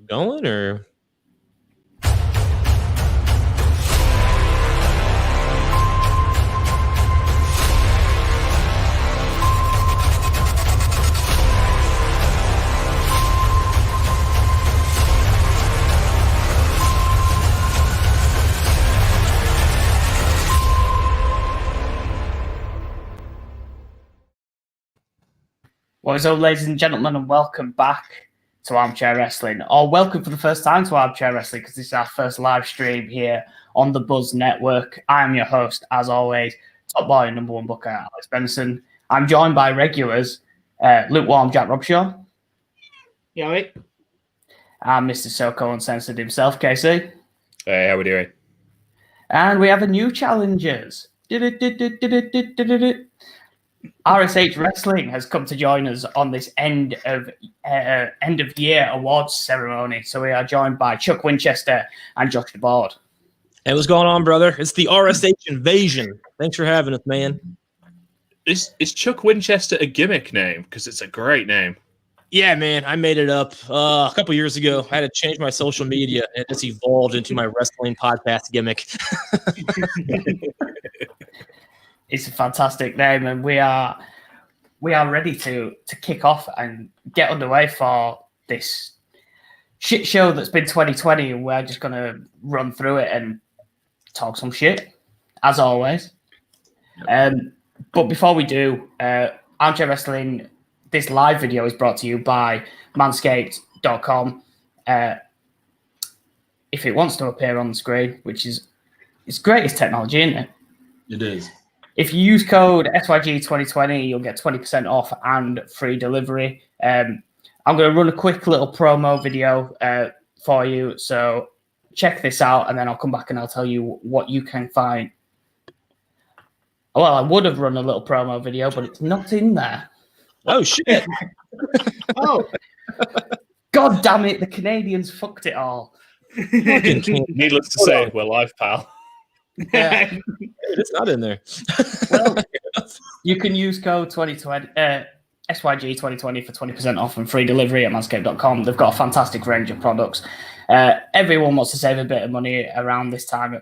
Going or? What is up, ladies and gentlemen, and welcome back to Armchair Wrestling, or welcome for the first time to Armchair Wrestling, because this is our first live stream here on the Buzz Network. I am your host, as always, top boy and number one Booker Alex Bennison. I'm joined by regulars, Lukewarm Jack Robshaw. You all right? And Mr. SoCo Uncensored himself, KC. Hey, how we doing? And we have a new challengers. RSH Wrestling has come to join us on this end of year awards ceremony. So we are joined by Chuck Winchester and Josh DeBord. Hey, what's going on, brother? It's the RSH invasion. Thanks for having us, man. Is Chuck Winchester a gimmick name? Because it's a great name. Yeah, man, I made it up a couple years ago. I had to change my social media, and it's evolved into my wrestling podcast gimmick. It's a fantastic name, and we are ready to kick off and get underway for this shit show that's been 2020, and we're just going to run through it and talk some shit, as always. But before we do, Armchair Wrestling, this live video is brought to you by manscaped.com. If it wants to appear on the screen, which is it's greatest technology, isn't it? It is. If you use code SYG2020, you'll get 20% off and free delivery. I'm going to run a quick little promo video for you. So check this out, and then I'll come back and I'll tell you what you can find. Well, I would have run a little promo video, but it's not in there. Oh, shit. Oh, God damn it. The Canadians fucked it all. Needless to say, we're live, pal. Yeah. It's not in there. Well, you can use code 2020 SYG2020 for 20% off and free delivery at manscaped.com. They've got a fantastic range of products. Everyone wants to save a bit of money around this time.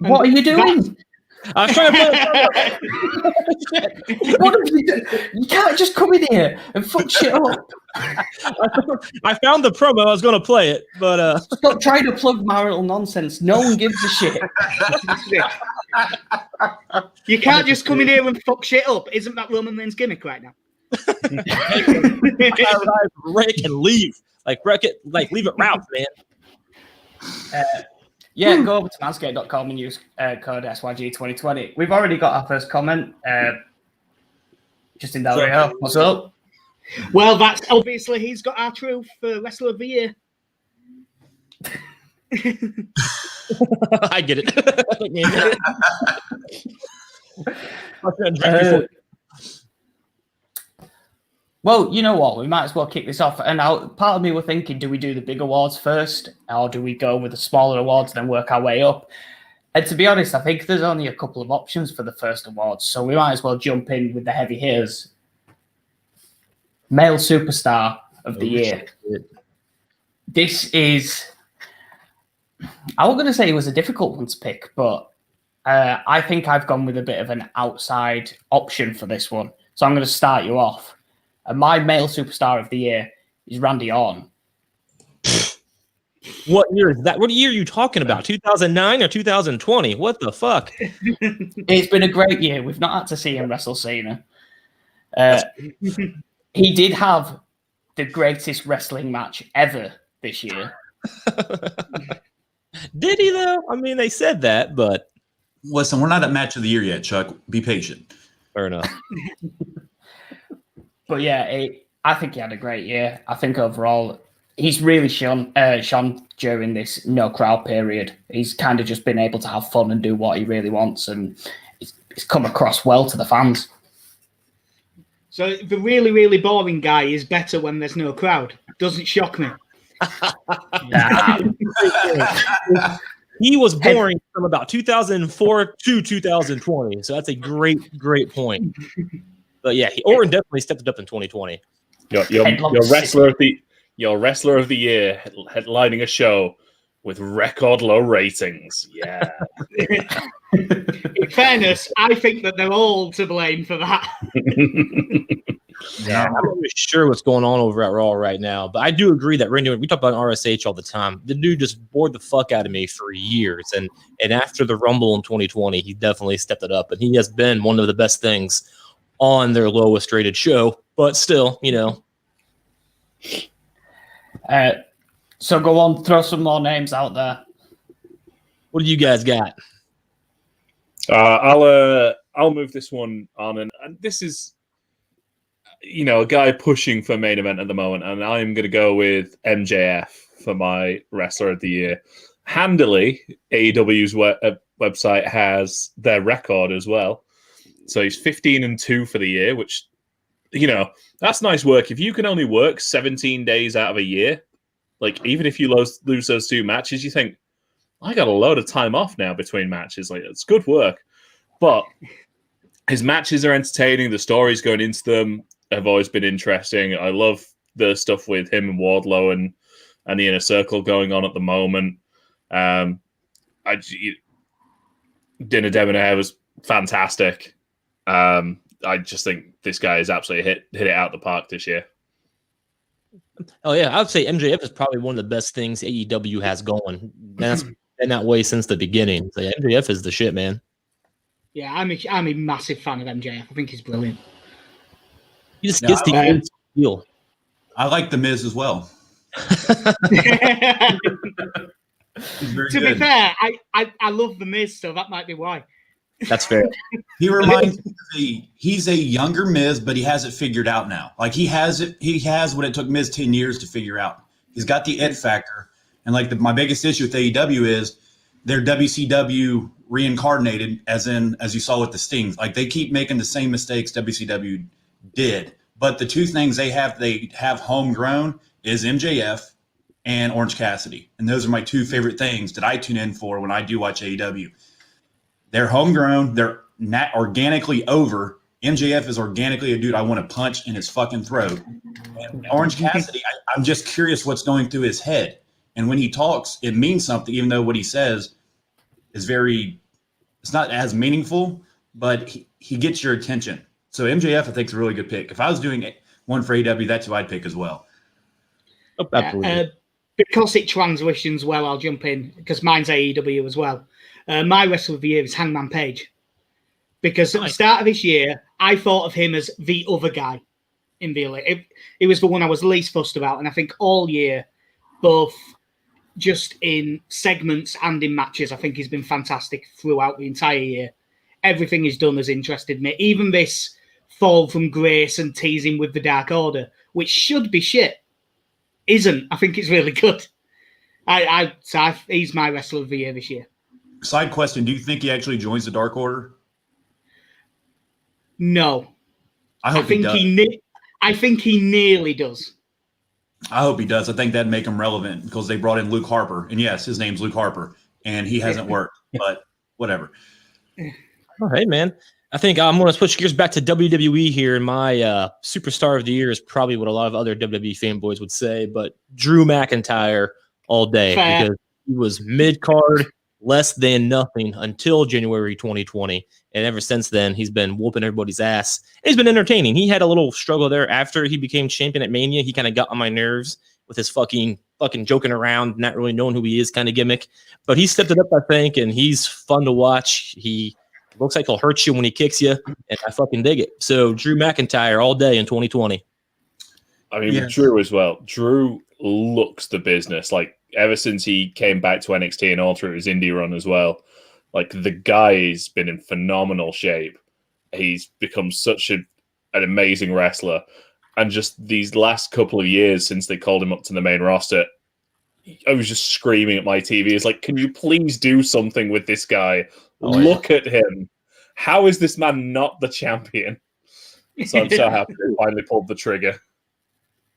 What are you doing? I was trying to What have you done? You can't just come in here and fuck shit up. I found the promo. I was going to play it, but Stop trying to plug marital nonsense. No one gives a shit. You can't just come in here and fuck shit up. Isn't that Roman Reigns' gimmick right now? Wreck and leave. Wreck it, leave it Ralph, man. Yeah, go over to manscaped.com and use code SYG2020. We've already got our first comment. Justin Del Rio, what's up? Well, that's obviously he's got our truth for Wrestler of the Year. I get it. Well, you know what? We might as well kick this off. And part of me were thinking, do we do the big awards first? Or do we go with the smaller awards and then work our way up? And to be honest, I think there's only a couple of options for the first awards. So we might as well jump in with the heavy hitters. Male Superstar of the Year. This is... I was going to say it was a difficult one to pick, but I think I've gone with a bit of an outside option for this one. So I'm going to start you off. And my Male Superstar of the Year is Randy Orton. What year is that? What year are you talking about? 2009 or 2020? What the fuck? It's been a great year. We've not had to see him wrestle Cena. He did have the greatest wrestling match ever this year. Did he, though? I mean, they said that, but... Listen, we're not at match of the year yet, Chuck. Be patient. Fair enough. But yeah, I think he had a great year. I think overall, he's really shone during this no crowd period. He's kind of just been able to have fun and do what he really wants, and it's come across well to the fans. So the really, really boring guy is better when there's no crowd. Doesn't shock me. He was boring from about 2004 to 2020, so that's a great point. But yeah, Orton definitely stepped it up in 2020. Your wrestler of the your wrestler of the year headlining a show with record low ratings. Yeah. In fairness, I think that they're all to blame for that. Yeah, I'm not really sure what's going on over at Raw right now, but I do agree that Randy, we talk about RSH all the time. The dude just bored the fuck out of me for years, and after the Rumble in 2020, he definitely stepped it up, and he has been one of the best things on their lowest rated show. But still, you know. So go on, throw some more names out there. What do you guys got? I'll move this one on, and this is, a guy pushing for main event at the moment, and I'm going to go with MJF for my wrestler of the year. Handily, AEW's website has their record as well, so he's 15-2 for the year, which, that's nice work. If you can only work 17 days out of a year, like even if you lose those 2 matches, you think, I got a load of time off now between matches. Like, it's good work. But his matches are entertaining. The stories going into them have always been interesting. I love the stuff with him and Wardlow and the Inner Circle going on at the moment. Dinner Debonair was fantastic. I just think this guy has absolutely hit it out the park this year. Oh yeah, I would say MJF is probably one of the best things AEW has going. That's been that way since the beginning. So yeah, MJF is the shit, man. Yeah, I'm a massive fan of MJF. I think he's brilliant. He just gets the deal. I like The Miz as well. To be fair, I love The Miz, so that might be why. That's fair. He reminds me, he's a younger Miz, but he has it figured out now. Like he has what it took Miz 10 years to figure out. He's got the it factor. And like my biggest issue with AEW is they're WCW reincarnated, as you saw with the Stings. Like they keep making the same mistakes WCW did. But the 2 things they have homegrown is MJF and Orange Cassidy. And those are my 2 favorite things that I tune in for when I do watch AEW. They're homegrown. They're not organically over. MJF is organically a dude I want to punch in his fucking throat. And Orange Cassidy, I'm just curious what's going through his head. And when he talks, it means something, even though what he says is it's not as meaningful, but he gets your attention. So MJF, I think, is a really good pick. If I was doing one for AEW, that's who I'd pick as well. Oh, absolutely. Because it transitions well, I'll jump in, because mine's AEW as well. My wrestler of the year is Hangman Page. Because at the start of this year, I thought of him as the other guy in the Elite. It was the one I was least fussed about. And I think all year, both just in segments and in matches, I think he's been fantastic throughout the entire year. Everything he's done has interested me. Even this fall from grace and teasing with the Dark Order, which should be shit, isn't. I think it's really good. He's my wrestler of the year this year. Side question: do you think he actually joins the Dark Order? No. I think he nearly does. I hope he does. I think that'd make him relevant because they brought in Luke Harper, and yes, his name's Luke Harper, and he hasn't worked. But whatever. All right, man. I think I'm going to switch gears back to WWE here. And my superstar of the year is probably what a lot of other WWE fanboys would say, but Drew McIntyre all day. Fair. Because he was mid-card, less than nothing until January 2020. And ever since then, he's been whooping everybody's ass. He's been entertaining. He had a little struggle there after he became champion at Mania. He kind of got on my nerves with his fucking joking around, not really knowing who he is kind of gimmick. But he stepped it up, I think, and he's fun to watch. He looks like he'll hurt you when he kicks you, and I fucking dig it. So Drew McIntyre all day in 2020. I mean, with Drew as well. Drew looks the business. Like, ever since he came back to NXT and all through his indie run as well, like, the guy's been in phenomenal shape. He's become such an amazing wrestler. And just these last couple of years since they called him up to the main roster, I was just screaming at my TV. It's like, can you please do something with this guy? Look at him. How is this man not the champion? So I'm so happy they finally pulled the trigger.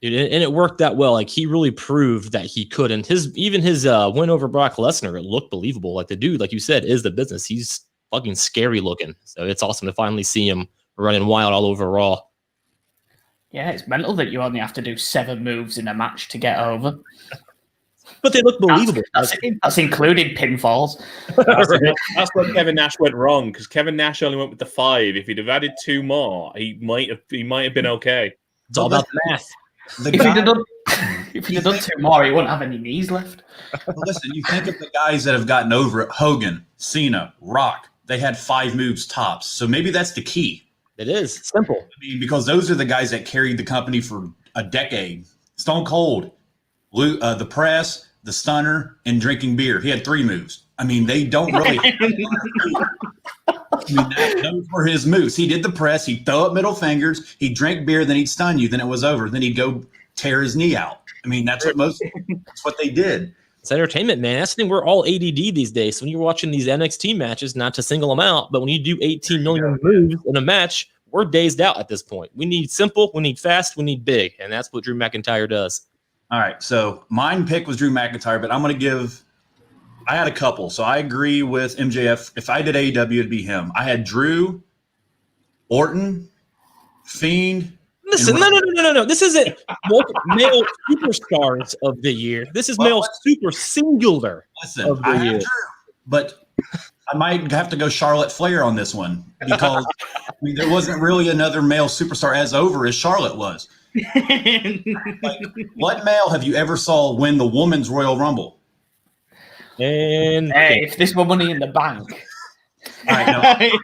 Dude, and it worked that well. Like, he really proved that he could. And his win over Brock Lesnar, it looked believable. Like, the dude, like you said, is the business. He's fucking scary looking. So it's awesome to finally see him running wild all over Raw. Yeah, it's mental that you only have to do 7 moves in a match to get over. But they look believable. That's including pinfalls. That's where Kevin Nash went wrong, because Kevin Nash only went with the 5. If he'd have added 2 more, he might have been okay. It's all about the math. If he'd have done 2 more, he wouldn't have any knees left. Well, listen, you think of the guys that have gotten over it: Hogan, Cena, Rock. They had 5 moves tops. So maybe that's the key. It is simple. I mean, because those are the guys that carried the company for a decade. Stone Cold, the press, the stunner, and drinking beer. He had 3 moves. I mean, they don't really. Those were his moves. He did the press. He'd throw up middle fingers. He'd drink beer. Then he'd stun you. Then it was over. Then he'd go tear his knee out. I mean, that's what they did. It's entertainment, man. That's the thing. We're all ADD these days. So when you're watching these NXT matches, not to single them out, but when you do 18 million moves in a match, we're dazed out at this point. We need simple, we need fast, we need big. And that's what Drew McIntyre does. All right. So mine pick was Drew McIntyre, but I'm going to give – I had a couple. So I agree with MJF. If I did AEW, it'd be him. I had Drew, Orton, Fiend. Listen, no. This isn't male superstars of the year. This is male super singular of the year. Drew, but I might have to go Charlotte Flair on this one because there wasn't really another male superstar as over as Charlotte was. Like, what male have you ever saw win the Women's Royal Rumble? And hey, if this were Money in the Bank. All right, no,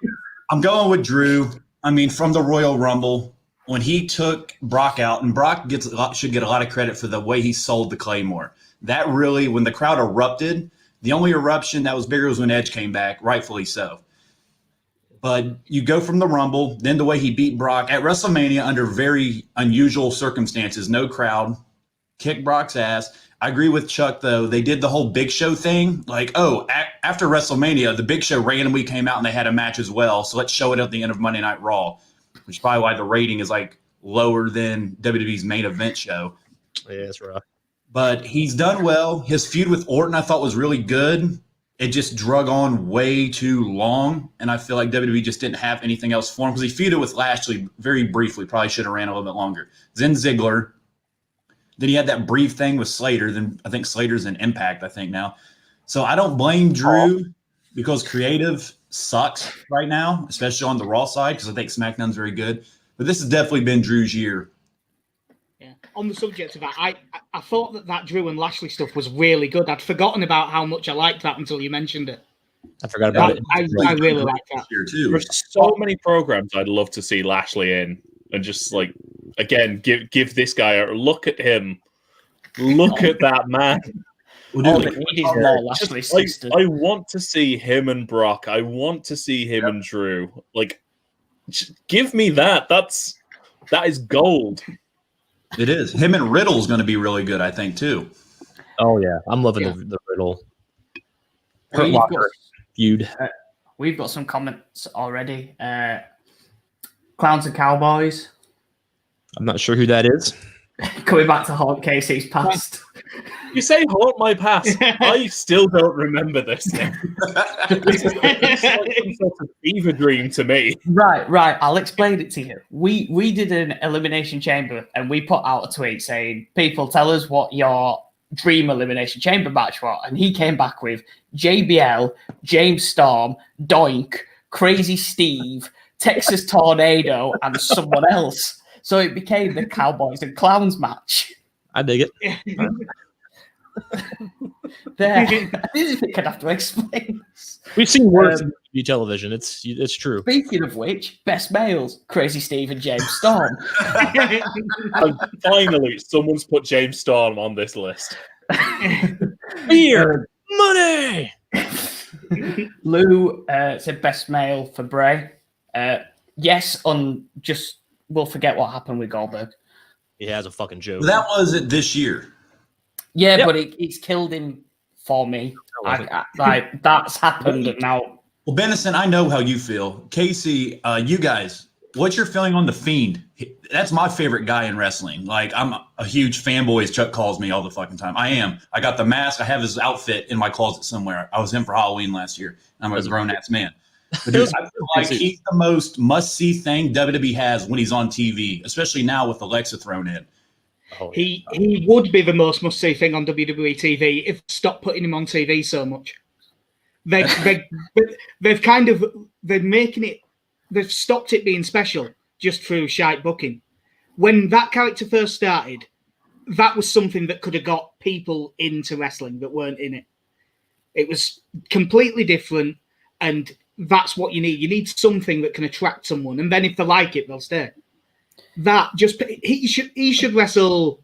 I'm going with Drew. I mean, from the Royal Rumble. When he took Brock out, and Brock should get a lot of credit for the way he sold the Claymore. That really, when the crowd erupted, the only eruption that was bigger was when Edge came back, rightfully so. But you go from the Rumble, then the way he beat Brock at WrestleMania under very unusual circumstances, no crowd, kicked Brock's ass. I agree with Chuck, though. They did the whole Big Show thing. Like, after WrestleMania, the Big Show randomly came out and they had a match as well. So let's show it at the end of Monday Night Raw, which is probably why the rating is like lower than WWE's main event show. Yeah, that's rough. But he's done well. His feud with Orton I thought was really good. It just drug on way too long, and I feel like WWE just didn't have anything else for him because he feuded with Lashley very briefly. Probably should have ran a little bit longer. Then Ziggler. Then he had that brief thing with Slater. Then I think Slater's in Impact, I think now. So I don't blame Drew because creative sucks right now, especially on the Raw side, because I think SmackDown's very good. But this has definitely been Drew's year. Yeah. On the subject of that, I thought that Drew and Lashley stuff was really good. I'd forgotten about how much I liked that until you mentioned it. I forgot about it. I really liked that. Here too. There's so many programs I'd love to see Lashley in, and just like again, give this guy a look at him, look at that man. I want to see him and Brock. I want to see him and Drew. Like, give me that. That is gold. It is. Him and Riddle's going to be really good, I think, too. Oh yeah, I'm loving the Riddle Hurt Locker feud. We've got some comments already. Clowns and Cowboys. I'm not sure who that is. Coming back to Haunt Casey's past. You say haunt my past. I still don't remember this thing. It's like some sort of fever dream to me. Right. I'll explain it to you. We did an Elimination Chamber and we put out a tweet saying, people, tell us what your dream Elimination Chamber match was. And he came back with JBL, James Storm, Doink, Crazy Steve, Texas Tornado, and someone else. So it became the Cowboys and Clowns match. I dig it. There, I didn't think I'd have to explain this. We've seen worse on TV television. It's true. Speaking of which, best males, Crazy Steve and James Storm. And finally, someone's put James Storm on this list. Beer, money. Lou said best male for Bray. Yes, we'll forget what happened with Goldberg. He has a fucking joke. That was it this year. Yeah, Yep. but it's killed him for me. Like that's happened now. Well, Bennison, I know how you feel. Casey, you guys, what's your feeling on The Fiend? That's my favorite guy in wrestling. Like, I'm a huge fanboy, as Chuck calls me all the fucking time. I am. I got the mask. I have his outfit in my closet somewhere. I was him for Halloween last year. I'm a grown-ass man. But dude, I feel like he's the most must-see thing WWE has when he's on TV, especially now with Alexa thrown in. Oh, yeah. He would be the most must-see thing on WWE TV if stopped putting him on TV so much. They've stopped it being special just through shite booking. When that character first started, that was something that could have got people into wrestling that weren't in it. It was completely different, and that's what you need. You need something that can attract someone, and then if they like it, they'll stay. He should wrestle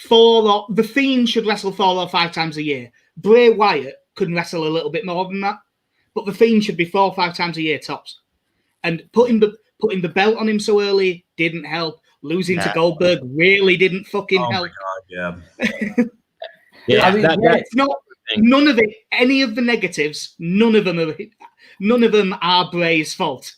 The Fiend should wrestle 4 or 5 times a year. Bray Wyatt could wrestle a little bit more than that, but The Fiend should be 4 or 5 times a year tops. And putting the belt on him so early didn't help. Losing to Goldberg really didn't fucking help. My God, Yeah, I mean, it's not none of it. Any of the negatives, none of them are Bray's fault.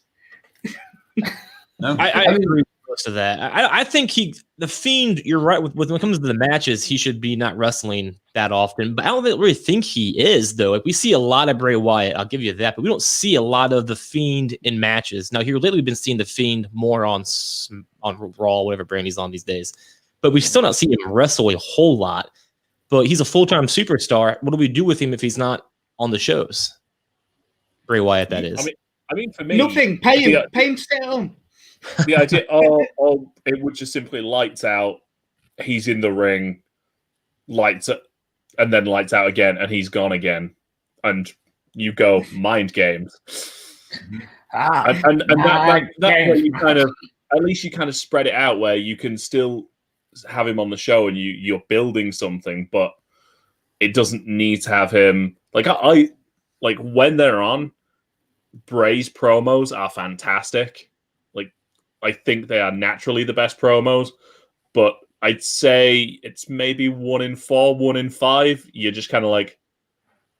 No. I agree with most of that. I think the Fiend, you're right, when it comes to the matches, he should be not wrestling that often. But I don't really think he is, though. Like, we see a lot of Bray Wyatt, I'll give you that, but we don't see a lot of the Fiend in matches. Now, here lately we've been seeing the Fiend more on Raw, whatever brand he's on these days. But we still not see him wrestle a whole lot. But he's a full-time superstar. What do we do with him if he's not on the shows? Bray Wyatt, that is. I mean, for me, nothing. Pay him to stay at home. The idea, it would just simply lights out. He's in the ring, lights up, and then lights out again, and he's gone again, and you go mind games. And that way you kind of, at least you kind of spread it out where you can still have him on the show and you're building something, but it doesn't need to have him I like when they're on. Bray's promos are fantastic. I think they are naturally the best promos, but I'd say it's maybe 1 in 4, 1 in 5. You're just kind of like,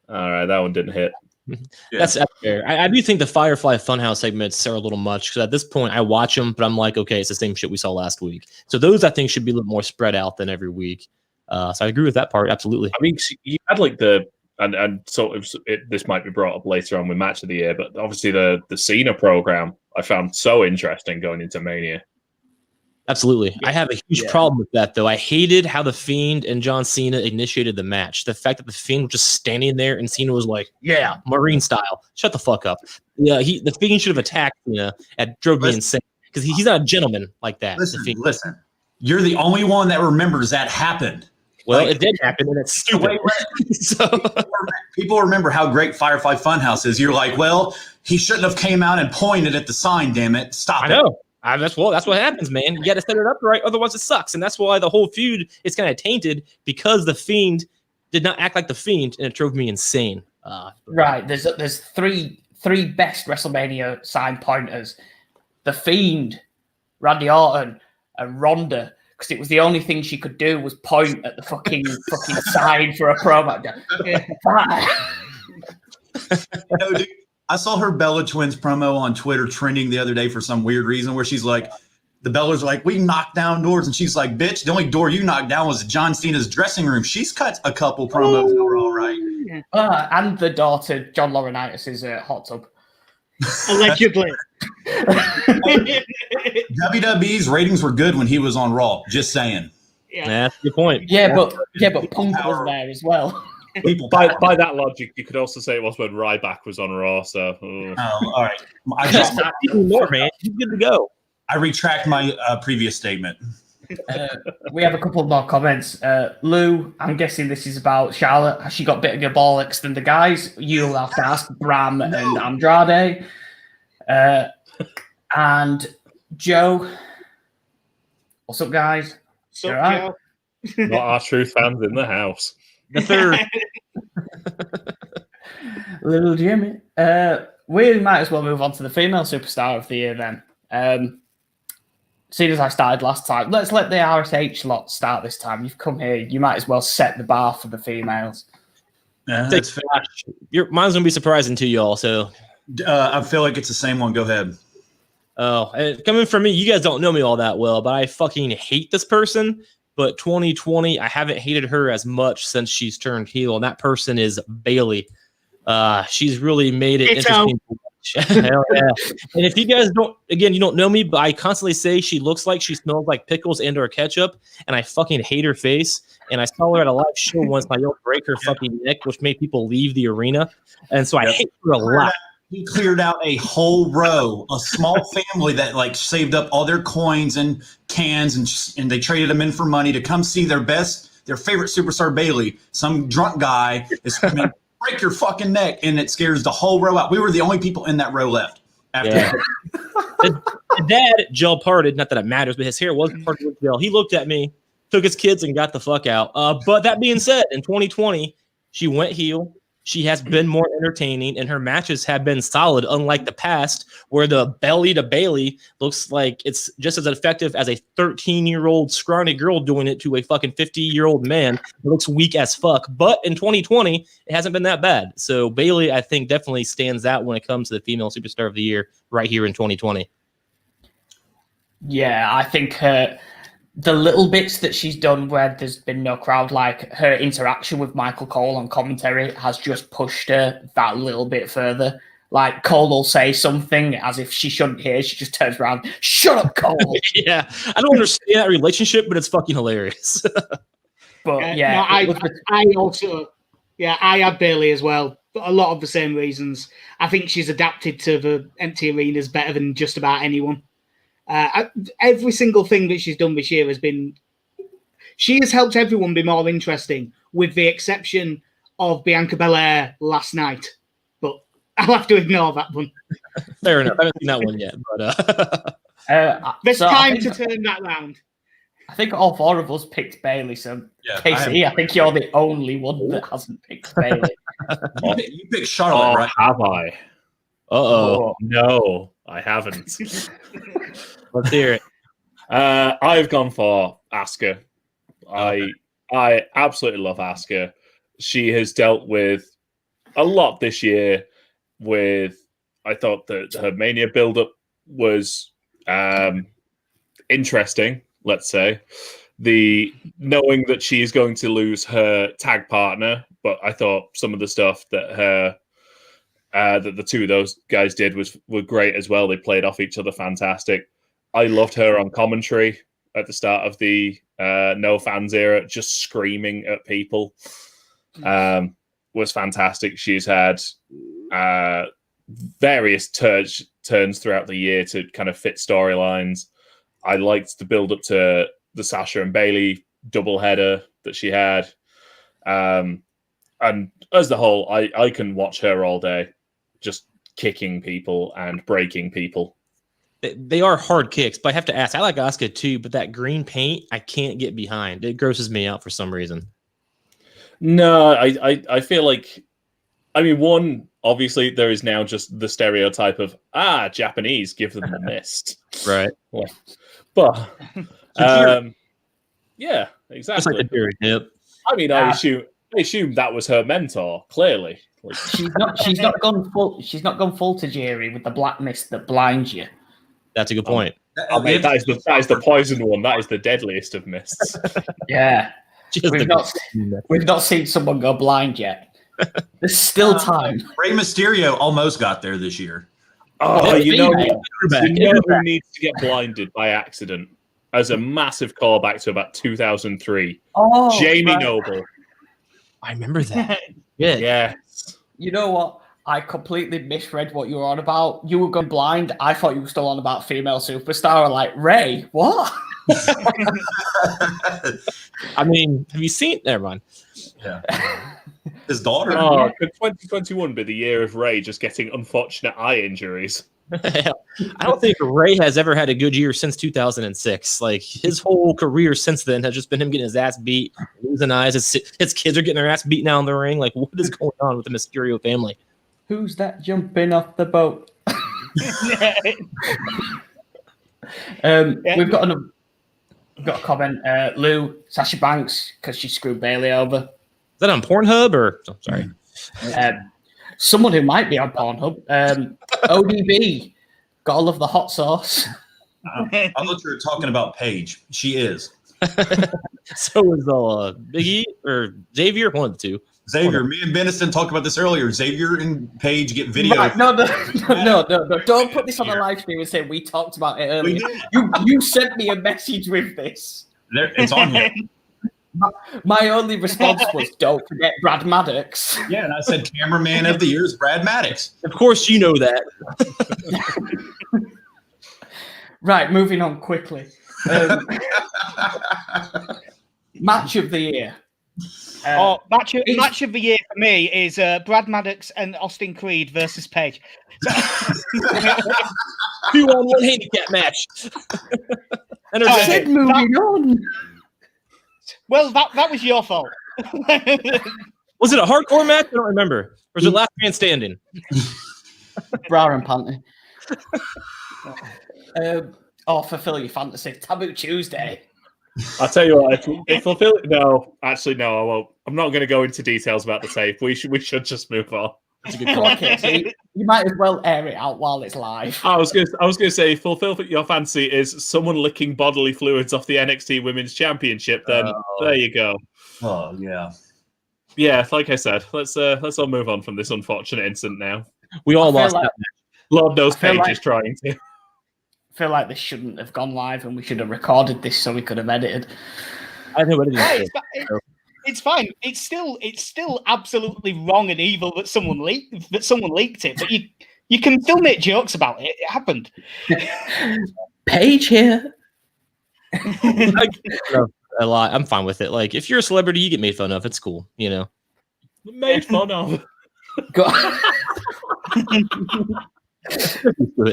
all right, that one didn't hit. Yeah. That's fair. I do think the Firefly Funhouse segments are a little much because at this point I watch them, but I'm like, okay, it's the same shit we saw last week. So those I think should be a little more spread out than every week. So I agree with that part. Absolutely. I mean, you had this might be brought up later on with Match of the Year, but obviously the Cena program I found so interesting going into Mania. Absolutely. Yeah. I have a huge problem with that, though. I hated how The Fiend and John Cena initiated the match. The fact that The Fiend was just standing there and Cena was like, yeah, Marine style. Shut the fuck up. Yeah, The Fiend should have attacked Cena. It drove me insane because he's not a gentleman like that. Listen. You're the only one that remembers that happened. Well, it did happen, and it's stupid. People remember how great Firefly Funhouse is. You're like, well, he shouldn't have came out and pointed at the sign, damn it. Stop it. I know. That's what happens, man. You got to set it up right, otherwise it sucks. And that's why the whole feud is kind of tainted because The Fiend did not act like The Fiend, and it drove me insane. Right. There's three best WrestleMania sign pointers: The Fiend, Randy Orton, and Ronda. Because it was the only thing she could do was point at the fucking sign for a promo. Dude, I saw her Bella Twins promo on Twitter trending the other day for some weird reason where she's like, the Bellas are like, we knocked down doors. And she's like, bitch, the only door you knocked down was John Cena's dressing room. She's cut a couple promos that were all right. And the door to John Laurinaitis' hot tub. Allegedly. WWE's ratings were good when he was on Raw. Just saying. Yeah, that's a good point. Yeah, but Punk was there as well. By that logic, you could also say it was when Ryback was on Raw. So, all right, even more, man. He's good to go. I retract my previous statement. We have a couple more comments. Lou, I'm guessing this is about Charlotte. Has she got bigger bollocks than the guys? You'll have to ask Bram and Andrade. And Joe, what's up, guys? What's up, Joe? Not our true fans in the house. The third. Little Jimmy. We might as well move on to the female superstar of the year then. Seeing as I started last time, let's let the RSH lot start this time. You've come here. You might as well set the bar for the females. That's fair. Mine's going to be surprising to you all, so. I feel like it's the same one. Go ahead. Oh, coming from me, you guys don't know me all that well, but I fucking hate this person. But 2020, I haven't hated her as much since she's turned heel, and that person is Bayley. She's really made it interesting. Hell yeah. And if you guys you don't know me, but I constantly say she looks like she smells like pickles and or ketchup, and I fucking hate her face. And I saw her at a live show once, and I yelled break her fucking neck, which made people leave the arena. And so I hate her a lot. He cleared out a whole row, a small family that like saved up all their coins and cans, and they traded them in for money to come see their favorite superstar Bailey. Some drunk guy is coming, break your fucking neck, and it scares the whole row out. We were the only people in that row left. After that. His dad, gel parted, not that it matters, but his hair was parted with gel. He looked at me, took his kids, and got the fuck out. But that being said, in 2020, she went heel. She has been more entertaining, and her matches have been solid, unlike the past, where the belly to Bailey looks like it's just as effective as a 13-year-old scrawny girl doing it to a fucking 50-year-old man. It looks weak as fuck. But in 2020, it hasn't been that bad. So Bailey, I think, definitely stands out when it comes to the female superstar of the year right here in 2020. Yeah, I think the little bits that she's done where there's been no crowd, like her interaction with Michael Cole on commentary, has just pushed her that little bit further. Like, Cole will say something as if she shouldn't hear. She just turns around, shut up, Cole. Yeah, I don't understand that relationship, but it's fucking hilarious. But yeah, no, I had Bailey as well. But a lot of the same reasons. I think she's adapted to the empty arenas better than just about anyone. Every single thing that she's done this year she has helped everyone be more interesting, with the exception of Bianca Belair last night. But I'll have to ignore that one. Fair enough. I haven't seen that one yet, but there's time to turn that round. I think all four of us picked Bailey. So Casey, I think you're the only one that hasn't picked Bailey. You picked Charlotte, right? Have I? Uh-oh. No, I haven't. Let's hear it. I've gone for Asuka. I absolutely love Asuka. She has dealt with a lot this year. I thought that her Mania build-up was interesting, let's say. The knowing that she is going to lose her tag partner, but I thought some of the stuff that that the two of those guys did were great as well. They played off each other fantastic. I loved her on commentary at the start of the no fans era, just screaming at people. Was fantastic. She's had various turns throughout the year to kind of fit storylines. I liked the build up to the Sasha and Bailey doubleheader that she had. And as the whole, I can watch her all day, just kicking people and breaking people. They are hard kicks, but I have to ask, I like Asuka too, but that green paint, I can't get behind. It grosses me out for some reason. No, I feel like, I mean, one, obviously there is now just the stereotype of, Japanese, give them the mist. Right. But, yeah, exactly. Just like the Jerry Tip. I mean, I assume that was her mentor, clearly. Like, she's not gone full Tajiri with the black mist that blinds you. That's a good point. Mate, that is the poison one. That is the deadliest of mists. Yeah. We've not seen someone go blind yet. There's still time. Rey Mysterio almost got there this year. Oh, you know who needs to get blinded by accident? As a massive callback to about 2003. Oh, Jamie Noble. I remember that. Yeah. Yes. You know what? I completely misread what you were on about. You were going blind. I thought you were still on about female superstar. Like, Ray, what? I mean, have you seen it? Never mind. Yeah. His daughter. Oh, could 2021 be the year of Ray just getting unfortunate eye injuries? I don't think Ray has ever had a good year since 2006. Like, his whole career since then has just been him getting his ass beat, losing eyes. His kids are getting their ass beat now in the ring. Like, what is going on with the Mysterio family? Who's that jumping off the boat? We've got a comment. Lou, Sasha Banks, because she screwed Bailey over. Is that on Pornhub or? Oh, sorry. Someone who might be on Pornhub. ODB, gotta love the hot sauce. I thought you were talking about Paige. She is. So is Big E or Xavier, one of the two. Xavier, me and Bennison talked about this earlier. Xavier and Paige get video. Right, no. Don't put this on a live stream and say we talked about it earlier. You sent me a message with this. It's on here. My only response was, "Don't forget Brad Maddox." Yeah, and I said, "Cameraman of the year is Brad Maddox." Of course, you know that. Right, moving on quickly. Match of the year. Match of the year for me is Brad Maddox and Austin Creed versus Page. 2-on-1 handicap match. Said moving on. Well, that was your fault. Was it a hardcore match? I don't remember. Or was it last man standing? Bra and panty. Fulfill your fantasy. Taboo Tuesday. I'll tell you what. If fulfill it, no, actually, no, I won't. I'm not going to go into details about the tape. We should just move on. That's a good call. Okay, so you might as well air it out while it's live. I was going to say, fulfill your fancy is someone licking bodily fluids off the NXT Women's Championship. Then there you go. Oh yeah, yeah. Like I said, let's all move on from this unfortunate incident now. We all lost like, that match. Lord knows Paige is trying to. I feel like this shouldn't have gone live, and we should have recorded this so we could have edited. I think It's fine. It's still absolutely wrong and evil that someone leaked it. But you can still make jokes about it. It happened. Paige here. A lot. I'm fine with it. Like, if you're a celebrity, you get made fun of. It's cool, you know. Made fun of.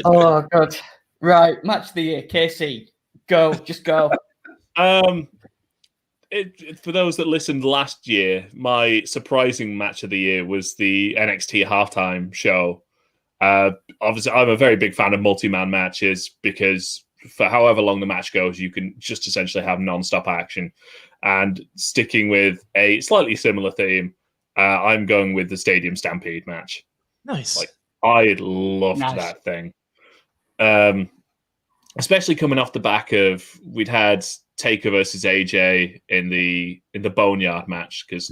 Oh god. Right, match of the year. KC, go. Just go. For those that listened last year, my surprising match of the year was the NXT halftime show. Obviously, I'm a very big fan of multi-man matches because for however long the match goes, you can just essentially have non-stop action. And sticking with a slightly similar theme, I'm going with the Stadium Stampede match. Nice. Like, I loved that thing. Especially coming off the back of we'd had Taker versus AJ in the Boneyard match, because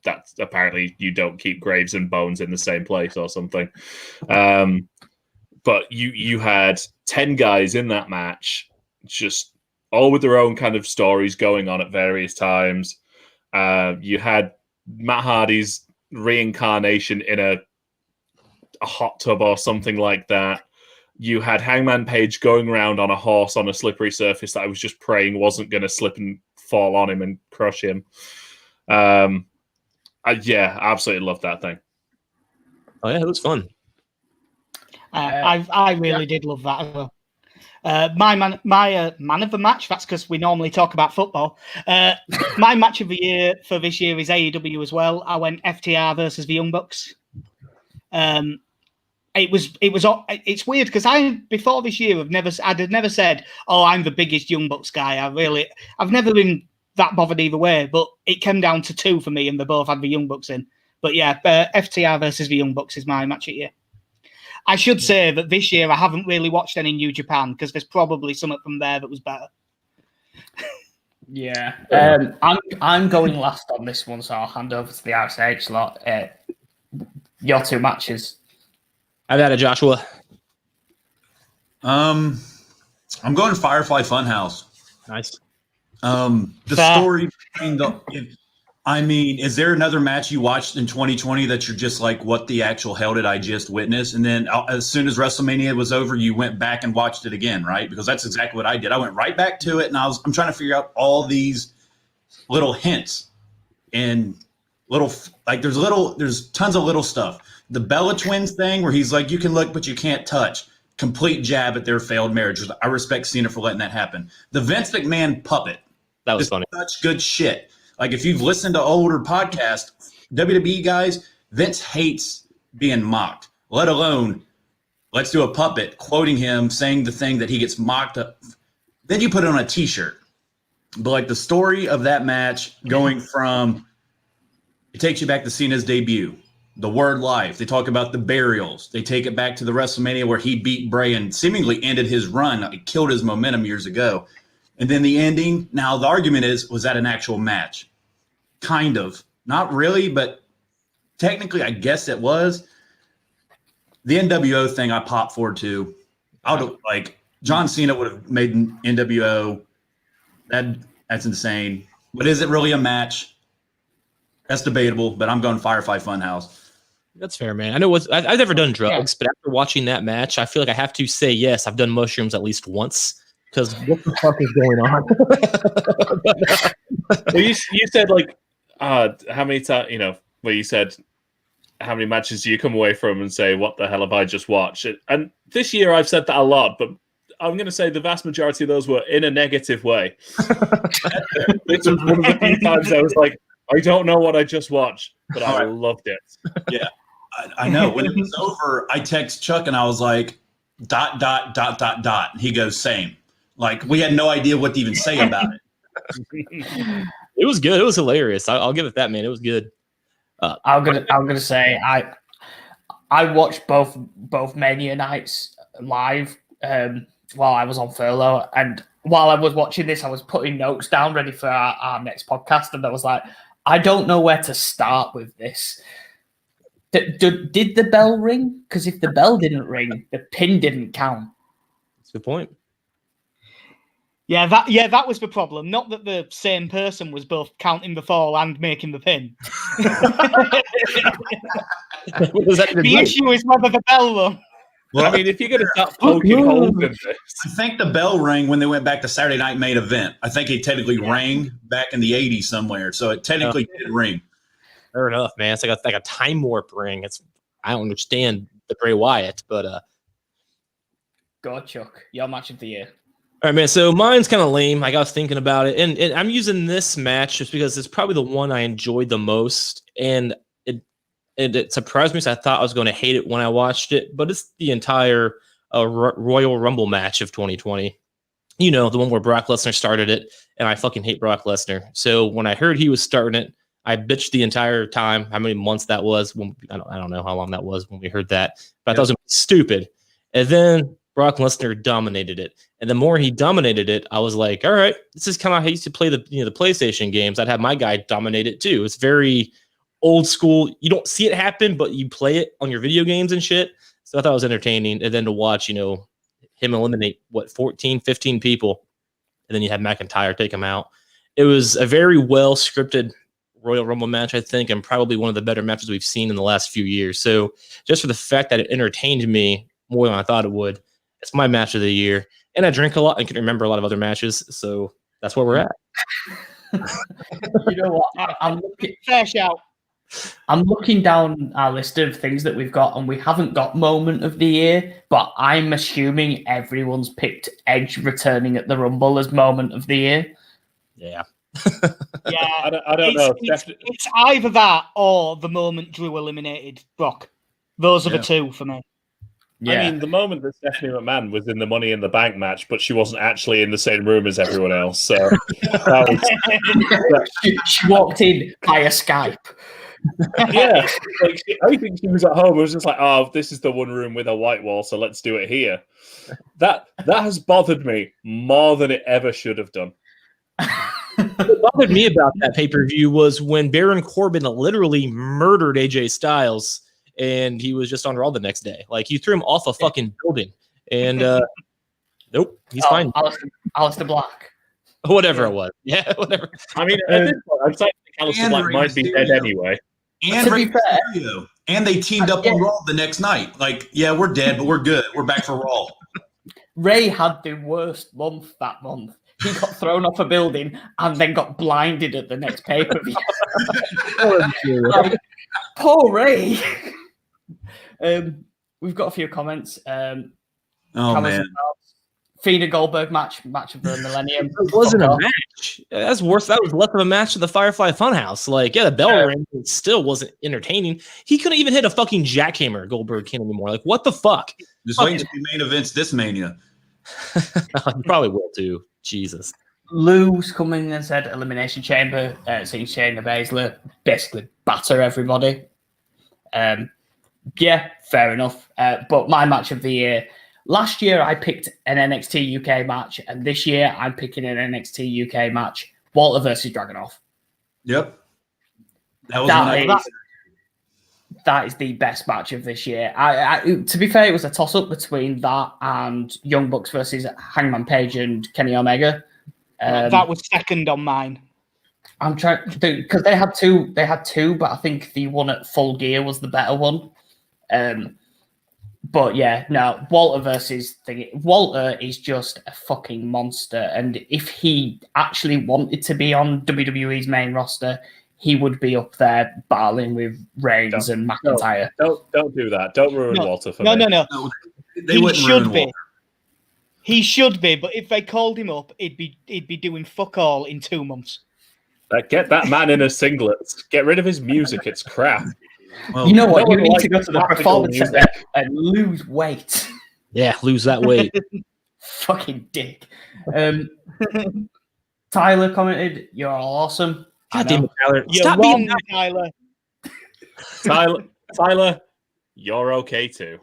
that's apparently you don't keep graves and bones in the same place or something. But you had 10 guys in that match, just all with their own kind of stories going on at various times. You had Matt Hardy's reincarnation in a hot tub or something like that. You had Hangman Page going around on a horse on a slippery surface that I was just praying wasn't going to slip and fall on him and crush him. Yeah, absolutely loved that thing. Oh yeah, it was fun. I really did love that as well. My man of the match. That's because we normally talk about football. My match of the year for this year is AEW as well. I went FTR versus the Young Bucks. It's weird because before this year I'd never said, "Oh, I'm the biggest Young Bucks guy." I've never been that bothered either way. But it came down to two for me, and they both had the Young Bucks in. But yeah, FTR versus the Young Bucks is my match of the year. I should say that this year I haven't really watched any New Japan because there's probably something from there that was better. Yeah, I'm going last on this one, so I'll hand over to the RSH lot. Your two matches. I've had a Joshua. I'm going Firefly Funhouse. Nice. Story between is there another match you watched in 2020 that you're just like, what the actual hell did I just witness? And then as soon as WrestleMania was over, you went back and watched it again, right? Because that's exactly what I did. I went right back to it, and I'm trying to figure out all these little hints and there's tons of little stuff. The Bella Twins thing where he's like, you can look, but you can't touch. Complete jab at their failed marriage. I respect Cena for letting that happen. The Vince McMahon puppet. That was funny. Such good shit. Like, if you've listened to older podcasts, WWE guys, Vince hates being mocked, let alone let's do a puppet quoting him saying the thing that he gets mocked up. Then you put it on a T-shirt. But like the story of that match going from, it takes you back to Cena's debut, the word life. They talk about the burials. They take it back to the WrestleMania where he beat Bray and seemingly ended his run. It killed his momentum years ago. And then the ending. Now the argument is, was that an actual match? Kind of. Not really, but technically, I guess it was. The NWO thing I popped for too. Like John Cena would have made an NWO. That's insane. But is it really a match? That's debatable, but I'm going Firefly Funhouse. That's fair, man. I know I've never done drugs, but after watching that match, I feel like I have to say yes. I've done mushrooms at least once because what the fuck is going on? Well, you said like how many times you said how many matches do you come away from and say what the hell have I just watched? And this year I've said that a lot, but I'm going to say the vast majority of those were in a negative way. This was one of the few times I was like, I don't know what I just watched, but I loved it. Yeah, I know. When it was over, I text Chuck and I was like, ... He goes, same. Like, we had no idea what to even say about it. It was good. It was hilarious. I'll give it that, man. It was good. I'm gonna say I watched both Mania nights live while I was on furlough, and while I was watching this, I was putting notes down ready for our next podcast, and I was like, I don't know where to start with this. Did the bell ring? Because if the bell didn't ring, the pin didn't count. That's a good point. Yeah, that was the problem. Not that the same person was both counting the fall and making the pin. The issue is whether the bell rung. Well, I mean, if you're going to start poking holes in this. I think the bell rang when they went back to Saturday Night Main Event. I think it technically rang back in the 80s somewhere. So it technically did ring. Fair enough, man. It's like a time warp ring. I don't understand the Bray Wyatt, but go on, Chuck. Your match of the year. All right, man. So mine's kind of lame. I was thinking about it, and I'm using this match just because it's probably the one I enjoyed the most, and it surprised me. So I thought I was going to hate it when I watched it, but it's the entire Royal Rumble match of 2020. You know, the one where Brock Lesnar started it, and I fucking hate Brock Lesnar. So when I heard he was starting it, I bitched the entire time. How many months that was? I don't know how long that was when we heard that, but I thought it was stupid. And then Brock Lesnar dominated it. And the more he dominated it, I was like, all right, this is kind of how I used to play the PlayStation games. I'd have my guy dominate it too. It's very old school. You don't see it happen, but you play it on your video games and shit. So I thought it was entertaining. And then to watch, him eliminate 14, 15 people. And then you had McIntyre take him out. It was a very well scripted Royal Rumble match, I think, and probably one of the better matches we've seen in the last few years. So just for the fact that it entertained me more than I thought it would, it's my match of the year. And I drink a lot and can remember a lot of other matches. So that's where we're at. You know what? I'm looking down our list of things that we've got, and we haven't got moment of the year, but I'm assuming everyone's picked Edge returning at the Rumble as moment of the year. Yeah. Yeah, I don't know. It's either that or the moment Drew eliminated Brock. Those are the two for me. Yeah. I mean, the moment that Stephanie McMahon was in the Money in the Bank match, but she wasn't actually in the same room as everyone else. So she walked in via Skype. Yeah, I think she was at home. It was just like, oh, this is the one room with a white wall, so let's do it here. That has bothered me more than it ever should have done. What bothered me about that pay-per-view was when Baron Corbin literally murdered AJ Styles, and he was just on Raw the next day. Like, he threw him off a fucking building, and nope, he's fine. Alistair Black. Whatever it was. Yeah, whatever. I mean, at this point, I'm saying Alistair Black might be dead anyway. And Rey Mysterio. And they teamed up on Raw the next night. Like, yeah, we're dead, but we're good. We're back for Raw. Ray had the worst month that month. He got thrown off a building and then got blinded at the next pay-per-view. Poor Ray. We've got a few comments. Man. Fina Goldberg match of the millennium. It wasn't a match. That's worse. That was less of a match to the Firefly Funhouse. Like, yeah, the bell ring still wasn't entertaining. He couldn't even hit a fucking jackhammer. Goldberg can't anymore. Like, what the fuck? Just waiting to be main events this Mania. You probably will too. Jesus. Lou's come in and said Elimination Chamber, seeing Shayna Baszler basically batter everybody. Yeah, fair enough. But my match of the year. Last year, I picked an NXT UK match, and this year, I'm picking an NXT UK match. Walter versus Dragunov. Yep. That was that is the best match of this year. To be fair, it was a toss-up between that and Young Bucks versus Hangman Page and Kenny Omega. That was second on mine. I'm trying to because they had two, but I think the one at Full Gear was the better one. But yeah, no, Walter is just a fucking monster, and if he actually wanted to be on WWE's main roster, he would be up there battling with Reigns and McIntyre. Don't do that. Don't ruin Walter for me. No. They wouldn't ruin Walter. He should be, but if they called him up, he'd be doing fuck all in 2 months. Get that man in a singlet. Get rid of his music. It's crap. Well, you know what? You need to go to the performance center and lose weight. Yeah, lose that weight. Fucking dick. Tyler commented, "You're all awesome." God damn it, Tyler. You're Stop wrong, being Tyler. Tyler, you're okay too.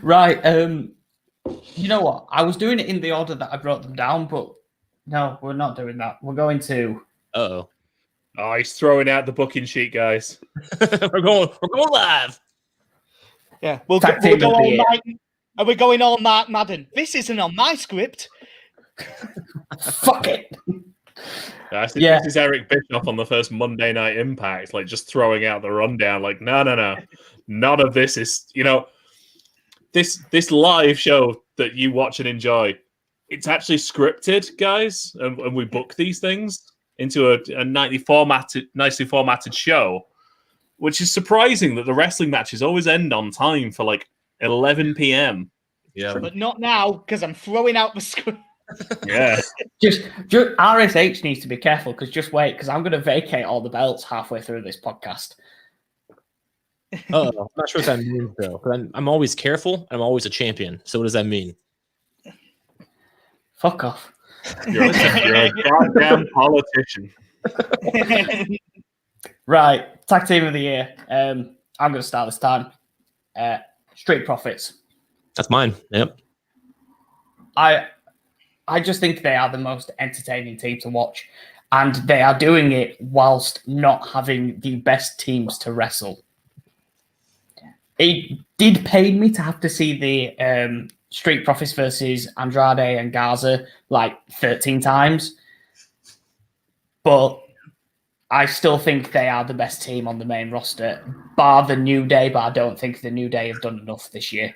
Right. You know what? I was doing it in the order that I wrote them down, but no, we're not doing that. We're going to. Oh, he's throwing out the booking sheet, guys. we're going live. Yeah, we'll go all Mike. Are we going all Mark Madden? This isn't on my script. Fuck it. This is Eric Bischoff on the first Monday Night Impact, like just throwing out the rundown. Like, no, none of this is. This live show that you watch and enjoy, it's actually scripted, guys, and we book these things into a nicely formatted show, which is surprising that the wrestling matches always end on time for like 11 p.m. Yeah, but not now because I'm throwing out the script. Yeah, just RSH needs to be careful because just wait because I'm going to vacate all the belts halfway through this podcast. I'm not sure what that means though. I'm always careful. I'm always a champion. So what does that mean? Fuck off. You're a goddamn politician. Right, tag team of the year. I'm going to start this time. Street Profits. That's mine. Yep. I just think they are the most entertaining team to watch, and they are doing it whilst not having the best teams to wrestle. It did pain me to have to see the Street Profits versus Andrade and Garza like 13 times, but I still think they are the best team on the main roster, bar the New Day, but I don't think the New Day have done enough this year.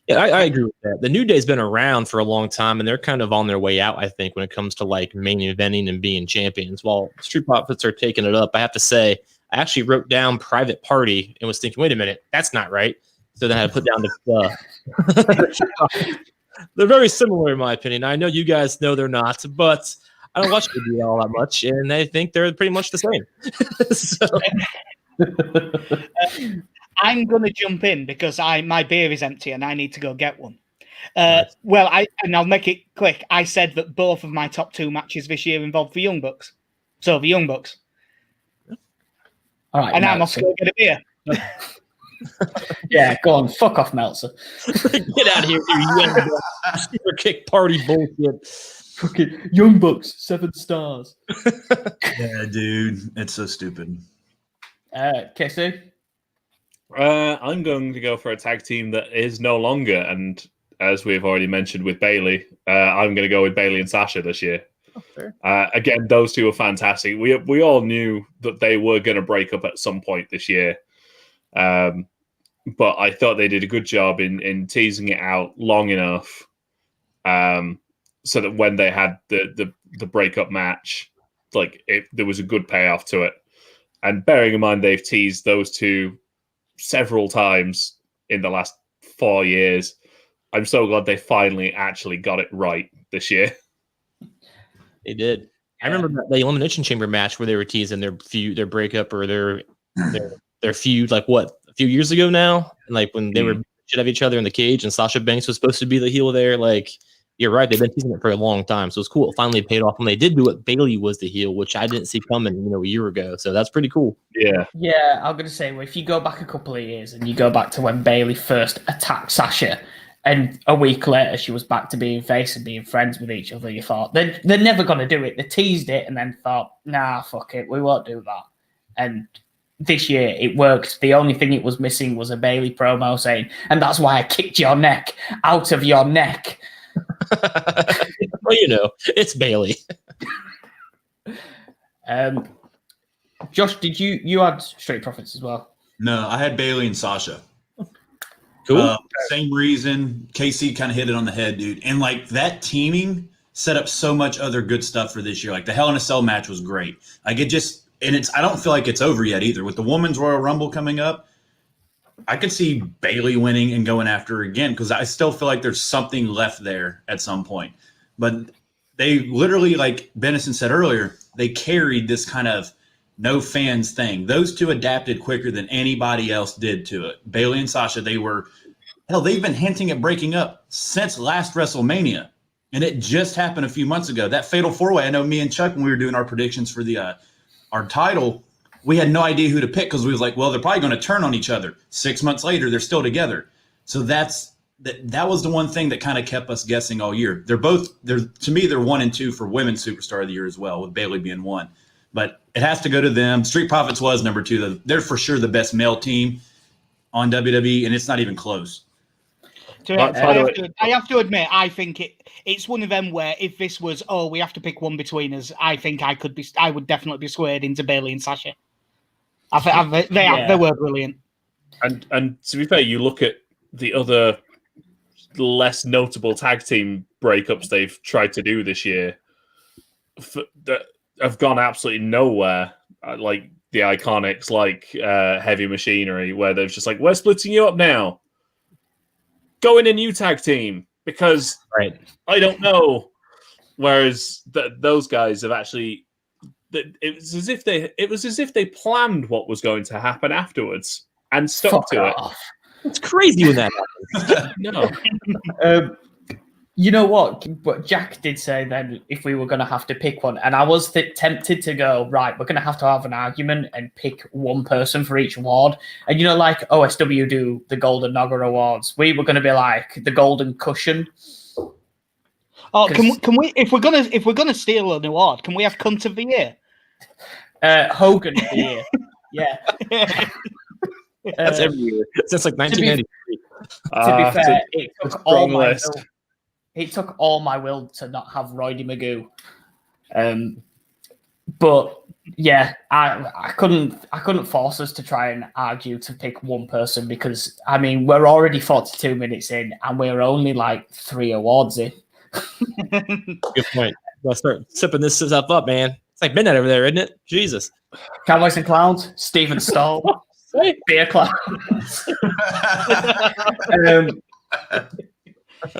Yeah, I agree with that. The New Day's been around for a long time, and they're kind of on their way out, I think, when it comes to like main eventing and being champions. While Street Profits are taking it up, I have to say, I actually wrote down Private Party and was thinking, wait a minute, that's not right. So then I had to put down the they're very similar in my opinion. I know you guys know they're not, but I don't watch TV all that much, and I think they're pretty much the same. I'm going to jump in because my beer is empty and I need to go get one. Nice. Well, I'll make it quick. I said that both of my top 2 matches this year involved the Young Bucks. So the Young Bucks. All right, and I'm off to go get a beer. Yeah, go on. Fuck off, Meltzer. Get out of here, you Young Bucks. Super kick party bullshit. Fucking Young Bucks, 7 stars. Yeah, dude. It's so stupid. Casey? I'm going to go for a tag team that is no longer, and as we've already mentioned with Bailey, I'm going to go with Bailey and Sasha this year. Oh, fair. Again, those two are fantastic. We all knew that they were going to break up at some point this year, but I thought they did a good job in teasing it out long enough, so that when they had the breakup match, there was a good payoff to it. And bearing in mind they've teased those two several times in the last 4 years, I'm so glad they finally actually got it right this year. They did. I remember the Elimination Chamber match where they were teasing their feud, their breakup, or their feud, like what, a few years ago now? And like when they were shit at each other in the cage and Sasha Banks was supposed to be the heel there. Like, you're right, they've been teasing it for a long time. So it's cool. It finally paid off when they did do it. Bailey was the heel, which I didn't see coming, a year ago. So that's pretty cool. Yeah. Yeah, I'm going to say, well, if you go back a couple of years and you go back to when Bailey first attacked Sasha And a week later, she was back to being face and being friends with each other. You thought they're never going to do it. They teased it and then thought, nah, fuck it, we won't do that. And this year it worked. The only thing it was missing was a Bailey promo saying, and that's why I kicked your neck out of your neck. Well, it's Bailey. Josh, did you had Street Profits as well? No, I had Bailey and Sasha. Cool. Same reason. KC kind of hit it on the head, dude. And like that teaming set up so much other good stuff for this year. Like the Hell in a Cell match was great. Like I don't feel like it's over yet either. With the Women's Royal Rumble coming up, I could see Bailey winning and going after her again because I still feel like there's something left there at some point. But they literally, like Bennison said earlier, they carried this kind of no fans thing. Those two adapted quicker than anybody else did to it. Bailey and Sasha, they've been hinting at breaking up since last WrestleMania. And it just happened a few months ago. That Fatal 4-Way, I know me and Chuck, when we were doing our predictions for our title, we had no idea who to pick because we was like, well, they're probably going to turn on each other. 6 months later, they're still together. So that was the one thing that kind of kept us guessing all year. To me, they're 1 and 2 for Women's Superstar of the Year as well, with Bailey being 1. But it has to go to them. Street Profits was number 2. They're for sure the best male team on WWE, and it's not even close. I have to admit, I think it's one of them where if this was, we have to pick one between us, I think I would definitely be swayed into Bailey and Sasha. They were brilliant. And to be fair, you look at the other less notable tag team breakups they've tried to do this year that have gone absolutely nowhere. Like the Iconics, like Heavy Machinery, where they've just like, we're splitting you up now. Go in a new tag team because I don't know. Whereas those guys have actually, it was as if they planned what was going to happen afterwards and stuck to it. It's crazy when that happens. No. You know what? But Jack did say then if we were going to have to pick one, and I was tempted to go, right, we're going to have an argument and pick one person for each award. And like OSW do the Golden Nugget Awards, we were going to be like the Golden Cushion. Oh, can we? If we're gonna steal an award, can we have Cunt of the Year? Hogan of the Year. Yeah. That's every year since like 1993. To be fair, it took all my will. It took all my will to not have Roydie Magoo. But yeah, I couldn't force us to try and argue to pick one person because we're already 42 minutes in and we're only like 3 awards in. Good point. Let's start sipping this stuff up, man. It's like midnight over there, isn't it? Jesus. Cowboys and Clowns, Steven Stall, Beer Clown.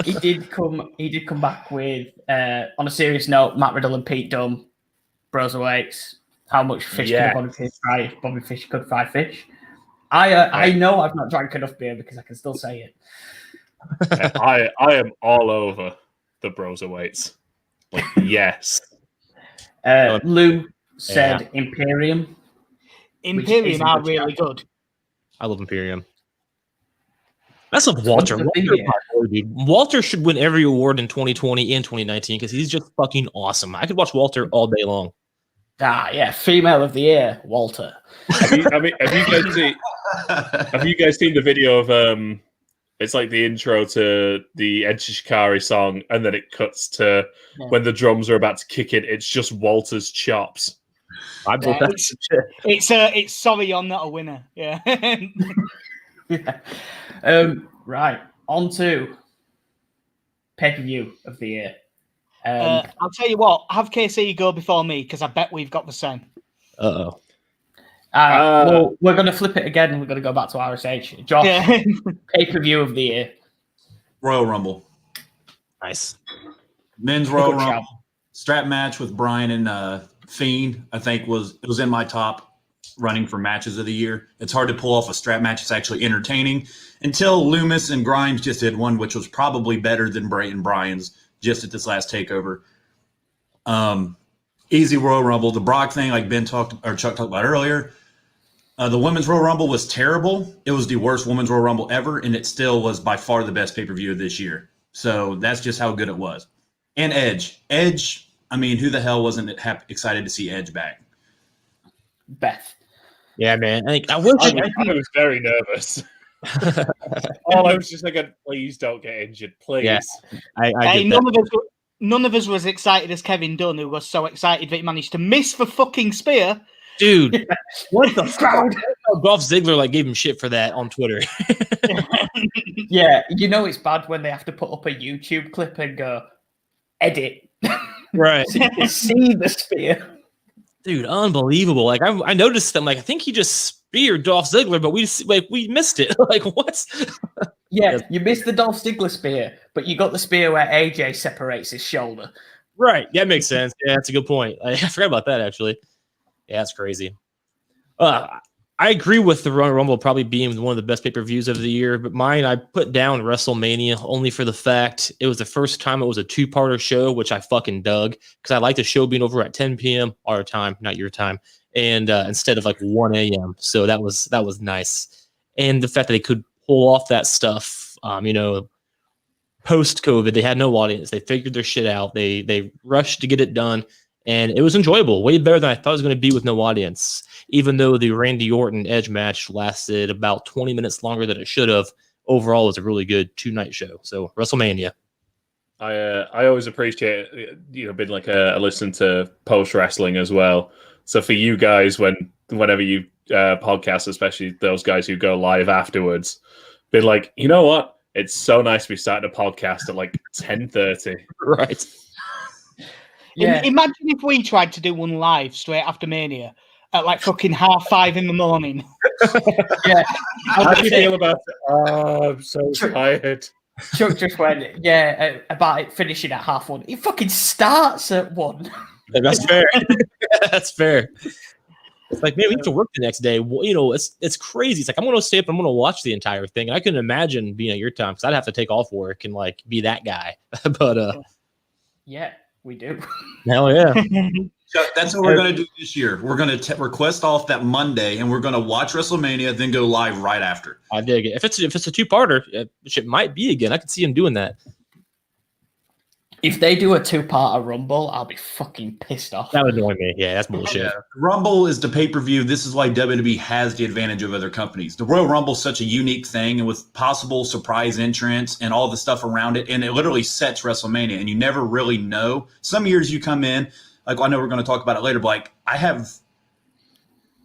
He did come back with, on a serious note, Matt Riddle and Pete Dunne, Broserweights. How much fish could Bobby Fish could fry fish? I know I've not drank enough beer because I can still say it. I am all over the Broserweights. Like, yes. Lou said Imperium. Imperium are really good. I love Imperium. That's like Walter. Walter should win every award in 2020 and 2019 because he's just fucking awesome. I could watch Walter all day long. Female of the Year, Walter. Have you guys seen the video of it's like the intro to the Ed Shikari song, and then it cuts to when the drums are about to kick in. It's just Walter's chops. I believe that's it's sorry you're not a winner. Yeah. Right, on to pay-per-view of the year. I'll tell you what, have KC go before me because I bet we've got the same. Uh-oh. Well, we're going to flip it again and we're going to go back to RSH. Josh, pay-per-view of the year. Royal Rumble. Nice. Men's Royal Rumble. Strap match with Bryan and Fiend, I think was in my top running for matches of the year. It's hard to pull off a strap match. It's actually entertaining until Loomis and Grimes just did one, which was probably better than Bray and Bryan's just at this last takeover. Easy Royal Rumble. The Brock thing, like Chuck talked about earlier. The Women's Royal Rumble was terrible. It was the worst Women's Royal Rumble ever, and it still was by far the best pay-per-view of this year. So that's just how good it was. And Edge. I mean, who the hell wasn't excited to see Edge back? Beth. Yeah, man. I I was very nervous. I was just thinking, please don't get injured, please. Yeah, I Hey, none of us was excited as Kevin Dunn, who was so excited that he managed to miss the fucking spear. Dude, what the fuck? Dolph Ziggler gave him shit for that on Twitter. Yeah, you know it's bad when they have to put up a YouTube clip and go edit. Right. So you can see the spear. Dude, unbelievable. I noticed them. I think he just speared Dolph Ziggler, but we missed it. What? Yeah, you missed the Dolph Ziggler spear, but you got the spear where AJ separates his shoulder. Right. That makes sense. Yeah, that's a good point. I forgot about that, actually. Yeah, that's crazy. I agree with the Royal Rumble probably being one of the best pay-per-views of the year, but mine, I put down WrestleMania only for the fact it was the first time it was a two-parter show, which I fucking dug, because I like the show being over at 10 p.m. our time, not your time, and instead of 1 a.m. So that was nice. And the fact that they could pull off that stuff, post-COVID, they had no audience. They figured their shit out. They rushed to get it done. And it was enjoyable, way better than I thought it was going to be with no audience. Even though the Randy Orton Edge match lasted about 20 minutes longer than it should have, overall it was a really good two-night show. So WrestleMania. I always appreciate being a listen to post wrestling as well. So for you guys, whenever you podcast, especially those guys who go live afterwards, been like, you know what? It's so nice to be starting a podcast at 10:30. Right. Yeah. Imagine if we tried to do one live straight after Mania at fucking 5:30 in the morning. Yeah. How do you feel about it? Oh, I'm so tired. Chuck just went, about it finishing at 1:30. It fucking starts at 1. That's fair. That's fair. It's man, we have to work the next day. Well, it's crazy. It's I'm going to stay up and I'm going to watch the entire thing. I couldn't imagine being at your time because I'd have to take off work and be that guy. But yeah. We do. Hell yeah. So that's what we're going to do this year. We're going to request off that Monday, and we're going to watch WrestleMania, then go live right after. I dig it. If it's a two-parter, which it might be again, I could see him doing that. If they do a two-parter Rumble, I'll be fucking pissed off. That would annoy me. Yeah, that's bullshit. Yeah. Rumble is the pay-per-view. This is why WWE has the advantage of other companies. The Royal Rumble is such a unique thing, and with possible surprise entrants and all the stuff around it, and it literally sets WrestleMania, and you never really know. Some years you come in, I know we're going to talk about it later, but I have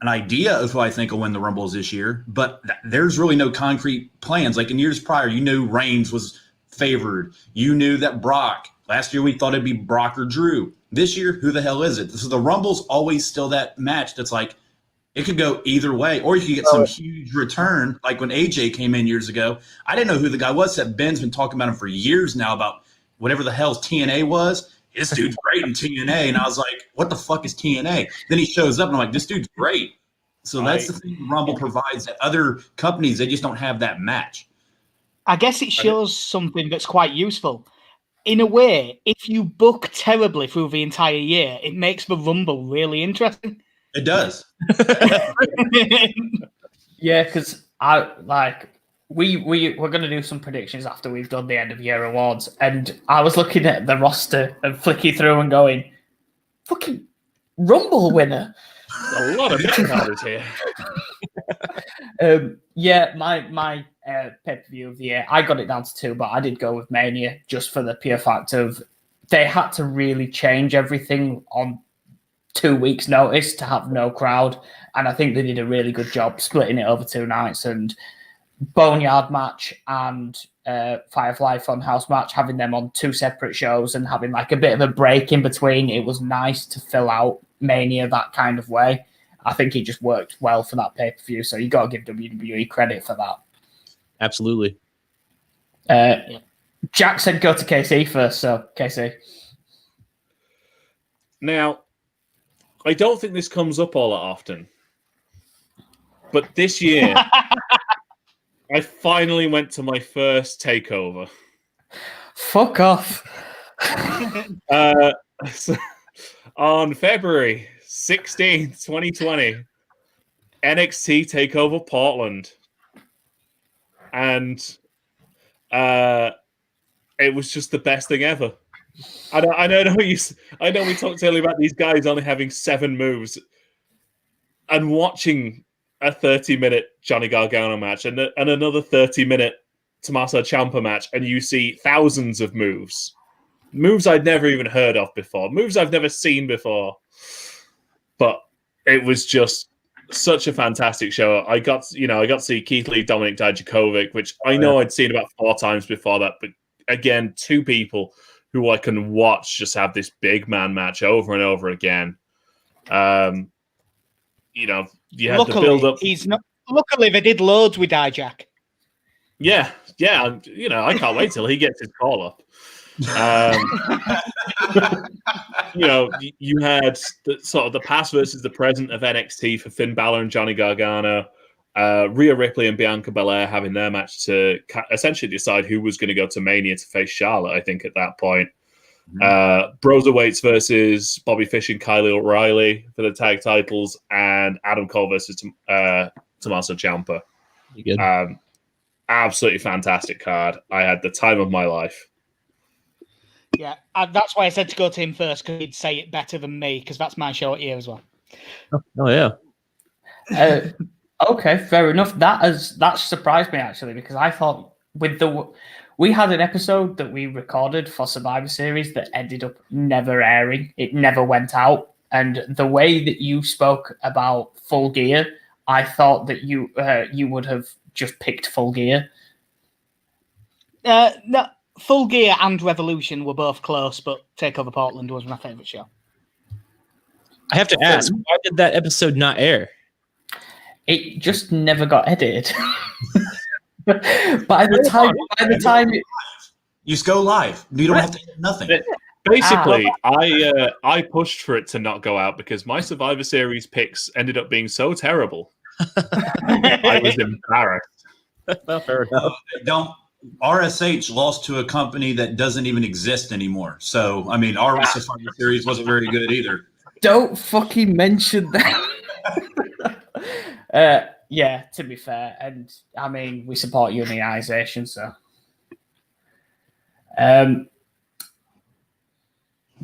an idea of who I think will win the Rumbles this year, but there's really no concrete plans. In years prior, you knew Reigns was favored. You knew that Brock. Last year, we thought it'd be Brock or Drew. This year, who the hell is it? So the Rumble's always still that match that's it could go either way, or you could get some huge return, like when AJ came in years ago. I didn't know who the guy was. That Ben's been talking about him for years now about whatever the hell TNA was. This dude's great in TNA. And I was like, what the fuck is TNA? Then he shows up, and I'm like, this dude's great. So that's the thing Rumble provides that other companies, they just don't have that match. I guess it shows something that's quite useful. In a way, if you book terribly through the entire year, it makes the Rumble really interesting. It does. Yeah, because we're going to do some predictions after we've done the end of year awards, and I was looking at the roster and flicking through and going, fucking Rumble winner. A lot of powders here. My pay-per-view of the year, I got it down to 2, but I did go with Mania just for the pure fact of they had to really change everything on 2 weeks' notice to have no crowd, and I think they did a really good job splitting it over 2 nights, and Boneyard match and Firefly Funhouse match, having them on 2 separate shows and having a bit of a break in between. It was nice to fill out Mania that kind of way. I think it just worked well for that pay-per-view, so you got to give WWE credit for that. Absolutely. Jack said go to KC first, so KC. Now, I don't think this comes up all that often, but this year, I finally went to my first takeover. Fuck off. On February 16th, 2020, NXT Takeover Portland, and it was just the best thing ever. I know we talked earlier about these guys only having 7 moves, and watching a 30-minute Johnny Gargano match and another 30-minute Tommaso Ciampa match, and you see thousands of moves I'd never even heard of before, moves I've never seen before. But it was just such a fantastic show. I got to see Keith Lee, Dominik Dijakovic, which I know I'd seen about 4 times before that, but again, 2 people who I can watch just have this big man match over and over again. You had to build up. Luckily, they did loads with Dijak. Yeah. I can't wait till he gets his call up. You had the past versus the present of NXT for Finn Balor and Johnny Gargano. Rhea Ripley and Bianca Belair having their match to essentially decide who was going to go to Mania to face Charlotte, I think, at that point. Broserweights versus Bobby Fish and Kyle O'Reilly for the tag titles, and Adam Cole versus Tommaso Ciampa. Absolutely fantastic card. I had the time of my life. Yeah, that's why I said to go to him first, because he'd say it better than me, because that's my show here as well. Oh yeah. Okay, fair enough. That surprised me actually, because I thought we had an episode that we recorded for Survivor Series that ended up never airing. It never went out, and the way that you spoke about Full Gear, I thought that you would have just picked Full Gear. No, Full Gear and Revolution were both close, but Takeover Portland was my favourite show. I have to ask, why did that episode not air? It just never got edited. by the time you just go live, you don't have to edit nothing. Basically, I pushed for it to not go out because my Survivor Series picks ended up being so terrible. I was embarrassed. Well, fair enough. RSH lost to a company that doesn't even exist anymore. So, I mean, our Survivor Series wasn't very good either. Don't fucking mention that. Yeah, to be fair. And, I mean, we support unionization, so.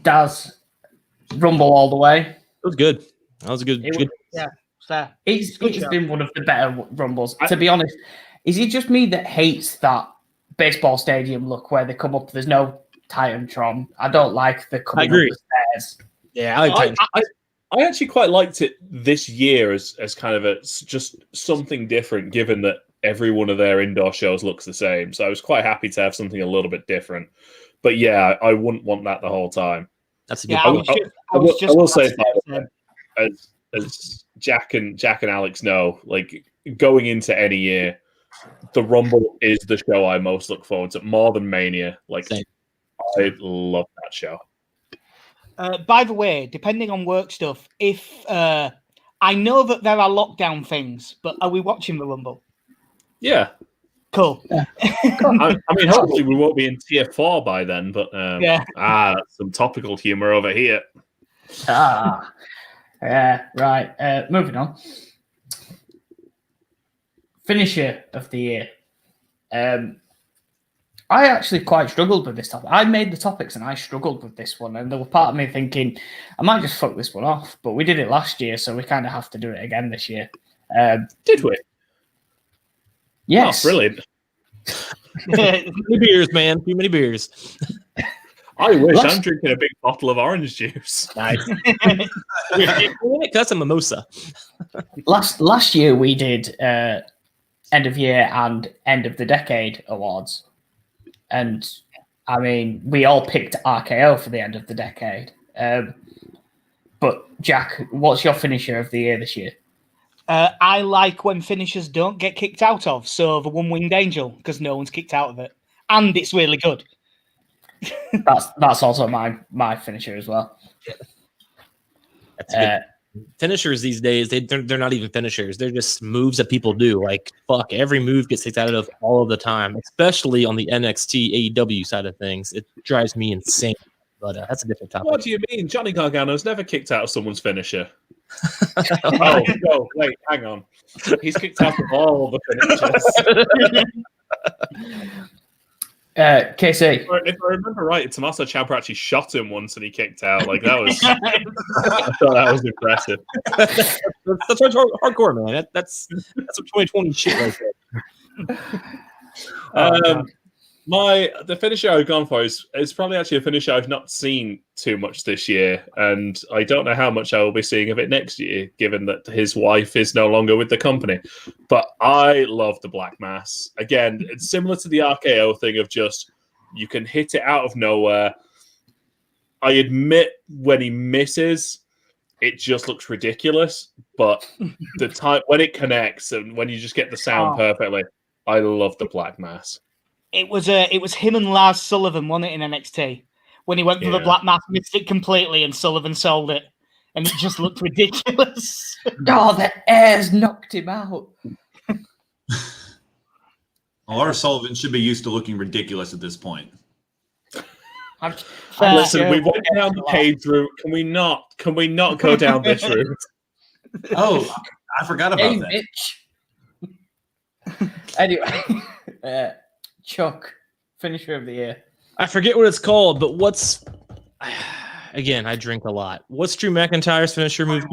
Daz, Rumble all the way. It was good. That was a good. Yeah, fair. It's been one of the better Rumbles. To be honest, is it just me that hates that baseball stadium look where they come up? There's no Titantron. I don't like the coming up the stairs. Yeah, I actually quite liked it this year as kind of just something different, given that every one of their indoor shows looks the same. So I was quite happy to have something a little bit different. But yeah, I wouldn't want that the whole time. That's a good. I will say, as Jack and Alex know, like going into any year, the Rumble is the show I most look forward to, more than Mania. Like, Same. I love that show. By the way, depending on work stuff, if I know that there are lockdown things, but are we watching the Rumble? Yeah. Cool. I mean, hopefully we won't be in tier 4 by then, but that's some topical humor over here. Right. Moving on. Finisher of the year. I actually quite struggled with this topic. I made the topics and I struggled with this one, and there was part of me thinking I might just fuck this one off, but we did it last year, so we kind of have to do it again this year. Did we? Yes. Oh, brilliant. Too many beers, man. Too many beers. I wish. I'm drinking a big bottle of orange juice. Nice. That's a mimosa. Last year we did end of year and end of the decade awards. And I mean, we all picked RKO for the end of the decade. But Jack, what's your finisher of the year this year? I like when finishers don't get kicked out of. So the One-Winged Angel, because no one's kicked out of it, and it's really good. That's also my finisher as well. That's good. Finishers these days, they're not even finishers. They're just moves that people do. Like, fuck, every move gets kicked out of all of the time, especially on the NXT AEW side of things. It drives me insane. But that's a different topic. What do you mean? Johnny Gargano's never kicked out of someone's finisher. Oh, no, wait, hang on. He's kicked out of all the finishers. KC. If I remember right, Tommaso Ciampa actually shot him once and he kicked out. Like, that was... I thought that was impressive. That's hardcore, man. That's some 2020 shit right there. The finisher I've gone for is probably actually a finisher I've not seen too much this year, and I don't know how much I will be seeing of it next year, given that his wife is no longer with the company. But I love the Black Mass. Again, it's similar to the RKO thing of just you can hit it out of nowhere. I admit when he misses, it just looks ridiculous, but the time when it connects and when you just get the sound perfectly, I love the Black Mass. It was him and Lars Sullivan, wasn't it, in NXT? When he went for the Black Mass, missed it completely, and Sullivan sold it. And it just looked ridiculous. Oh, the airs knocked him out. Lars Sullivan should be used to looking ridiculous at this point. Listen, we went down the page route. Can we not go down this route? Oh, I forgot about that. Mitch. Anyway, Chuck, finisher of the year. I forget what it's called, but what's... Again, I drink a lot. What's Drew McIntyre's finisher move?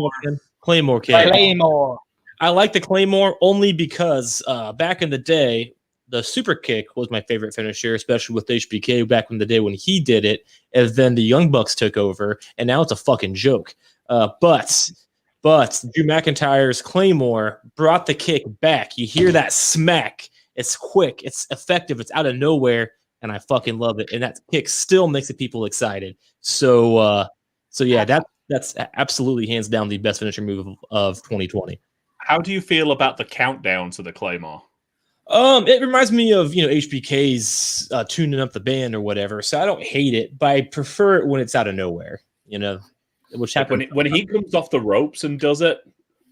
Claymore. Claymore. I like the Claymore only because back in the day, the super kick was my favorite finisher, especially with HBK back in the day when he did it, and then the Young Bucks took over, and now it's a fucking joke. But Drew McIntyre's Claymore brought the kick back. You hear that smack. It's quick. It's effective. It's out of nowhere, and I fucking love it. And that kick still makes the people excited. So yeah, that's absolutely hands down the best finisher move of 2020. How do you feel about the countdown to the Claymore? It reminds me of HBK's tuning up the band or whatever. So I don't hate it, but I prefer it when it's out of nowhere. Which happens when he comes off the ropes and does it.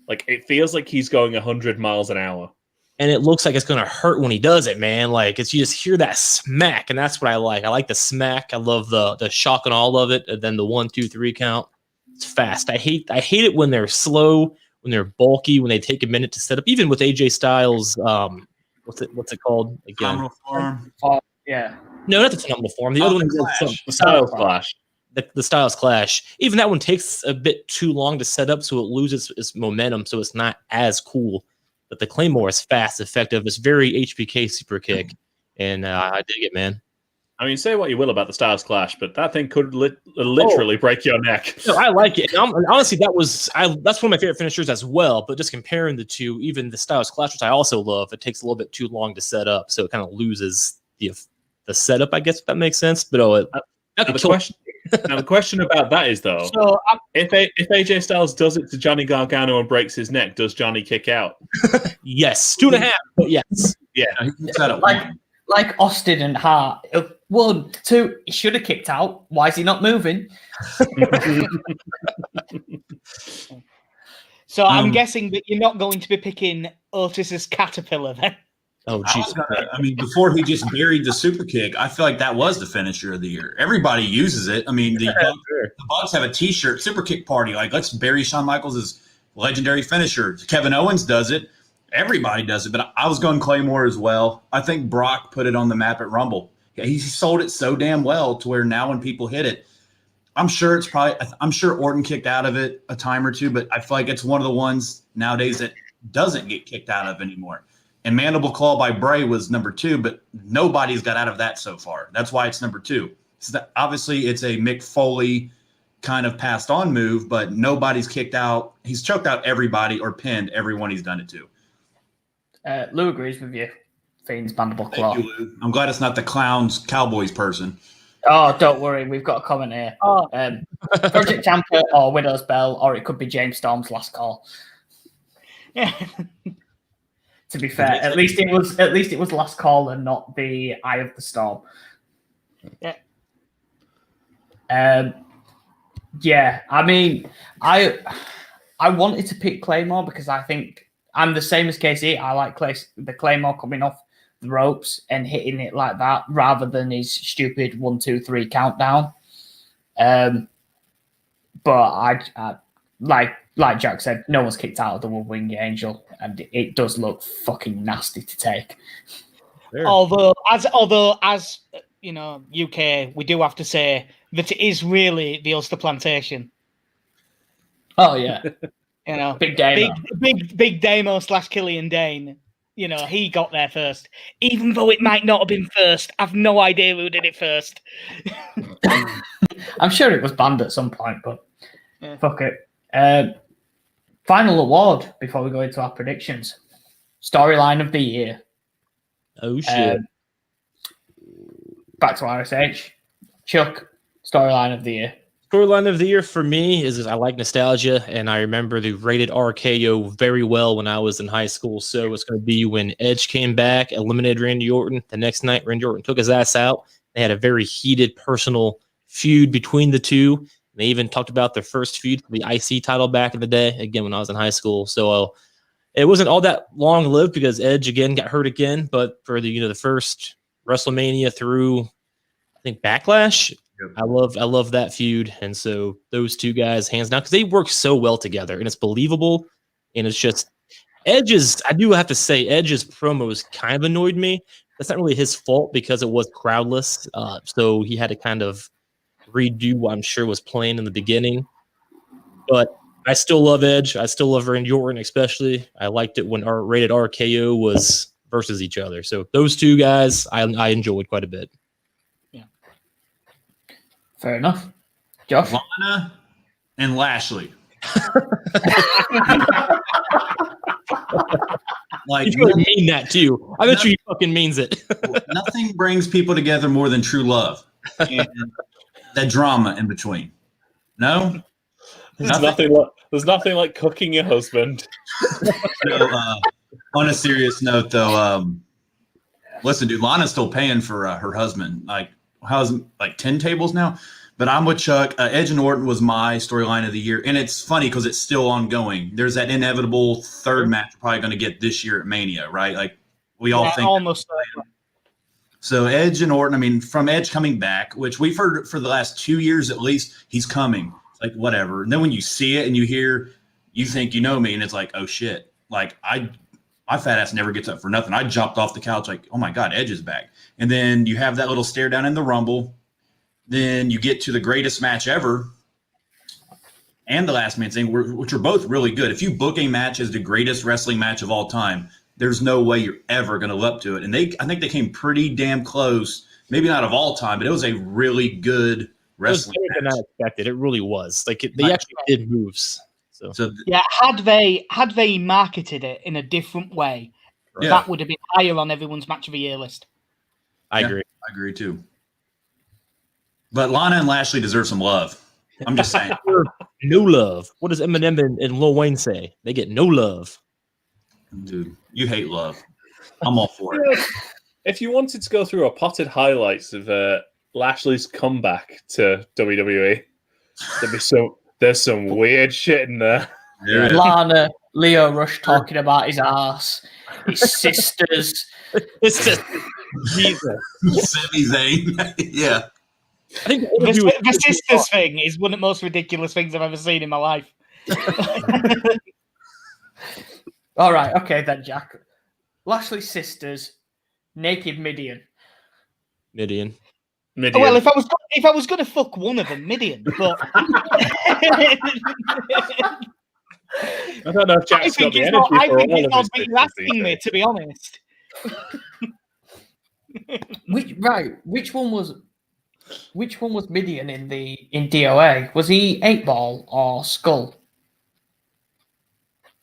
Like, it feels like he's going 100 miles an hour. And it looks like it's going to hurt when he does it, man. Like, you just hear that smack, and that's what I like. I like the smack. I love the shock and all of it, and then the 1, 2, 3 count. It's fast. I hate it when they're slow, when they're bulky, when they take a minute to set up. Even with AJ Styles, what's it called again? Form. Yeah. No, not the phenomenal form. The other one is The Styles Clash. The Styles Clash. Even that one takes a bit too long to set up, so it loses its momentum, so it's not as cool. But the Claymore is fast, effective. It's very HBK super kick, and I dig it, man. I mean, say what you will about the Styles Clash, but that thing could literally break your neck. No, I like it. And honestly, that's one of my favorite finishers as well. But just comparing the two, even the Styles Clash, which I also love, it takes a little bit too long to set up, so it kind of loses the setup, I guess, if that makes sense. But the question about that is, though, if AJ Styles does it to Johnny Gargano and breaks his neck, does Johnny kick out? Yes, 2.5. But yes, yeah. Like Austin and Hart. 1, 2. He should have kicked out. Why is he not moving? So I'm guessing that you're not going to be picking Otis's Caterpillar then. Oh, Jesus. I mean, before he just buried the super kick, I feel like that was the finisher of the year. Everybody uses it. I mean, the Bucks have a T-shirt, super kick party. Like, let's bury Shawn Michaels' legendary finisher. Kevin Owens does it. Everybody does it. But I was going Claymore as well. I think Brock put it on the map at Rumble. He sold it so damn well to where now when people hit it, I'm sure Orton kicked out of it a time or two, but I feel like it's one of the ones nowadays that doesn't get kicked out of anymore. And Mandible Claw by Bray was number 2, but nobody's got out of that so far. That's why it's number 2. So obviously, it's a Mick Foley kind of passed on move, but nobody's kicked out. He's choked out everybody or pinned everyone he's done it to. Lou agrees with you. Fiend's Mandible Claw. Thank you, Lou. I'm glad it's not the Clowns Cowboys person. Oh, don't worry. We've got a comment here. Project Champa or Widow's Bell, or it could be James Storm's last call. To be fair, at least it was last call and not the Eye of the Storm. Yeah. Yeah. I mean, I wanted to pick Claymore because I think I'm the same as KC. I like the Claymore coming off the ropes and hitting it like that rather than his stupid 1, 2, 3 countdown. But I like Jack said, no one's kicked out of the Winged Angel, and it does look fucking nasty to take. Fair. Although as you know, UK, we do have to say that it is really the Ulster Plantation. Oh yeah, You know, big Damo. big Damo / Killian Dane. You know, he got there first, even though it might not have been first. I've no idea who did it first. I'm sure it was banned at some point, but Yeah. fuck it. Final award before we go into our predictions. Storyline of the year. Oh shit. Back to RSH. Chuck, storyline of the year. Storyline of the year for me is I like nostalgia, and I remember the rated RKO very well when I was in high school. So it's going to be when Edge came back, eliminated Randy Orton. The next night, Randy Orton took his ass out. They had a very heated personal feud between the two. They even talked about their first feud for the IC title back in the day, again, when I was in high school. So it wasn't all that long lived because Edge, again, got hurt again. But for the first WrestleMania through, I think, Backlash, I love that feud, and so those two guys, hands down, because they work so well together, and it's believable, and it's just Edge's. I do have to say, Edge's promos kind of annoyed me. That's not really his fault because it was crowdless, so he had to kind of redo what I'm sure was playing in the beginning. But I still love Edge. I still love Randy Orton, especially. I liked it when our rated RKO was versus each other. So those two guys, I enjoyed quite a bit. Fair enough. Josh? Lana and Lashley. Like, You really mean that too. I bet you he fucking means it. nothing brings people together more than true love and that drama in between. No? There's nothing like cooking your husband. So, on a serious note, though, listen, dude, Lana's still paying for her husband. Like, how's 10 tables now? But I'm with Chuck. Edge and Orton was my storyline of the year, and it's funny because it's still ongoing. There's that inevitable third match we're probably going to get this year at Mania, right? Like we all think. Almost. So Edge and Orton. I mean, from Edge coming back, which we've heard for the last 2 years at least, he's coming. It's like whatever. And then when you see it and you hear, you think you know me, and it's like, oh shit! Like my fat ass never gets up for nothing. I jumped off the couch like, oh my god, Edge is back. And then you have that little stare down in the Rumble. Then you get to the greatest match ever and the last man thing, which are both really good. If you book a match as the greatest wrestling match of all time, there's no way you're ever going to live up to it. And I think they came pretty damn close. Maybe not of all time, but it was a really good wrestling match. Than I expected. It really was. Like they actually did moves. So yeah, had they marketed it in a different way, that would have been higher on everyone's match of the year list. I agree. I agree too. But Lana and Lashley deserve some love. I'm just saying. No love. What does Eminem and Lil Wayne say? They get no love. Dude, you hate love. I'm all for it. If you wanted to go through a potted highlights of Lashley's comeback to WWE, there's some weird shit in there. Yeah. Lana, Leo Rush talking about his ass, his sisters. It's just Jesus. Sami Zayn. Yeah. I think The sisters thing is one of the most ridiculous things I've ever seen in my life. All right, okay then, Jack. Lashley's sisters, naked Midian. Midian. Well, if I was going to fuck one of them, Midian, but I don't know if Jack's got the energy for all of his not you're asking me, to be honest. Which one was Midian in DOA? Was he 8-ball or Skull?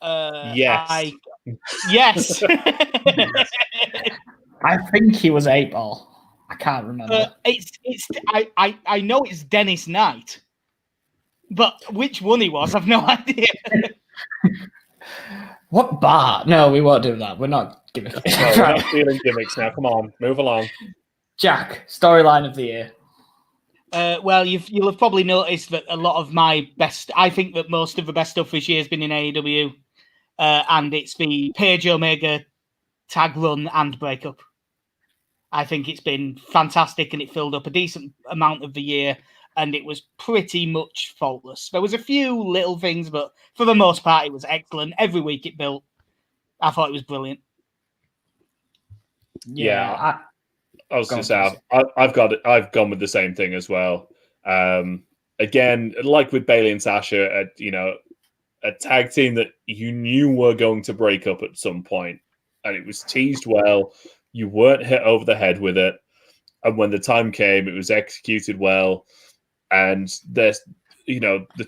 Yes. Yes. I think he was 8-ball. I can't remember. I know it's Dennis Knight, but which one he was, I've no idea. What bar? No, we won't do that. We're not giving. No, we're not stealing gimmicks now. Come on, move along. Jack, storyline of the year. Well, you'll have probably noticed that a lot of my best. I think that most of the best stuff this year has been in AEW, and it's the Page Omega tag run and breakup. I think it's been fantastic, and it filled up a decent amount of the year. and it was pretty much faultless. There was a few little things, but for the most part, it was excellent. Every week it built. I thought it was brilliant. Yeah, I was just out. I've gone with the same thing as well. Again, like with Bayley and Sasha, a tag team that you knew were going to break up at some point, and it was teased well. You weren't hit over the head with it, and when the time came, it was executed well. And the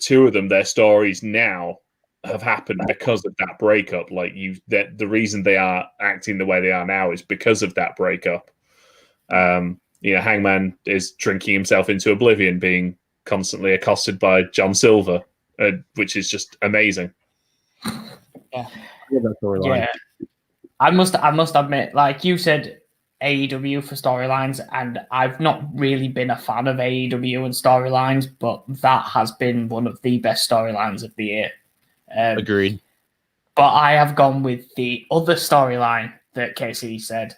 two of them, their stories now have happened because of that breakup. The reason they are acting the way they are now is because of that breakup. Hangman is drinking himself into oblivion, being constantly accosted by John Silver, which is just amazing. Yeah. I must admit, like you said, AEW for storylines, and I've not really been a fan of AEW and storylines, but that has been one of the best storylines of the year. Agreed. But I have gone with the other storyline that Casey said,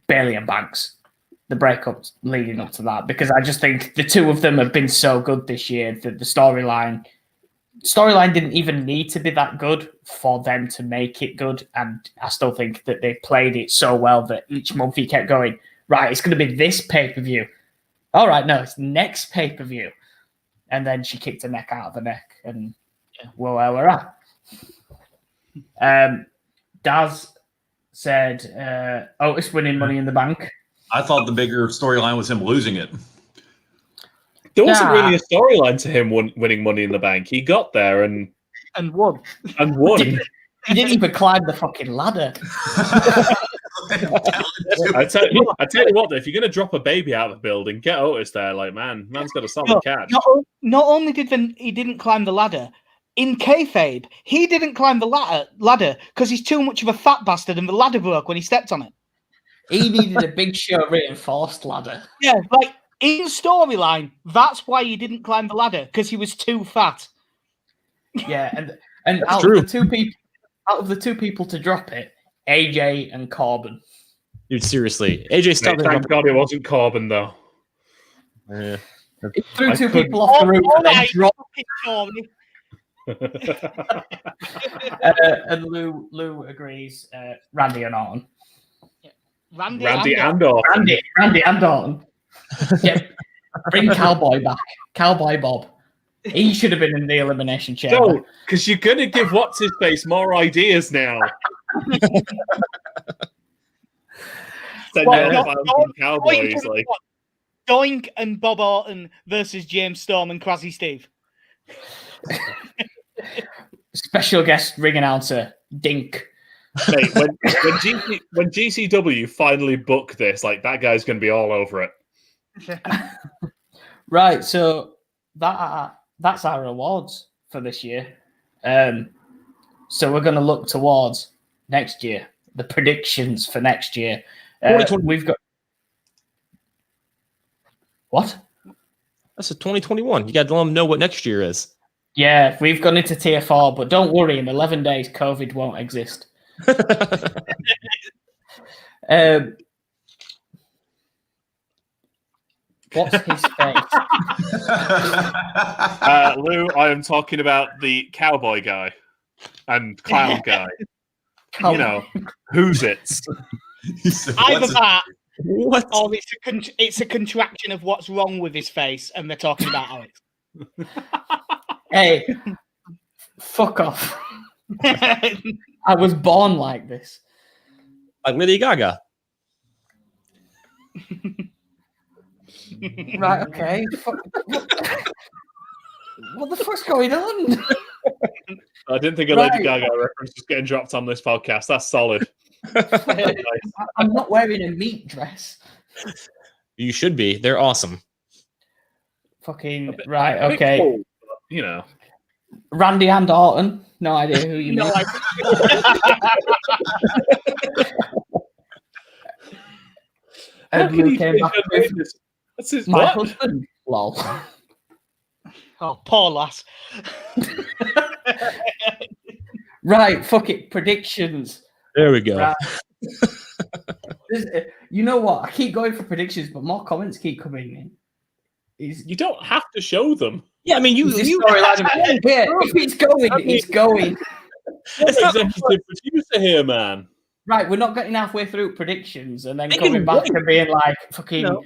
Bayley and Banks, the breakup leading up to that, because I just think the two of them have been so good this year that the storyline didn't even need to be that good for them to make it good. And I still think that they played it so well that each month he kept going, right, it's going to be this pay-per-view. All right, no, it's next pay-per-view. And then she kicked her neck out of the neck, and well, where we're at. Daz said Otis winning Money in the Bank. I thought the bigger storyline was him losing it. There wasn't really a storyline to him winning Money in the Bank. He got there and won. And won. He didn't even climb the fucking ladder. I tell you what, though, if you're going to drop a baby out of a building, get Otis there. Man's got a solid catch. Not only he didn't climb the ladder, in kayfabe, he didn't climb the ladder because he's too much of a fat bastard and the ladder broke when he stepped on it. He needed a Big Show reinforced ladder. Yeah, in storyline, that's why he didn't climb the ladder, because he was too fat. Yeah, and out of the two people to drop it, AJ and Corbin. Dude, seriously, AJ stopped. Thank God it wasn't Corbin though. Yeah, it threw two people off the roof and then dropped. And Lou agrees. Randy and Orton. Randy and Orton. Randy and Orton. Yeah, bring Cowboy back. Cowboy Bob. He should have been in the elimination chamber. No, because you're going to give what's-his-face more ideas now. Cowboys, Doink and Bob Orton versus James Storm and Krusty Steve. Special guest ring announcer, Dink. Mate, when GCW finally book this, that guy's going to be all over it. Right, so that's our awards for this year. So we're going to look towards next year, the predictions for next year. We've got what? That's a 2021. You got to let them know what next year is. Yeah, we've gone into tier 4, but don't worry, in 11 days, COVID won't exist. What's his face? Lou, I am talking about the cowboy guy and clown guy. Who's it? Either that, or it's a contraction of what's wrong with his face, and they're talking about Alex. Hey, fuck off. I was born like this. Like Lady Gaga. Right, okay. What the fuck's going on? I didn't think a Lady Gaga reference was getting dropped on this podcast. That's solid. I'm not wearing a meat dress. You should be. They're awesome. Fucking right, okay. Cool, but, Randy and Orton. No idea who you mean. And you came back with that's his my husband. Lol. Oh, poor lass. Right, fuck it. Predictions. There we go. Right. You know what? I keep going for predictions, but more comments keep coming in. You don't have to show them. Yeah, I mean, Yeah, if it's going, it's going. It's not Executive producer here, man. Right, we're not getting halfway through predictions and then They coming can back win. and being like, fucking, No.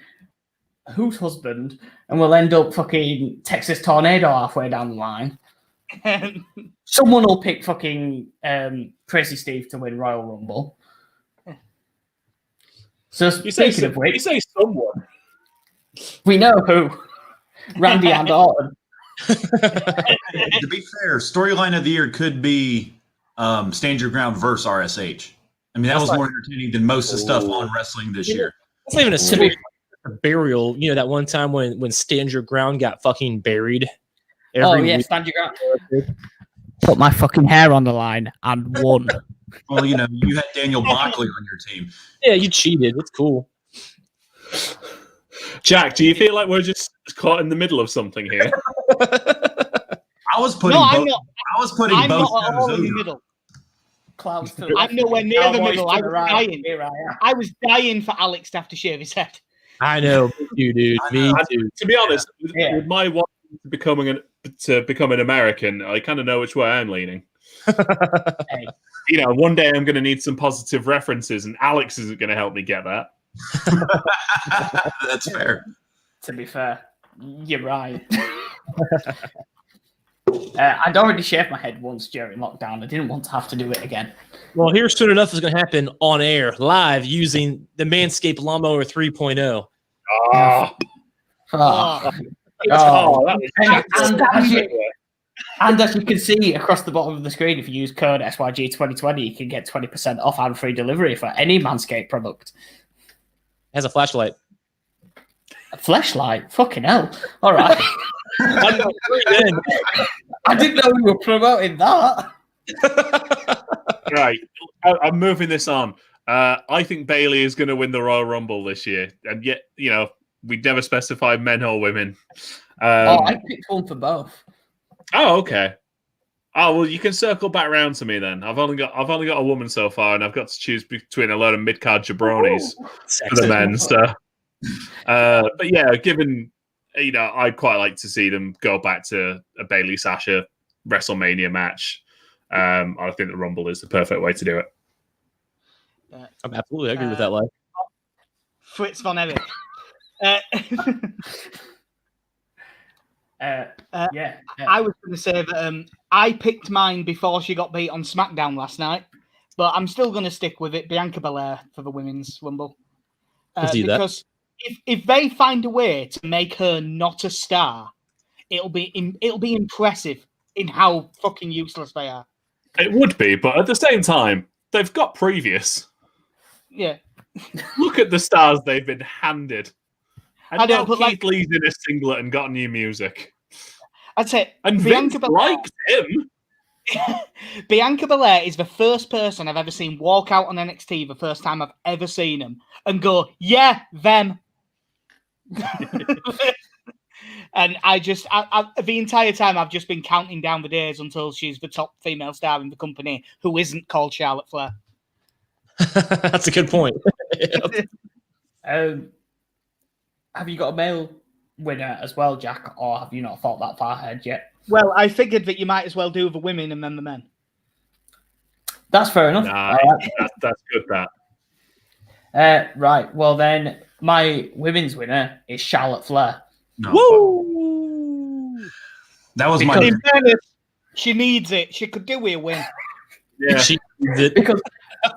whose husband? And we'll end up fucking Texas Tornado halfway down the line. Someone will pick fucking Crazy Steve to win Royal Rumble. So speaking of You which, say someone. we know who. Randy and Orton. To be fair, storyline of the year could be Stand Your Ground versus RSH. I mean, that was more entertaining than most of the stuff on wrestling this year. It's not even a simple burial. You know, that one time when Stand Your Ground got fucking buried. Every week. Stand Your Ground. Put my fucking hair on the line and won. Well, you know, you had Daniel Bockley on your team. Yeah, you cheated. It's cool. Jack, do you feel like we're just caught in the middle of something here? I was putting I'm both not at all shows in the over. middle. Clouds to the I'm nowhere near the middle. I was right. dying. Here I am. I was dying for Alex to have to shave his head. I know. Me too, dude. Me too. To be honest, Yeah. with my wife become an American, I kind of know which way I'm leaning. Hey. You know, one day I'm going to need some positive references, and Alex isn't going to help me get that. That's fair. To be fair, you're right. I'd already shaved my head once during lockdown. I didn't want to have to do it again. Well, here soon enough is going to happen on air, live, using the Manscaped Lawnmower 3.0. Oh, And as you can see across the bottom of the screen, if you use code SYG2020, you can get 20% off and free delivery for any Manscaped product. It has a flashlight. A fleshlight? Fucking hell. All right. I didn't know we were promoting that. Right. I'm moving this on. I think Bailey is going to win the Royal Rumble this year. And yet, you know, we never specified men or women. I picked one for both. Oh, okay. Oh, well, you can circle back around to me then. I've only got a woman so far, and I've got to choose between a load of mid-card jabronis for the men. So, but yeah, given, you know, I'd quite like to see them go back to a Bailey Sasha WrestleMania match. I think the Rumble is the perfect way to do it. I'm absolutely agree with that, Life. Fritz von Erich. I was going to say that I picked mine before she got beat on SmackDown last night, but I'm still going to stick with it. Bianca Belair for the Women's Rumble. Because if they find a way to make her not a star, it'll be impressive in how fucking useless they are. It would be, but at the same time, they've got previous. Yeah. Look at the stars they've been handed. And I know, now but Keith Lee's in a singlet and got new music. I'd say And Bianca Vince Belair liked him. Bianca Belair is the first person I've ever seen walk out on NXT the first time I've ever seen him and go, yeah, them. And I the entire time I've just been counting down the days until she's the top female star in the company who isn't called Charlotte Flair. That's a good point. Have you got a male winner as well, Jack, or have you not thought that far ahead yet? Well, I figured that you might as well do the women and then the men. That's fair enough. Nah, that's good, that. Right, well then, my women's winner is Charlotte Flair. No, Woo! that was Because my. in fairness, she needs it. She could do with a win. Yeah.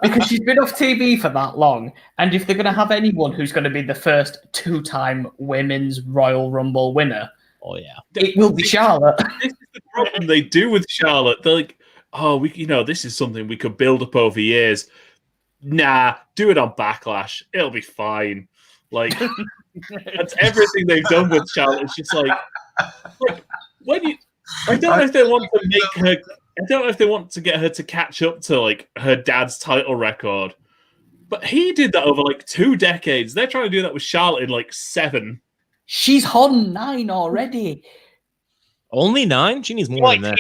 Because she's been off TV for that long, and if they're going to have anyone who's going to be the first two-time women's Royal Rumble winner, Oh yeah, it will be Charlotte. This is the problem they do with Charlotte. They're like, oh, this is something we could build up over years. Nah, do it on Backlash. It'll be fine. Like, that's everything they've done with Charlotte. It's just like when you. I don't know if they want to make her. I don't know if they want to get her to catch up to like her dad's title record, but he did that over like 2 decades. They're trying to do that with Charlotte in like 7. She's on 9 already. only 9. She needs more than that.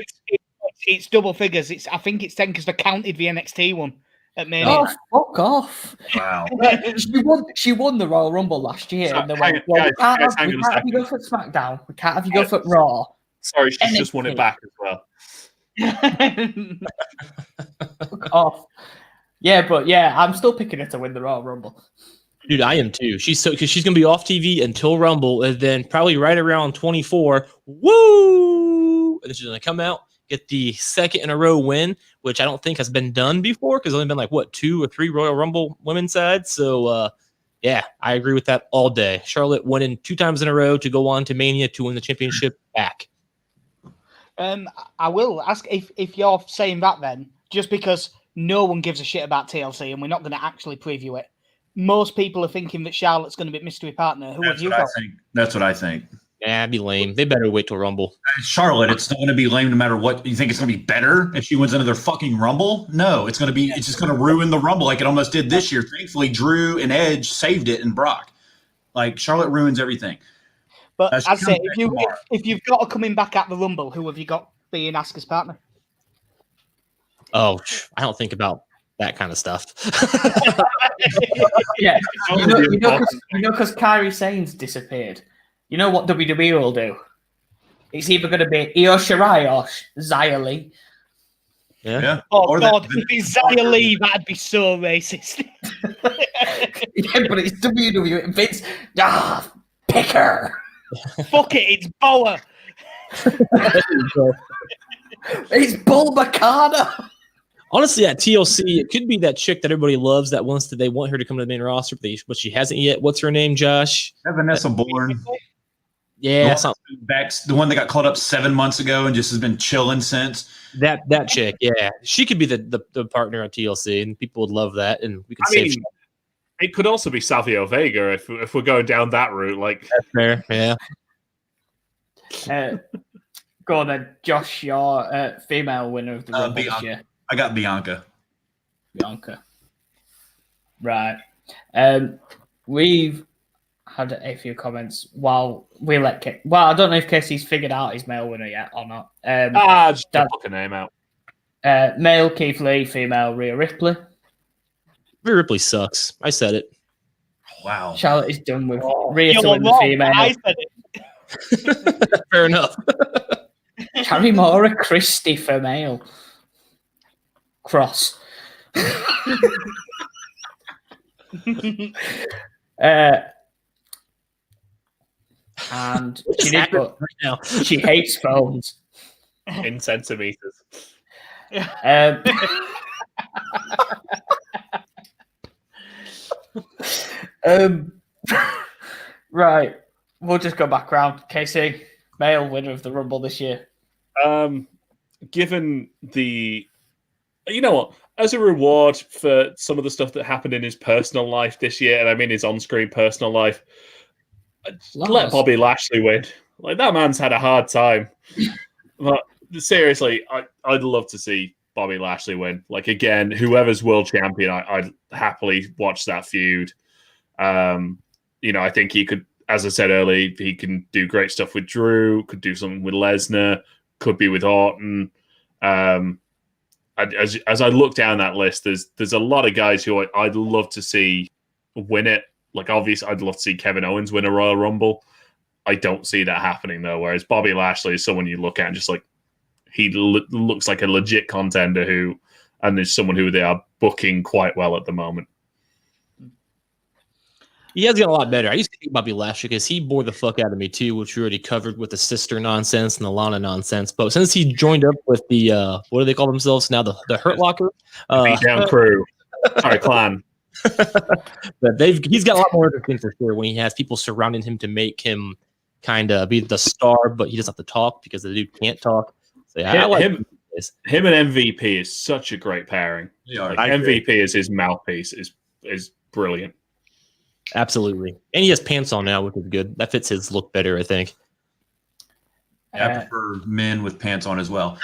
It's double figures. I think it's 10 because they counted the NXT one at Mania. Oh, fuck off! Wow. She won the Royal Rumble last year, So, and they went, "Well, we can't have you second. go for SmackDown. We can't have you go for Raw." Sorry, she's just won it back as well. Fuck off. Yeah, but yeah, I'm still picking her to win the Royal Rumble. Dude, I am too. Because she's gonna be off TV until Rumble, and then probably right around 24. Woo! And then she's gonna come out, get the second in a row win, which I don't think has been done before, because only been like 2 or 3 Royal Rumble women's sides. So yeah, I agree with that all day. Charlotte winning 2 times in a row to go on to Mania to win the championship back. I will ask if you're saying that then, just because no one gives a shit about TLC and we're not going to actually preview it. Most people are thinking that Charlotte's going to be mystery partner. Who have you got? That's what I think. Yeah, it'd be lame. They better wait till Rumble. Charlotte, it's not going to be lame no matter what. You think it's going to be better if she wins another fucking Rumble? No, it's just going to ruin the Rumble like it almost did this year. Thankfully, Drew and Edge saved it and Brock. Like, Charlotte ruins everything. But I'd say if you've got a coming back at the Rumble, who have you got being Asuka's partner? Oh, I don't think about that kind of stuff. Yeah, because Kairi Sane's disappeared. You know what WWE will do? It's either going to be Io Shirai or Xia Li. Yeah. Oh, God, if it's Xia Li, that'd be so racist. Yeah, but it's WWE. Vince, pick her. Fuck it, it's Boa. It's Bull Nakano. Honestly, at TLC, it could be that chick that everybody loves that they want her to come to the main roster, but she hasn't yet. What's her name, Josh? Vanessa Bourne. Yeah, the one that got called up 7 months ago and just has been chilling since. That chick, yeah, she could be the partner on TLC, and people would love that, and we could save. It could also be Savio Vega if we're going down that route. Like, that's fair, yeah. Go on then, Josh, your female winner of the Rumble this year. I got Bianca. Right. We've had a few comments while we let I don't know if Casey's figured out his male winner yet or not. Just fuck a name out. Male Keith Lee, female Rhea Ripley. Rhea Ripley sucks. I said it. Wow. Charlotte is done with Rhea to win the female. I said it. Fair enough. Carrie Mora Christie for male. Cross. And she did put, she hates phones. In centimeters. Right. We'll just go back round. Casey, male winner of the Rumble this year. Given the... You know what? As a reward for some of the stuff that happened in his personal life this year, and I mean his on-screen personal life, let Bobby Lashley win. Like, that man's had a hard time. But seriously, I'd love to see Bobby Lashley win. Like, again, whoever's world champion, I'd happily watch that feud. I think he could, as I said earlier, he can do great stuff with Drew, could do something with Lesnar, could be with Orton. As I look down that list, there's a lot of guys who I'd love to see win it. Like, obviously, I'd love to see Kevin Owens win a Royal Rumble. I don't see that happening, though, whereas Bobby Lashley is someone you look at and just like, he looks like a legit contender and there's someone who they are booking quite well at the moment. He has gotten a lot better. I used to hate Bobby Lashley because he bore the fuck out of me too, which we already covered with the sister nonsense and the Lana nonsense. But since he joined up with the what do they call themselves now? The Hurt Locker, Beatdown Crew, sorry, Clan. But he's got a lot more interesting for sure when he has people surrounding him to make him kind of be the star, but he doesn't have to talk because the dude can't talk. So yeah, I like him and MVP is such a great pairing. Yeah, like, MVP is his mouthpiece is brilliant. Absolutely. And he has pants on now, which is good. That fits his look better, I think. I prefer men with pants on as well.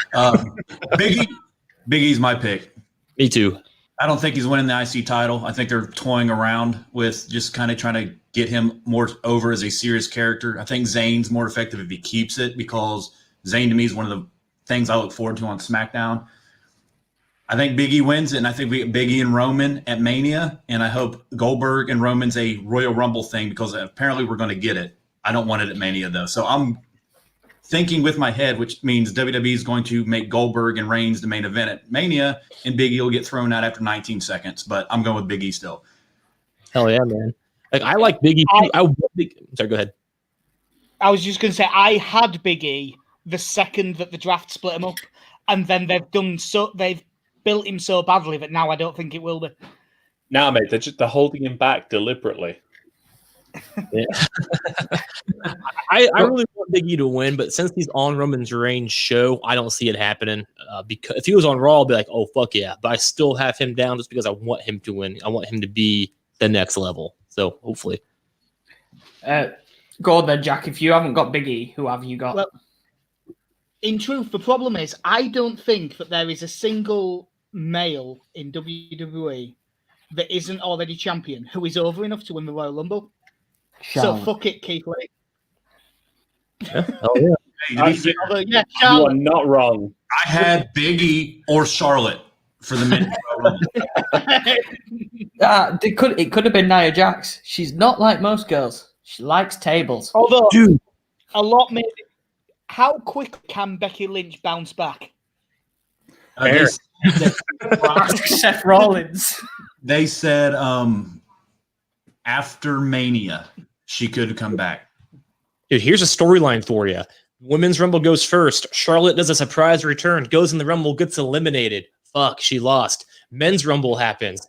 Biggie's my pick. Me too. I don't think he's winning the IC title. I think they're toying around with just kind of trying to get him more over as a serious character. I think Zayn's more effective if he keeps it, because Zayn to me is one of the things I look forward to on SmackDown. I think Big E wins it, and I think we get Big E and Roman at Mania, and I hope Goldberg and Roman's a Royal Rumble thing because apparently we're going to get it. I don't want it at Mania, though. So I'm thinking with my head, which means WWE is going to make Goldberg and Reigns the main event at Mania, and Big E will get thrown out after 19 seconds. But I'm going with Big E still. Hell yeah, man. Like, I like Big E. Sorry, go ahead. I was just going to say, I had Big E the second that the draft split him up, and then they've built him so badly that now I don't think it will be. Now, mate, they're holding him back deliberately. Yeah. I really want Big E to win, but since he's on Roman's Reigns show, I don't see it happening. Because if he was on Raw, I'll be like, oh, fuck yeah. But I still have him down just because I want him to win. I want him to be the next level. So hopefully. Go on then, Jack. If you haven't got Big E, who have you got? Well, in truth, the problem is I don't think that there is a single male in WWE that isn't already champion who is over enough to win the Royal Rumble. Charlotte. So fuck it, Keith Lee. Oh yeah. Yeah, You are not wrong. I had Big E or Charlotte for the men's Royal Rumble. It could have been Nia Jax. She's not like most girls. She likes tables. Although, Dude. a lot maybe. How quick can Becky Lynch bounce back? Seth Rollins. They said after Mania, she could come back. Dude, here's a storyline for you. Women's Rumble goes first. Charlotte does a surprise return, goes in the Rumble, gets eliminated. Fuck, she lost. Men's Rumble happens.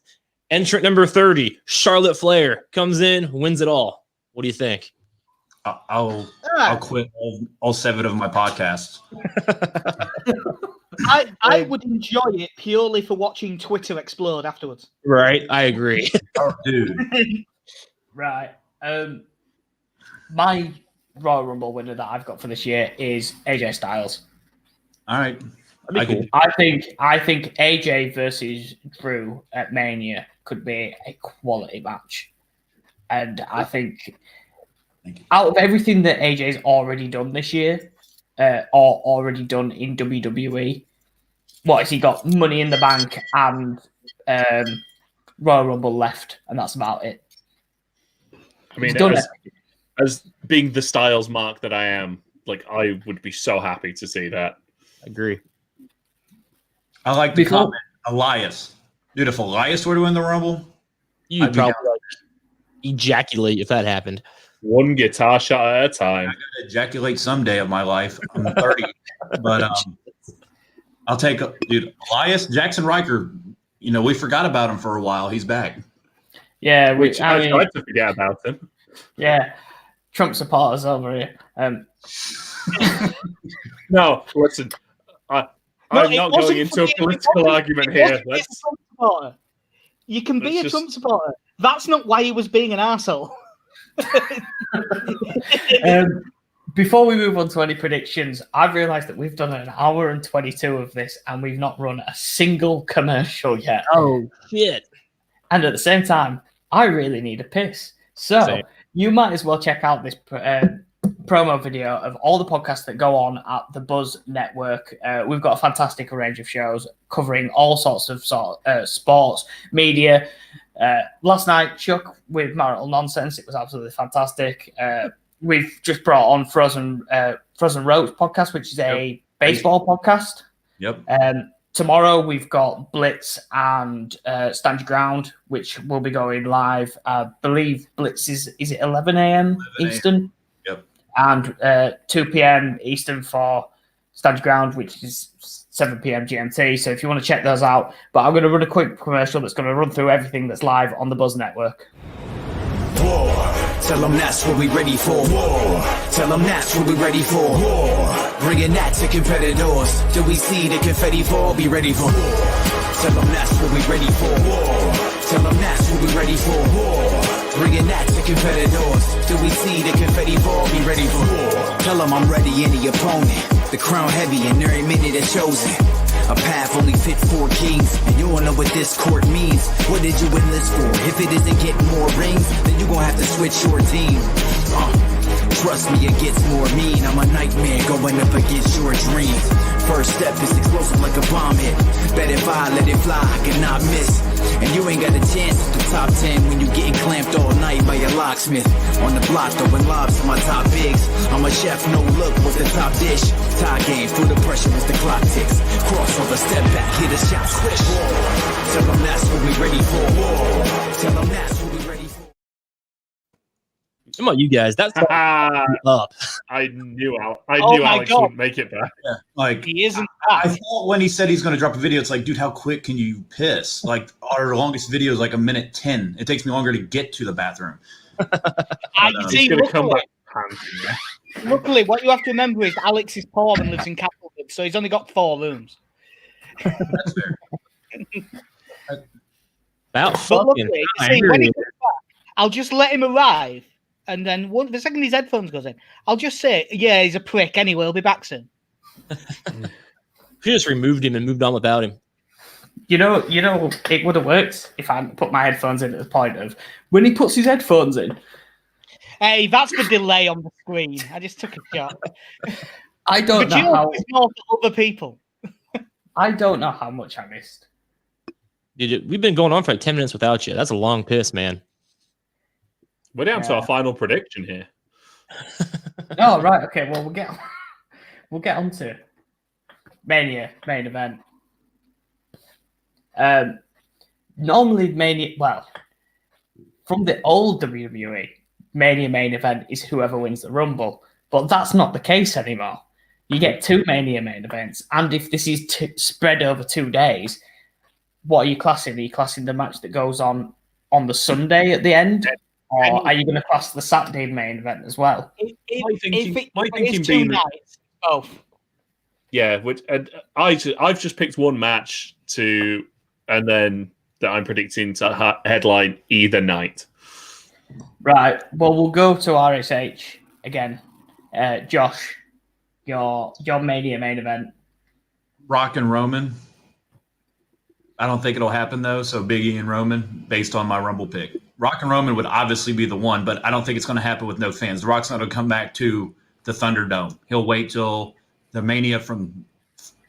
Entrant number 30, Charlotte Flair, comes in, wins it all. What do you think? I'll quit all 7 of my podcasts. I would enjoy it purely for watching Twitter explode afterwards. Right, I agree. Oh, dude. Right. My Royal Rumble winner that I've got for this year is AJ Styles. All right. Cool. I think AJ versus Drew at Mania could be a quality match. And I think out of everything that AJ's already done this year, or already done in WWE, what has he got? Money in the Bank and Royal Rumble left, and that's about it. I mean, as being the Styles mark that I am, like, I would be so happy to see that. Agree. I like the comment. Elias. Dude, if Elias were to win the Rumble, You'd probably ejaculate if that happened. One guitar shot at a time. I'm going to ejaculate someday of my life. I'm 30. But I'll take dude, Elias, Jackson Riker, we forgot about him for a while. He's back. Yeah, Which I tried to forget about him. Yeah. Trump supporters over here. No, listen. I'm not going into a political argument here. You can be a Trump supporter. That's not why he was being an arsehole. Before we move on to any predictions, I've realised that we've done an hour and 22 of this and we've not run a single commercial yet. Oh, shit. And at the same time, I really need a piss. So you might as well check out this promo video of all the podcasts that go on at the Buzz Network. We've got a fantastic range of shows covering all sorts of sports, media. Last night, Chuck with Marital Nonsense. It was absolutely fantastic. We've just brought on Frozen Ropes podcast, which is a baseball podcast. Yep. Tomorrow we've got Blitz and Stand Your Ground, which will be going live. I believe Blitz is it 11 a.m. Eastern? Yep. And 2 p.m. Eastern for Stand Your Ground, which is 7 p.m. GMT. So if you want to check those out. But I'm going to run a quick commercial that's going to run through everything that's live on the Buzz Network. War. Tell them that's what we ready for. War. Tell them that's what we ready for. War. Bringing that to competitors. Do we see the confetti fall? Be ready for war. Tell them that's what we ready for. War. Tell them that's what we ready for. War. Bringing that to competitors. Do we see the confetti fall? Be ready for war. Tell them I'm ready, any opponent. The crown heavy and every minute is chosen. A path only fit for kings, and you don't know what this court means. What did you enlist for? If it isn't getting more rings, then you gon' have to switch your team. Trust me, it gets more mean. I'm a nightmare going up against your dreams. First step is explosive like a bomb hit. Bet if I let it fly, I cannot miss. And you ain't got a chance at the top 10 when you getting clamped all night by your locksmith. On the block, throwing lobs to my top bigs. I'm a chef, no look, what's the top dish? Tie game, through the pressure as the clock ticks. Crossover, step back, hit a shot, switch. Tell them that's what we ready for. Tell them that's what we ready for. Come on, you guys. That's up. I knew Oh my Alex God. wouldn't make it back. Yeah, like He isn't I back. thought when he said he's going to drop a video, it's like, dude, how quick can you piss? Like our longest video is like a minute 10. It takes me longer to get to the bathroom. He's going to come back panting. Luckily, what you have to remember is Alex is poor and lives in Castleford, so he's only got 4 rooms. That's fair. About But fucking luckily, time. see, when he comes back, I'll just let him arrive, and then the second his headphones goes in, I'll just say, yeah, he's a prick anyway, he'll be back soon. We just removed him and moved on without him. You know, it would have worked if I hadn't put my headphones in at the point of when he puts his headphones in. Hey, that's the delay on the screen. I just took a shot. I don't But know how. it's more for other people. I don't know how much I missed. We've been going on for like 10 minutes without you. That's a long piss, man. We're down to our final prediction here. Oh right, okay. Well, we'll get on to Mania main event. Normally Mania, well, from the old WWE, Mania main event is whoever wins the Rumble, but that's not the case anymore. You get 2 Mania main events, and if this is spread over 2 days, what are you classing? Are you classing the match that goes on the Sunday at the end, or are you going to class the Saturday main event as well? My thinking It's 2 being- nights, both. Yeah, which I've just picked one match and then that I'm predicting to headline either night. Right. Well, we'll go to RSH again. Josh, your Mania main event. Rock and Roman. I don't think it'll happen though. So Big E and Roman, based on my Rumble pick. Rock and Roman would obviously be the one, but I don't think it's going to happen with no fans. The Rock's not going to come back to the Thunderdome. He'll wait till the Mania from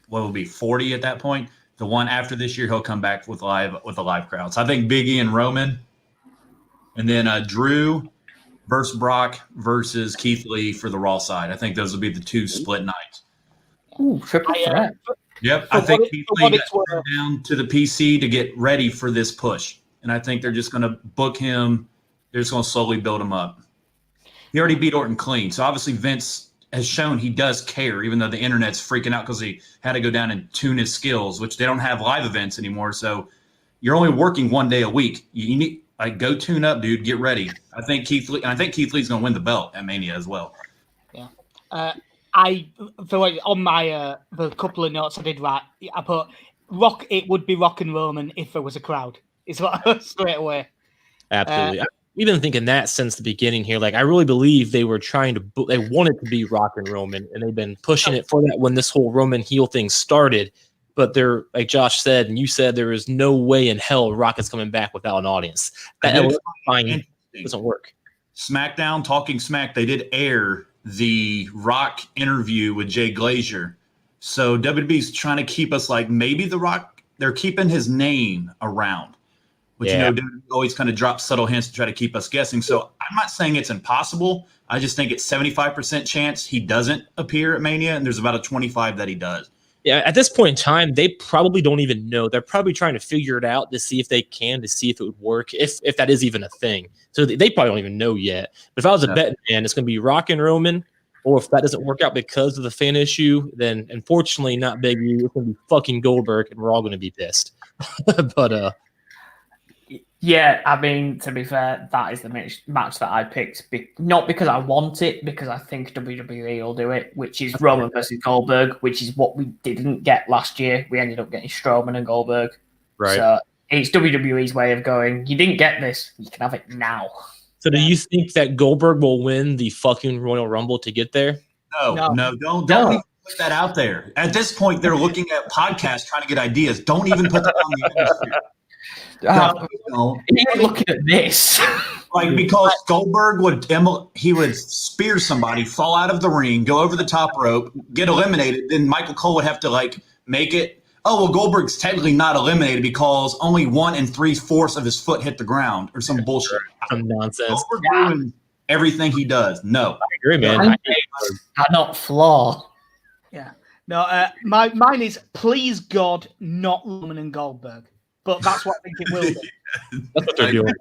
what will be 40 at that point. The one after this year, he'll come back with a live crowd. So I think Big E and Roman, and then Drew versus Brock versus Keith Lee for the Raw side. I think those will be the 2 split nights. Ooh, triple threat. Yep, I think Keith Lee got turned down to the PC to get ready for this push, and I think they're just going to book him. They're just going to slowly build him up. He already beat Orton clean, so obviously Vince has shown he does care, even though the internet's freaking out because he had to go down and tune his skills, which they don't have live events anymore. So you're only working 1 day a week. You need go tune up, dude. Get ready. I think Keith Lee's going to win the belt at Mania as well. Yeah. I feel like on my the couple of notes I did write, I put Rock. It would be Rock and Roman if there was a crowd. Is what I straight away. Absolutely. We've been thinking that since the beginning here. Like, I really believe they were trying to, they wanted to be Rock and Roman, and they've been pushing it for that when this whole Roman heel thing started. But they're, like Josh said, and you said, there is no way in hell Rock is coming back without an audience. That doesn't work. SmackDown, Talking Smack, they did air the Rock interview with Jay Glazier. So WWE's trying to keep us like maybe the Rock, they're keeping his name around. Which, Yeah. WWE always kind of drops subtle hints to try to keep us guessing. So I'm not saying it's impossible. I just think it's 75% chance he doesn't appear at Mania, and there's about a 25 that he does. Yeah, at this point in time, they probably don't even know. They're probably trying to figure it out to see if they can, to see if it would work, if that is even a thing. So they probably don't even know yet. But if I was a betting man, it's going to be Rock and Roman, or if that doesn't work out because of the fan issue, then unfortunately not Big E. It's going to be fucking Goldberg, and we're all going to be pissed. But yeah, I mean, to be fair, that is the match that I picked. Not because I want it, because I think WWE will do it, which is Roman versus Goldberg, which is what we didn't get last year. We ended up getting Strowman and Goldberg. right. So it's WWE's way of going, you didn't get this, you can have it now. So do you think that Goldberg will win the fucking Royal Rumble to get there? No, don't even put that out there. At this point, they're looking at podcasts trying to get ideas. Don't even put that on the atmosphere. No. You're looking at this. Like, because Goldberg would spear somebody, fall out of the ring, go over the top rope, get eliminated. Then Michael Cole would have to like make it. Oh well, Goldberg's technically not eliminated because only 1 3/4 of his foot hit the ground or some bullshit. Some nonsense. Goldberg ruined everything he does. No, I agree, man. Not flaw. Yeah. No, mine is please God, not Roman and Goldberg. But that's what I think it will be. That's what they're doing.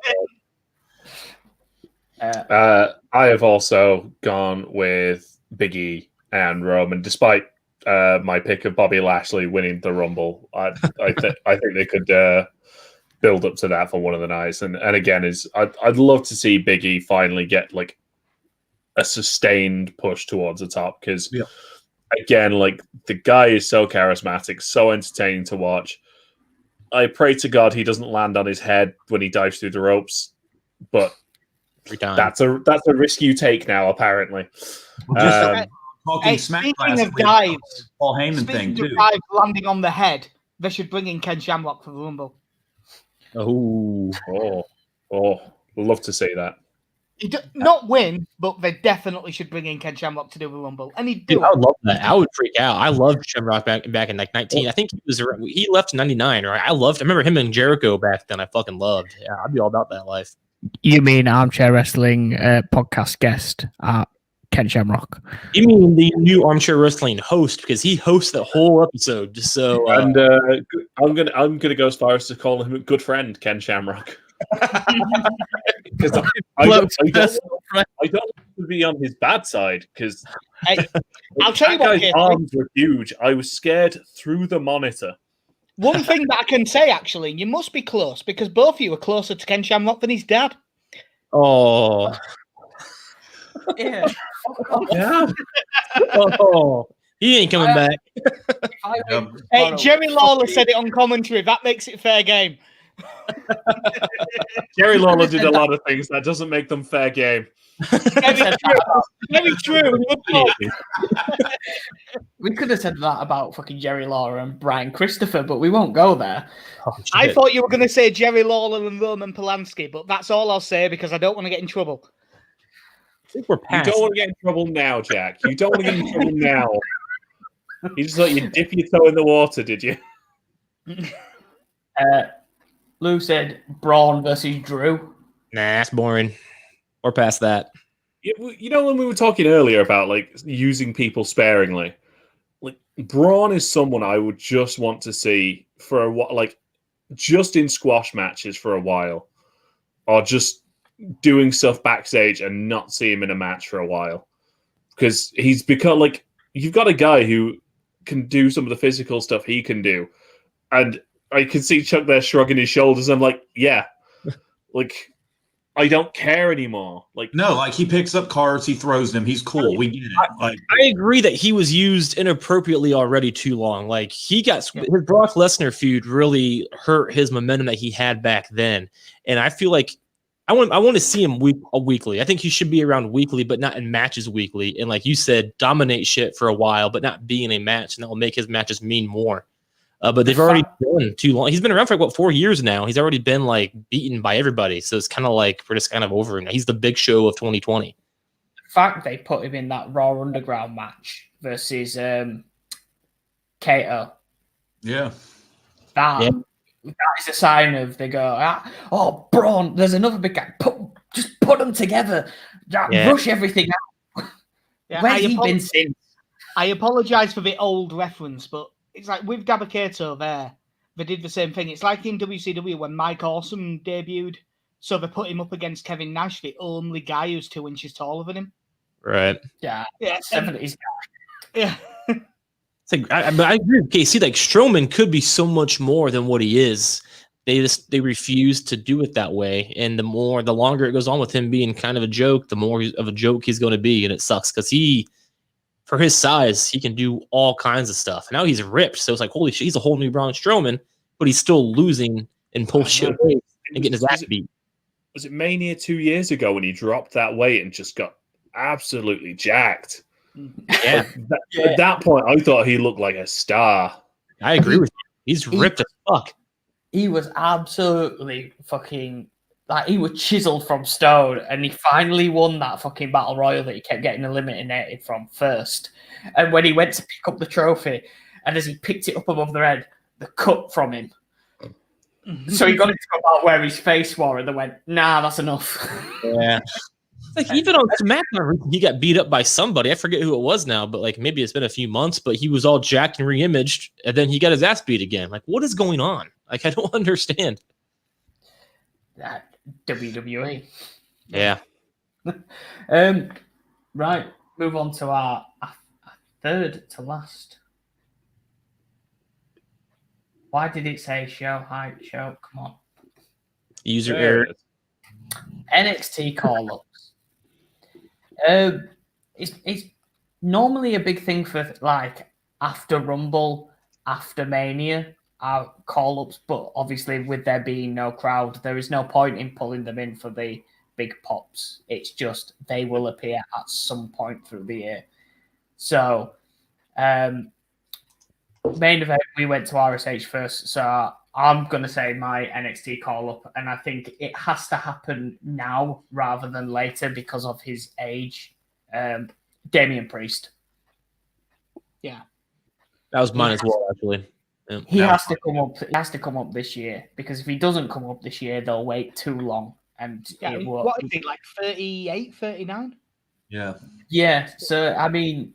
I have also gone with Big E and Roman, despite my pick of Bobby Lashley winning the Rumble. I think they could build up to that for one of the nights. And again, I'd love to see Big E finally get like a sustained push towards the top because, again, like the guy is so charismatic, so entertaining to watch. I pray to God he doesn't land on his head when he dives through the ropes, but that's a risk you take now, apparently. Talking smack speaking of dives, Paul Heyman thing too. Dives landing on the head, they should bring in Ken Shamrock for the Rumble. Oh, Love to see that. Not win, but they definitely should bring in Ken Shamrock to do the Rumble, and he'd do dude, it. I would love that. I would freak out. I loved Shamrock back in like 19. I think he left in 99, right? I remember him and Jericho back then. I fucking loved. Yeah, I'd be all about that life. You mean Armchair Wrestling podcast guest, Ken Shamrock? You mean the new Armchair Wrestling host, because he hosts the whole episode. Just so, and I'm gonna go as far as to call him a good friend, Ken Shamrock. Because I don't want to be on his bad side. Because I'll tell you what, guy's arms were huge. I was scared through the monitor. One thing that I can say, actually, you must be close because both of you are closer to Ken Shamrock than his dad. Oh, Yeah. yeah. Oh, he ain't coming back. Hey, Jerry Lawler said it on commentary. That makes it fair game. Jerry Lawler did a lot of things that doesn't make them fair game. Very true. We could have said that about fucking Jerry Lawler and Brian Christopher, but we won't go there. Oh, I thought you were going to say Jerry Lawler and Roman Polanski, but that's all I'll say because I don't want to get in trouble. I think we're You past. don't want to get in trouble now, Jack. You don't want to get in trouble now. You just let you dip your toe in the water, did you? Lou said Braun versus Drew. Nah, that's boring. We're past that. You know, when we were talking earlier about like using people sparingly, like Braun is someone I would just want to see for a while, like just in squash matches for a while, or just doing stuff backstage and not see him in a match for a while, because he's become like, you've got a guy who can do some of the physical stuff he can do, and I can see Chuck there shrugging his shoulders. I'm like, yeah, like I don't care anymore. Like, no, like he picks up cards, he throws them. He's cool. We get it. Like, I agree that he was used inappropriately already too long. Like his Brock Lesnar feud really hurt his momentum that he had back then, and I feel like I want to see him weekly. I think he should be around weekly, but not in matches weekly. And like you said, dominate shit for a while, but not be in a match, and that will make his matches mean more. But they've already been too long. He's been around for like 4 years now. He's already been like beaten by everybody. So it's kind of like we're just kind of over him now. He's the big show of 2020. The fact they put him in that Raw Underground match versus Kato. yeah. That is a sign of they go, oh, Braun, there's another big guy. Just put them together. Rush everything out. Yeah, Where's he been since? I apologise for the old reference, but it's like with Dabba-Kato there, they did the same thing. It's like in WCW when Mike Awesome debuted. So they put him up against Kevin Nash, the only guy who's 2 inches taller than him. Right. Yeah. 70s guy. Yeah. It's like, I agree with KC. Like Strowman could be so much more than what he is. They refuse to do it that way. And the longer it goes on with him being kind of a joke, the more of a joke he's going to be. And it sucks because for his size, he can do all kinds of stuff. Now he's ripped, so it's like, holy shit, he's a whole new Braun Strowman, but he's still losing in bullshit ways and getting his ass beat. Was it Mania 2 years ago when he dropped that weight and just got absolutely jacked? Yeah. At that point, I thought he looked like a star. I agree with you. He's ripped as fuck. he was absolutely fucking like he was chiseled from stone, and he finally won that fucking battle royal that he kept getting eliminated from first. And when he went to pick up the trophy, and as he picked it up above the head, the cut from him. So he got it to come out where his face was, and they went, "Nah, that's enough." Yeah. Like even on SmackDown, he got beat up by somebody. I forget who it was now, but like maybe it's been a few months. But he was all jacked and reimaged, and then he got his ass beat again. Like, what is going on? Like, I don't understand. WWE. Yeah. Right. Move on to our third to last. Why did it say show hype show? Come on. User error. NXT call-ups. It's normally a big thing for like after Rumble, after Mania, call-ups, but obviously with there being no crowd, there is no point in pulling them in for the big pops. It's just they will appear at some point through the year. So, main event, we went to RSH first, so I'm going to say my NXT call-up, and I think it has to happen now rather than later because of his age. Damian Priest. Yeah. That was mine as well, actually. Yeah. He has to come up. He has to come up this year because if he doesn't come up this year, they'll wait too long. And Yeah, what is it, like 38, 39? Yeah. Yeah. So I mean,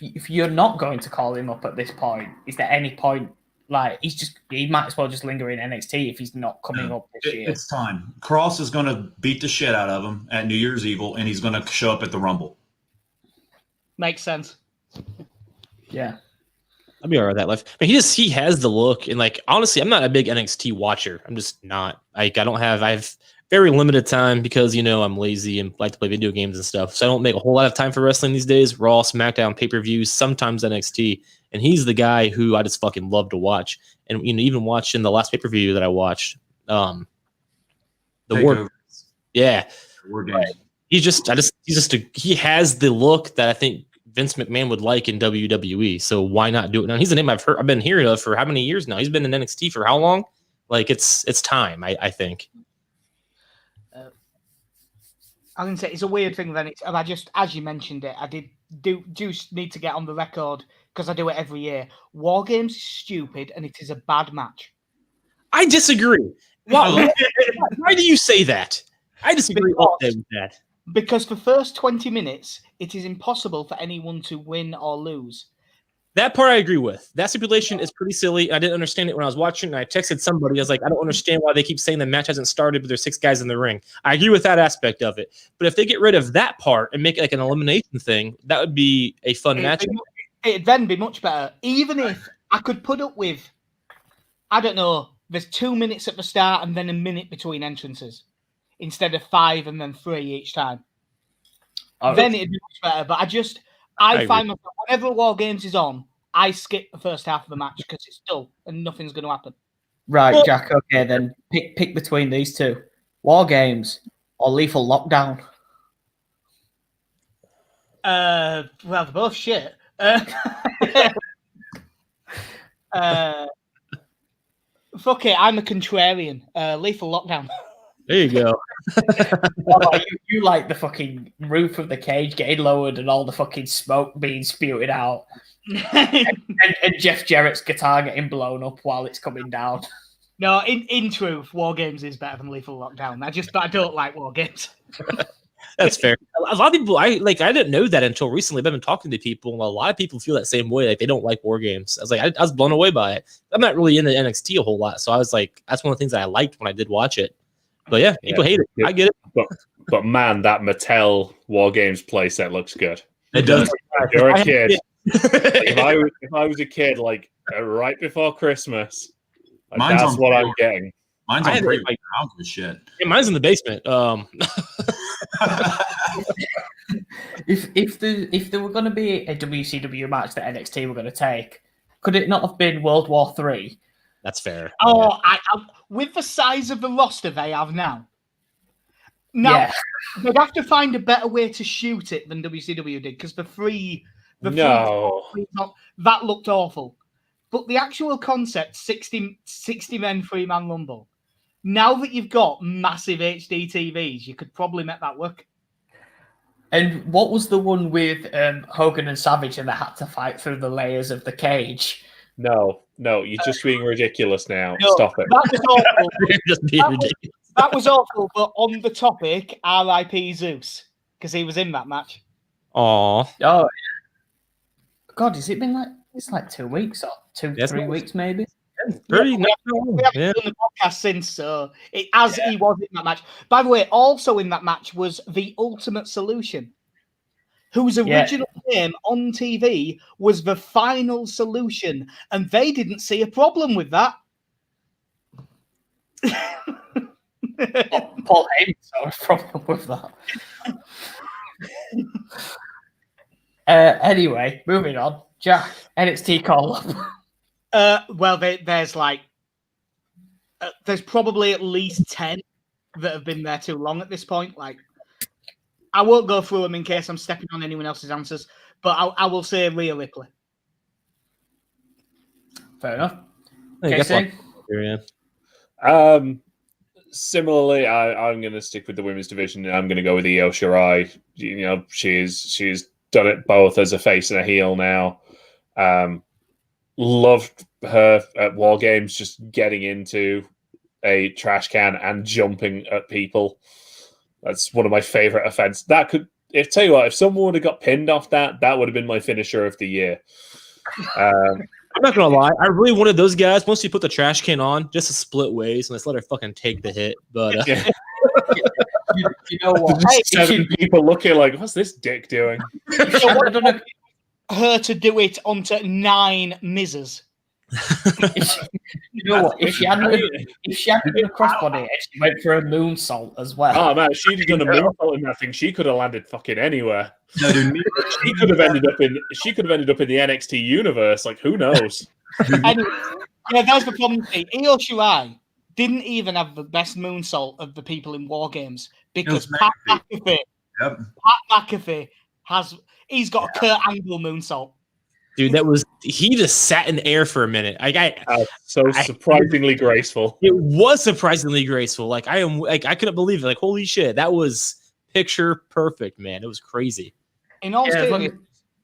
if you're not going to call him up at this point, is there any point? Like he might as well just linger in NXT if he's not coming up this year. It's time. Cross is going to beat the shit out of him at New Year's Evil, and he's going to show up at the Rumble. Makes sense. Yeah. I'll be all right with that life. But he has the look, and like honestly, I'm not a big NXT watcher. I'm just not. Like I have very limited time because I'm lazy and like to play video games and stuff. So I don't make a whole lot of time for wrestling these days. Raw, SmackDown, pay-per-views, sometimes NXT. And he's the guy who I just fucking love to watch. And even watching the last pay-per-view that I watched, the War. Yeah. War Games. He has the look that I think Vince McMahon would like in WWE. So why not do it now? He's a name I've been hearing of for how many years now? He's been in NXT for how long? Like it's time, I think. I can say it's a weird thing. Then I just, as you mentioned it, I do need to get on the record because I do it every year. War Games is stupid and it is a bad match. I disagree. Why do you say that? I disagree all day with that. Because for first 20 minutes, it is impossible for anyone to win or lose. That part I agree with. That stipulation is pretty silly. I didn't understand it when I was watching, and I texted somebody. I was like, I don't understand why they keep saying the match hasn't started, but there's 6 guys in the ring. I agree with that aspect of it. But if they get rid of that part and make it like an elimination thing, that would be a fun match. It'd then be much better. Even if I could put up with, I don't know, there's 2 minutes at the start and then a minute between entrances instead of 5 and then 3 each time. Then it'd be much better. But I find myself, whenever War Games is on, I skip the first half of the match because it's dull and nothing's going to happen. Right, Jack. Okay, then pick between these two: War Games or Lethal Lockdown. Well, they're both shit. Fuck it, I'm a contrarian. Lethal Lockdown. There you go. You like the fucking roof of the cage getting lowered and all the fucking smoke being spewed out. and Jeff Jarrett's guitar getting blown up while it's coming down. No, in truth, War Games is better than Lethal Lockdown. I don't like War Games. That's fair. A lot of people, I didn't know that until recently. I've been talking to people, and a lot of people feel that same way. Like they don't like War Games. I was like, I was blown away by it. I'm not really into NXT a whole lot, so I was like, that's one of the things that I liked when I did watch it. But yeah, people hate it. I get it. But man, that Mattel War Games playset looks good. It does. You're a kid. If I was a kid, like right before Christmas, that's what I'm getting. Mine's on great. I don't give a shit. Yeah, mine's in the basement. If there were going to be a WCW match that NXT were going to take, could it not have been World War III? That's fair. Oh, I with the size of the roster they have now. Now they'd have to find a better way to shoot it than WCW did because that looked awful. But the actual concept, 60 men 3-man rumble. Now that you've got massive HD TVs, you could probably make that work. And what was the one with Hogan and Savage, and they had to fight through the layers of the cage? No, you're just being ridiculous now. No, Stop it. That was awful. Just being ridiculous. That was awful. But on the topic, R.I.P. Zeus, because he was in that match. Aw. Oh, yeah. God, has it been like, it's like 2 weeks or 3 weeks maybe? Pretty We haven't done the podcast since, so he was in that match. By the way, also in that match was the Ultimate Solution, whose original name on TV was the Final Solution, and they didn't see a problem with that. Paul Heyman saw a problem with that. Anyway, moving on. Jack, NXT call-up. Well, there's probably at least 10 that have been there too long at this point. Like, I won't go through them in case I'm stepping on anyone else's answers, but I will say Rhea Ripley. Fair enough. Okay, Similarly, I'm going to stick with the women's division, and I'm going to go with Io Shirai. You know, she's done it both as a face and a heel now. Loved her at War Games, just getting into a trash can and jumping at people. That's one of my favorite offenses. That could, tell you what, if someone would have got pinned off that would have been my finisher of the year. I'm not gonna lie, I really wanted those guys once you put the trash can on just to split ways and let's let her fucking take the hit. But you know what? Just 7 people looking like, what's this dick doing? I don't know. Her to do it onto 9 Mizes. You know what? If she hadn't done a crossbody and she went for a moonsault as well. Oh man, if she'd have done a moonsault in that thing, she could have landed fucking anywhere. No, dude, she could have ended up in the NXT universe. Like, who knows? Anyway, yeah, that's the problem. Io Shirai didn't even have the best moonsault of the people in War Games because Pat McAfee he's got a Kurt Angle moonsault. Dude, he just sat in the air for a minute. Surprisingly graceful. It was surprisingly graceful. Like I couldn't believe it. Like, holy shit, that was picture perfect, man. It was crazy. In all seriousness,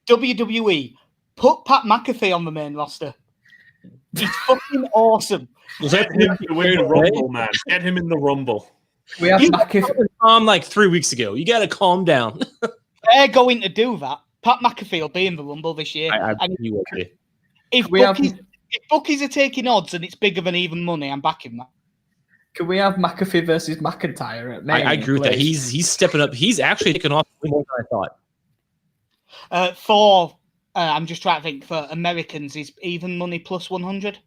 WWE, put Pat McAfee on the main roster. He's fucking awesome. Get him to win Rumble, man. Get him in the Rumble. We have McAfee like 3 weeks ago. You got to calm down. They're going to do that. Pat McAfee will be in the Rumble this year. He will be. If bookies are taking odds and it's bigger than even money, I'm backing that. Can we have McAfee versus McIntyre at Mania? I agree with that. He's stepping up. He's actually taken off more than I thought. I'm just trying to think, for Americans, is even money plus 100?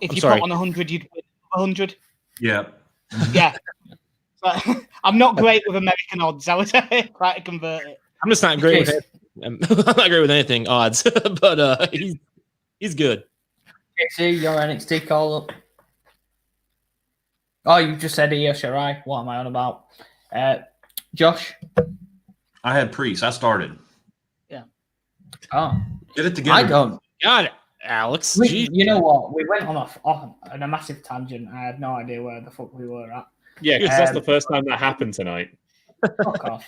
If you put on 100, you'd win 100. Yeah. Yeah. I'm not great with American odds. I would try to convert it. I'm just not great with it. I'm not great with anything odds, but he's good. See your NXT call up. Oh, you just said Io Shirai. What am I on about? Josh? I had Priest. I started. Yeah. Oh. Get it together. I don't. Got it, Alex. You know what? We went on a massive tangent. I had no idea where the fuck we were at. Yeah, because that's the first time that happened tonight. Fuck off.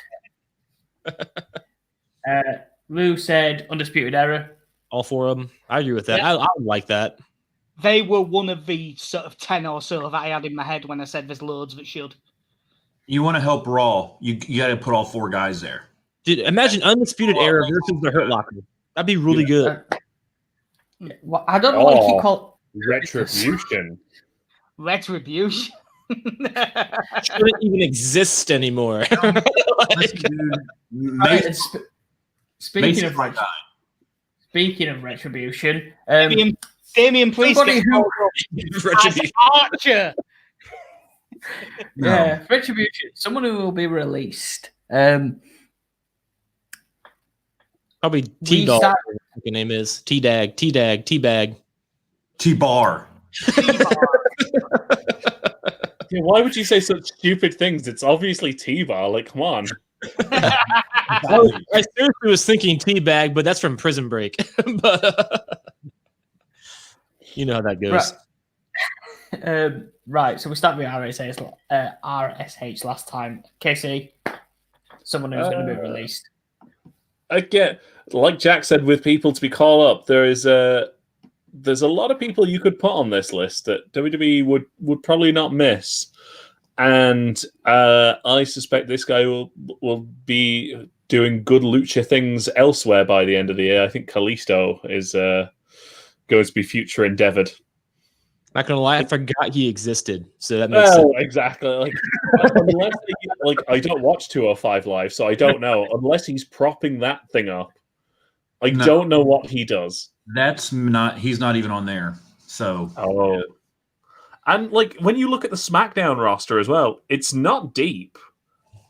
Lou said Undisputed Era. All 4 of them. I agree with that. Yeah. I like that. They were one of the sort of 10 or so that I had in my head when I said there's loads that should. You want to help Raw, you got to put all 4 guys there. Dude, imagine Undisputed Era versus the Hurt Locker. That'd be really good. Well, I don't know what you call Retribution. Retribution. Shouldn't even exist anymore. Speaking of Retribution, Damian Priest. Archer. Yeah, Retribution. Someone who will be released. Probably T-Dog. What your name is T-Dag, T-Dag, T-Bag, T-Bar. Yeah, why would you say such stupid things? It's obviously T-Bar. Like, come on. I seriously was thinking Teabag, but that's from Prison Break. But you know how that goes. Right. So we started with RSH last time. Casey, someone who's going to be released. Again, like Jack said, with people to be called up, there's a lot of people you could put on this list that WWE would probably not miss. And I suspect this guy will be doing good lucha things elsewhere by the end of the year. I think Kalisto is going to be future endeavored. Not gonna lie, I forgot he existed. So that makes sense. Exactly. Unless I don't watch 205 Live, so I don't know. Unless he's propping that thing up, I don't know what he does. He's not even on there. So yeah. And when you look at the SmackDown roster as well, it's not deep.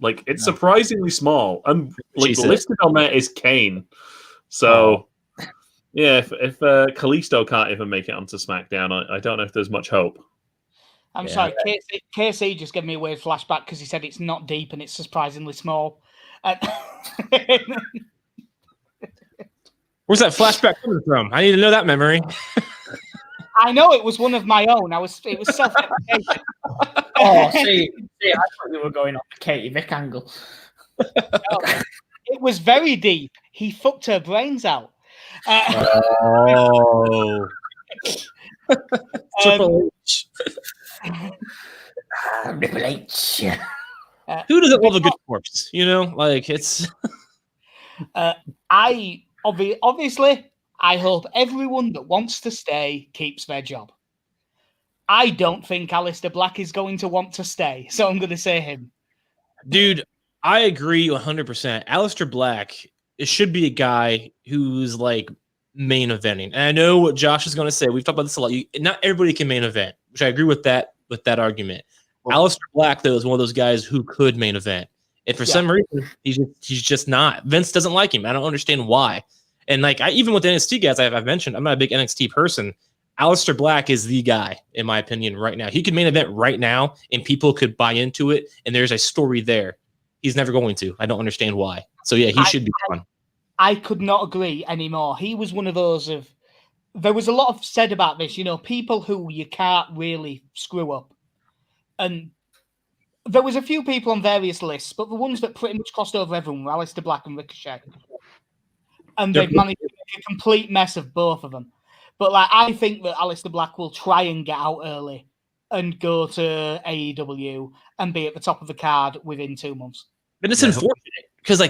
It's surprisingly small. And listed on there is Kane. So yeah, if Kalisto can't even make it onto SmackDown, I don't know if there's much hope. I'm sorry, KC just gave me a weird flashback because he said it's not deep and it's surprisingly small. Where's that flashback coming from? I need to know that memory. I know it was one of my own. It was self-deprecating. See, I thought you were going on the Katie Vick angle. No, it was very deep. He fucked her brains out. Triple H. Triple H. Who doesn't love a good corpse? It's. Obviously, I hope everyone that wants to stay keeps their job. I don't think Aleister Black is going to want to stay, so I'm going to say him. Dude, I agree 100%. Aleister Black, it should be a guy who's main eventing. And I know what Josh is going to say. We've talked about this a lot. Not everybody can main event, which I agree with that argument. Aleister Black, though, is one of those guys who could main event. And for some reason, he's just not. Vince doesn't like him. I don't understand why. And even with the NXT guys I've mentioned, I'm not a big NXT person. Aleister Black is the guy, in my opinion, right now. He could main event right now, and people could buy into it, and there's a story there. He's never going to. I don't understand why. So, yeah, he should be gone. I could not agree anymore. He was one of those there was a lot of said about this, people who you can't really screw up. And there was a few people on various lists, but the ones that pretty much crossed over everyone were Aleister Black and Ricochet. And they've managed to make a complete mess of both of them. But I think that Aleister Black will try and get out early and go to AEW and be at the top of the card within 2 months. But it's unfortunate because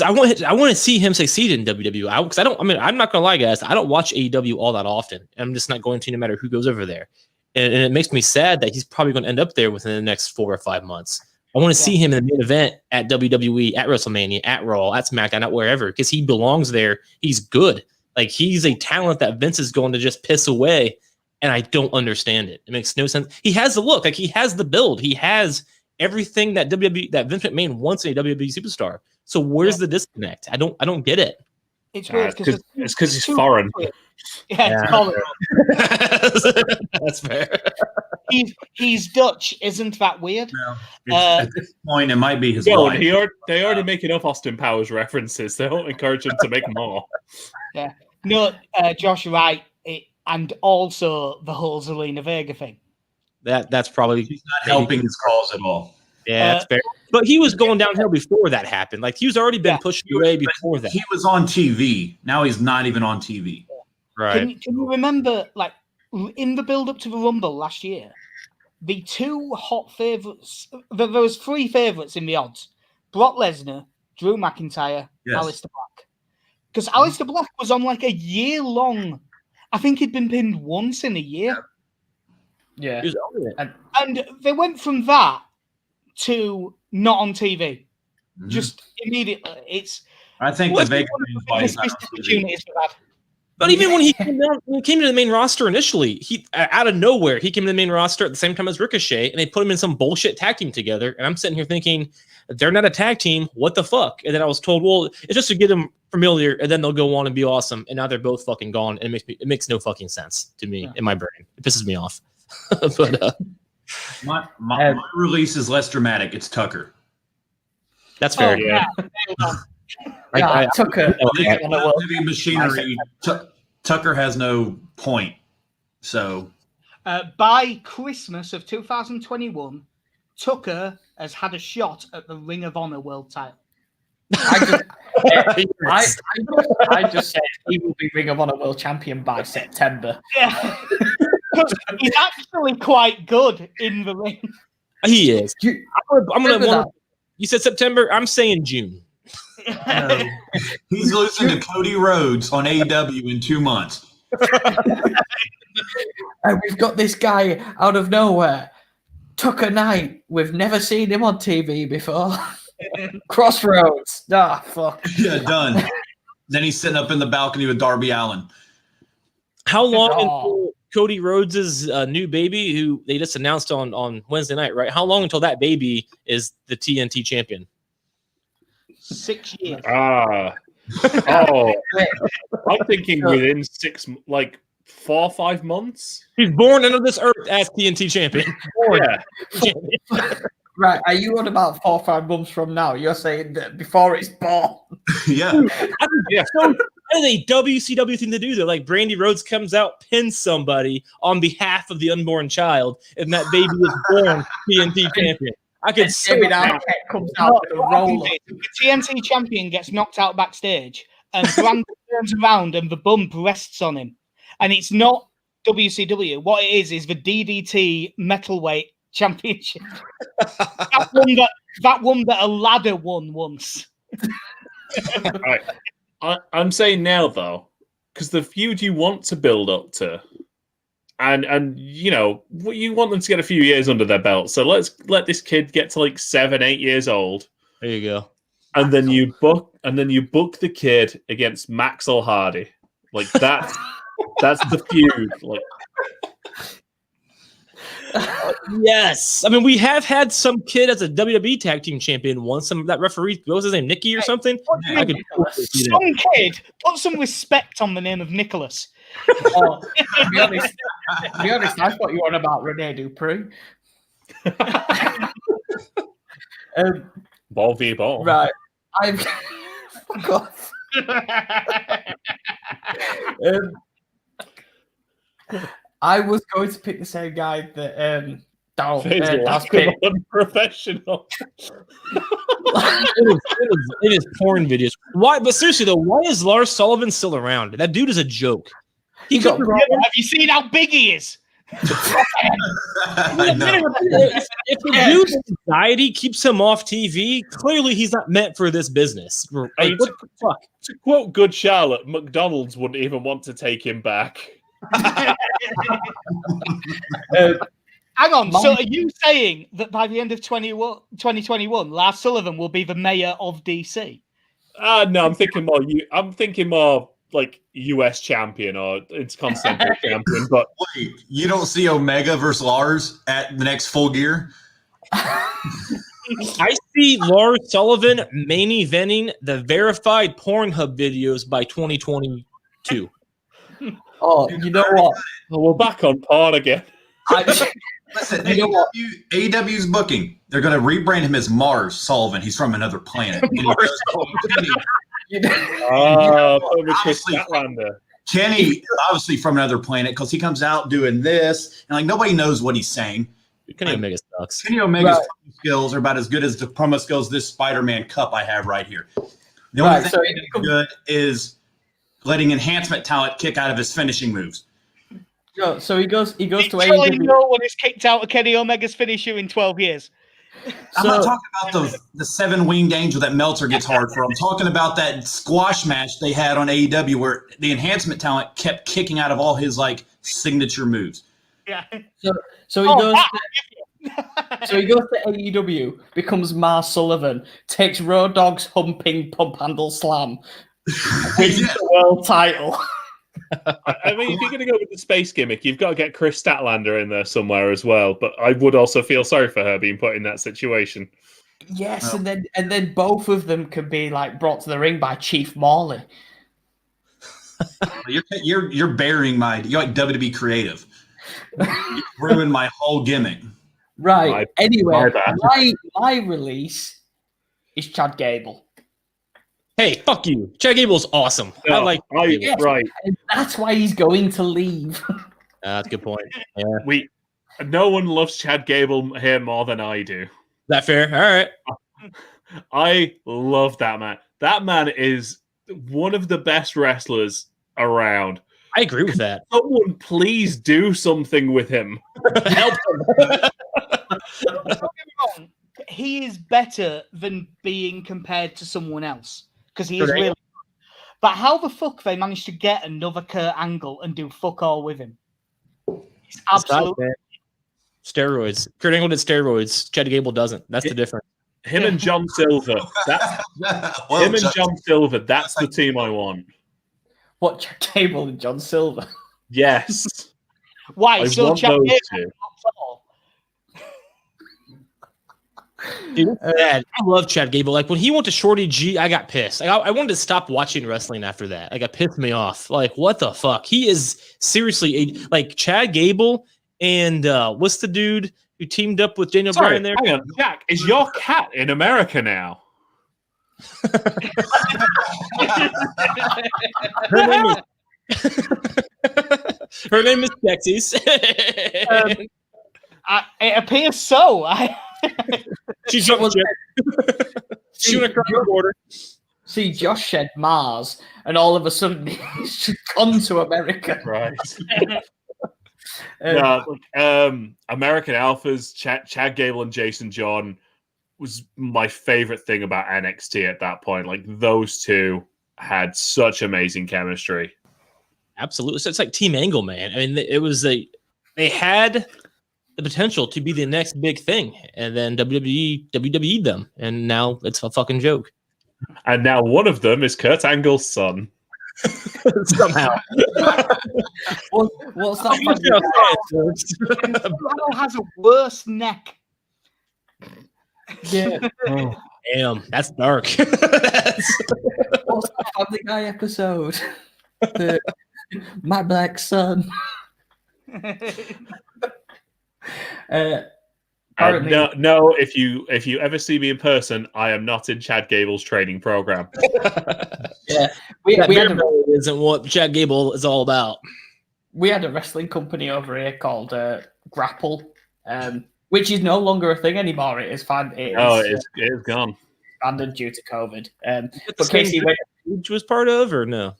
I want to see him succeed in WWE. Because I'm not gonna lie, guys. I don't watch AEW all that often. I'm just not going to, no matter who goes over there. And it makes me sad that he's probably going to end up there within the next 4 or 5 months. I want to see him in the main event at WWE, at WrestleMania, at Raw, at SmackDown, at wherever, because he belongs there. He's good. He's a talent that Vince is going to just piss away, and I don't understand it. It makes no sense. He has the look. He has the build. He has everything that Vince McMahon wants in a WWE superstar. So where's the disconnect? I don't get it. It's weird because he's foreign. Yeah, it's foreign. That's fair. He's Dutch. Isn't that weird? No. At this point, it might be his wife. They already make enough Austin Powers references. They don't encourage him to make more. Yeah. No, Josh, you're right. And also the whole Zelina Vega thing. That's probably... He's not helping his cause at all. Yeah, that's fair. But he was going downhill before that happened. He was already been pushed away before that. He was on TV. Now he's not even on TV. Right. Can you remember, in the build-up to the Rumble last year, the two hot favourites, there was 3 favourites in the odds. Brock Lesnar, Drew McIntyre, Aleister Black. Because Aleister Black was on a year-long... I think he'd been pinned once in a year. Yeah. And they went from that to not on TV. Just immediately. I think the Vegas opportunities for that. But even when he came to the main roster initially, he out of nowhere, he came to the main roster at the same time as Ricochet, and they put him in some bullshit tag team together. And I'm sitting here thinking, they're not a tag team. What the fuck? And then I was told, well, it's just to get them familiar, and then they'll go on and be awesome. And now they're both fucking gone. And it makes no fucking sense to me in my brain. It pisses me off. But my release is less dramatic. It's Tucker. That's fair. Yeah. Tucker. Heavy machinery. Tucker has no point. So by Christmas of 2021, Tucker has had a shot at the Ring of Honor World title. I just said he will be Ring of Honor World Champion by September. Yeah. He's actually quite good in the ring. He is. I'm gonna. You said September. I'm saying June. He's losing to Cody Rhodes on AEW in 2 months. And we've got this guy out of nowhere, Tucker Knight. We've never seen him on TV before. Crossroads. Ah, fuck. Yeah, done. Then he's sitting up in the balcony with Darby Allin. How long until Cody Rhodes' new baby, who they just announced on Wednesday night, right? How long until that baby is the TNT champion? 6 years. I'm thinking within 4 or 5 months. He's born under this earth as TNT champion. Yeah. Right, are you on about 4 or 5 months from now? You're saying that before it's born. Yeah. Yeah. So that is a WCW thing to do, though. Like Brandy Rhodes comes out, pins somebody on behalf of the unborn child, and that baby is born TNT champion. I could see that comes out with a roller. The TNT champion gets knocked out backstage, and Brandon turns around and the bump rests on him. And it's not WCW. What it is the DDT metalweight championship. that one that a ladder won once. Right. I'm saying now though, because the feud you want to build up to, and you know you want them to get a few years under their belt. So let's let this kid get to 7, 8 years old. There you go. And then you book the kid against Maxwell Hardy. That's the feud. Yes. I mean, we have had some kid as a WWE tag team champion once. That referee, what was his name, Nikki or something? Some kid, put some respect on the name of Nicholas. To be honest, I thought you were on about Rene Dupree. Ball v ball. Right. Fuck off. I was going to pick the same guy that Daryl's picked. Unprofessional. it is porn videos. Why? But seriously though, why is Lars Sullivan still around? That dude is a joke. Have you seen how big he is? If the dude's anxiety keeps him off TV, clearly he's not meant for this business. What the fuck? To quote Good Charlotte, McDonald's wouldn't even want to take him back. Hang on. So are you saying that by the end of 2021, Lars Sullivan will be the mayor of DC? No, I'm thinking more like US champion or Intercontinental champion. But wait, you don't see Omega versus Lars at the next Full Gear? I see Lars Sullivan main eventing the verified Pornhub videos by 2022. Oh, you know what? We're back on porn again. Listen, AEW's booking. They're going to rebrand him as Mars Sullivan. He's from another planet. Kenny is obviously from another planet because he comes out doing this, and nobody knows what he's saying. Kenny Omega sucks. Kenny Omega's promo skills are about as good as the promo skills this Spider-Man cup I have right here. The only thing that's good is letting enhancement talent kick out of his finishing moves. So he goes to AEW. No one has kicked out of Kenny Omega's finisher in 12 years. I'm not talking about the 7-winged angel that Meltzer gets hard for. I'm talking about that squash match they had on AEW where the enhancement talent kept kicking out of all his signature moves. Yeah. So he goes to AEW, becomes Mars Sullivan, takes Road Dogg's humping pump handle slam, wins the world title. I mean, if you're going to go with the space gimmick, you've got to get Chris Statlander in there somewhere as well. But I would also feel sorry for her being put in that situation. Yes, and then both of them could be brought to the ring by Chief Morley. You're burying you're like WWE creative. You ruined my whole gimmick. Right. Anyway, my release is Chad Gable. Hey, fuck you. Chad Gable's awesome. No, right. And that's why he's going to leave. That's a good point. Yeah. Is No one loves Chad Gable here more than I do. that fair? All right. I love that man. That man is one of the best wrestlers around. I agree with that. Someone please do something with him. Help him. Don't get me wrong, he is better than being compared to someone else because he is Correct. really. But how the fuck they managed to get another Kurt Angle and do fuck all with him? He's absolutely. Steroids. Kurt Angle did steroids. Chad Gable doesn't. That's the difference. Him and John Silver. John Silver. That's the team I want. What, Chad Gable and John Silver? Yes. Why? I Still want Chad those Gable? two. Dude, I love Chad Gable. Like when he went to Shorty G, I got pissed. Like, I wanted to stop watching wrestling after that. Like it pissed me off. Like what the fuck? He is seriously like Chad Gable and what's the dude who teamed up with Daniel Bryan there? Hang on, Jack. Is your cat in America now? Her name is her name is Texas. It appears so. She jumped ship. She went across the border. See, Josh shed Mars, and all of a sudden he's gone to America. Right. American Alphas, Chad Gable and Jason John was my favorite thing about NXT at that point. Like those two had such amazing chemistry. Absolutely. So it's like Team Angle, man. I mean, they had the potential to be the next big thing, and then WWE'd them, and now it's a fucking joke. And now one of them is Kurt Angle's son. Somehow. What's that? Angle has a worse neck. Yeah. Oh, damn, that's dark. What's that Family Guy episode? My Black Son. No, if you ever see me in person, I am not in Chad Gable's training program. Yeah, isn't what Chad Gable is all about. We had a wrestling company over here called Grapple, which is no longer a thing anymore. It is fine. It's gone. Abandoned due to COVID. But Casey Paige was part of, or no?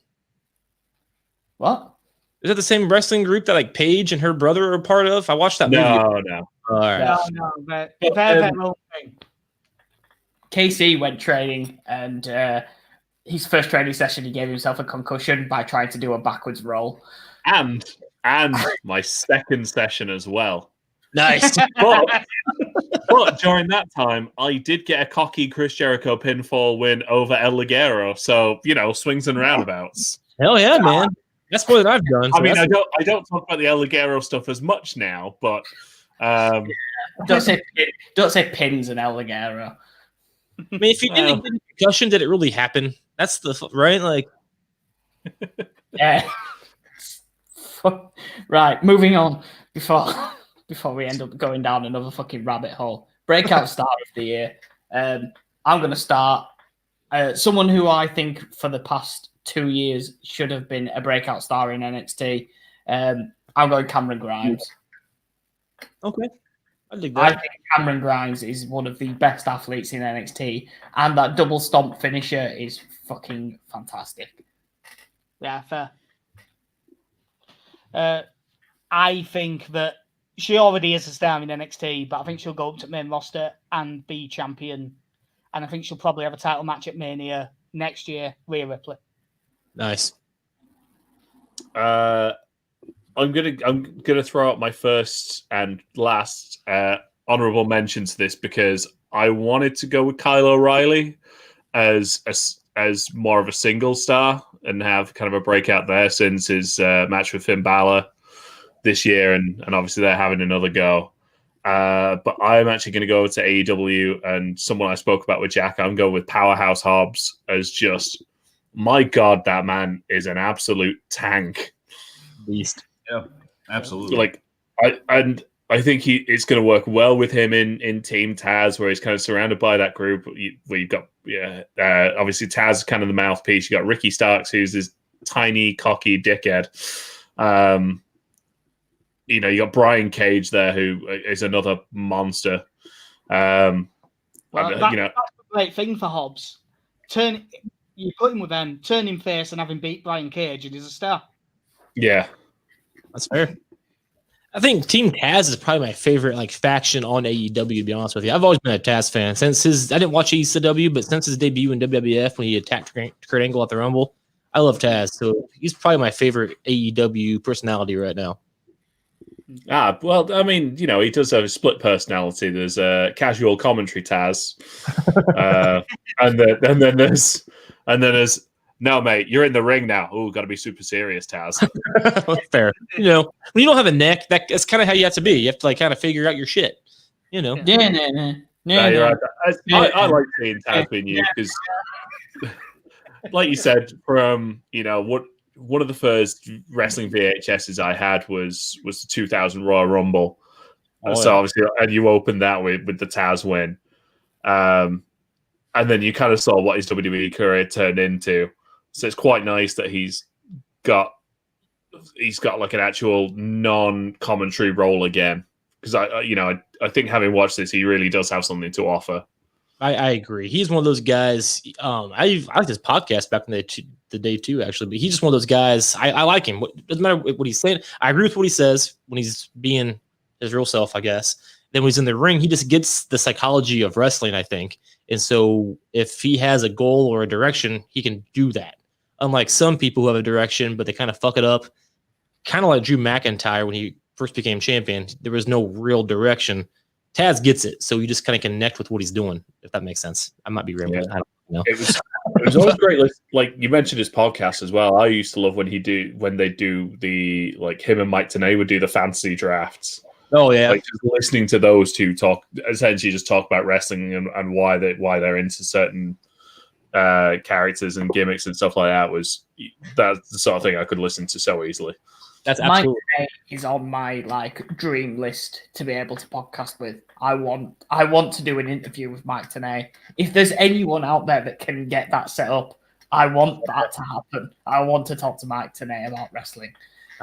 What? Is that the same wrestling group that like Paige and her brother are part of? I watched that movie. No. All right. No, but they're their own thing. KC went training, and his first training session, he gave himself a concussion by trying to do a backwards roll. And my second session as well. Nice. But during that time, I did get a cocky Chris Jericho pinfall win over El Ligero. So, swings and roundabouts. Hell yeah, man. That's more than I've done. I mean, I don't talk about the El Ligero stuff as much now, but Don't say pins and El Ligero. I mean, if you didn't get a concussion, did it really happen? That's the right, like. Yeah. Right, moving on before we end up going down another fucking rabbit hole. Breakout star of the year. I'm going to start someone who I think for the past 2 years should have been a breakout star in NXT. I'm going Cameron Grimes. Okay. I think Cameron Grimes is one of the best athletes in NXT, and that double stomp finisher is fucking fantastic. Yeah, fair. I think that she already is a star in NXT, but I think she'll go up to main roster and be champion. And I think she'll probably have a title match at Mania next year, Rhea Ripley. Nice. I'm gonna throw out my first and last honorable mention to this because I wanted to go with Kyle O'Reilly as more of a single star and have kind of a breakout there since his match with Finn Balor this year, and obviously they're having another go. But I'm actually going to go to AEW, and someone I spoke about with Jack, I'm going with Powerhouse Hobbs as just, my God, that man is an absolute tank. Beast. Yeah, absolutely. Like, I think it's going to work well with him in Team Taz, where he's kind of surrounded by that group. Where you've got, obviously Taz is kind of the mouthpiece. You got Ricky Starks, who's this tiny, cocky dickhead. You got Brian Cage there, who is another monster. That's a great thing for Hobbs. You put him with them, turn him face, and have him beat Brian Cage, and he's a star. Yeah, that's fair. I think Team Taz is probably my favorite faction on AEW. To be honest with you, I've always been a Taz fan since I didn't watch ECW, but since his debut in WWF when he attacked Kurt Angle at the Rumble, I love Taz. So he's probably my favorite AEW personality right now. Well, I mean, he does have a split personality. There's casual commentary Taz, and then there's no, mate, you're in the ring now. Oh, got to be super serious, Taz. Fair. When you don't have a neck, that's kind of how you have to be. You have to kind of figure out your shit. Yeah. You're right. I like seeing Taz being used because, like you said, from one of the first wrestling VHSs I had was the 2000 Royal Rumble. So obviously, and you opened that with the Taz win, and then you kind of saw what his WWE career turned into. So it's quite nice that he's got like an actual non-commentary role again. Because I think having watched this, he really does have something to offer. I agree. He's one of those guys. I like his podcast back in the day too, actually. But he's just one of those guys. I like him. Doesn't matter what he's saying. I agree with what he says when he's being his real self, I guess. Then when he's in the ring, he just gets the psychology of wrestling, I think. And so if he has a goal or a direction, he can do that. Unlike some people who have a direction, but they kind of fuck it up. Kind of like Drew McIntyre when he first became champion. There was no real direction. Taz gets it, so you just kind of connect with what he's doing, if that makes sense. I might be rambling. I don't know. It was always great. Like you mentioned his podcast as well. I used to love when they do the him and Mike Tenay would do the fantasy drafts. Oh yeah, just listening to those two talk about wrestling and why they're into certain characters and gimmicks and stuff like that's the sort of thing I could listen to so easily. That's absolutely. Mike Tenay is on my dream list to be able to podcast with. I want to do an interview with Mike Tenay. If there's anyone out there that can get that set up, I want that to happen. I want to talk to Mike Tenay about wrestling.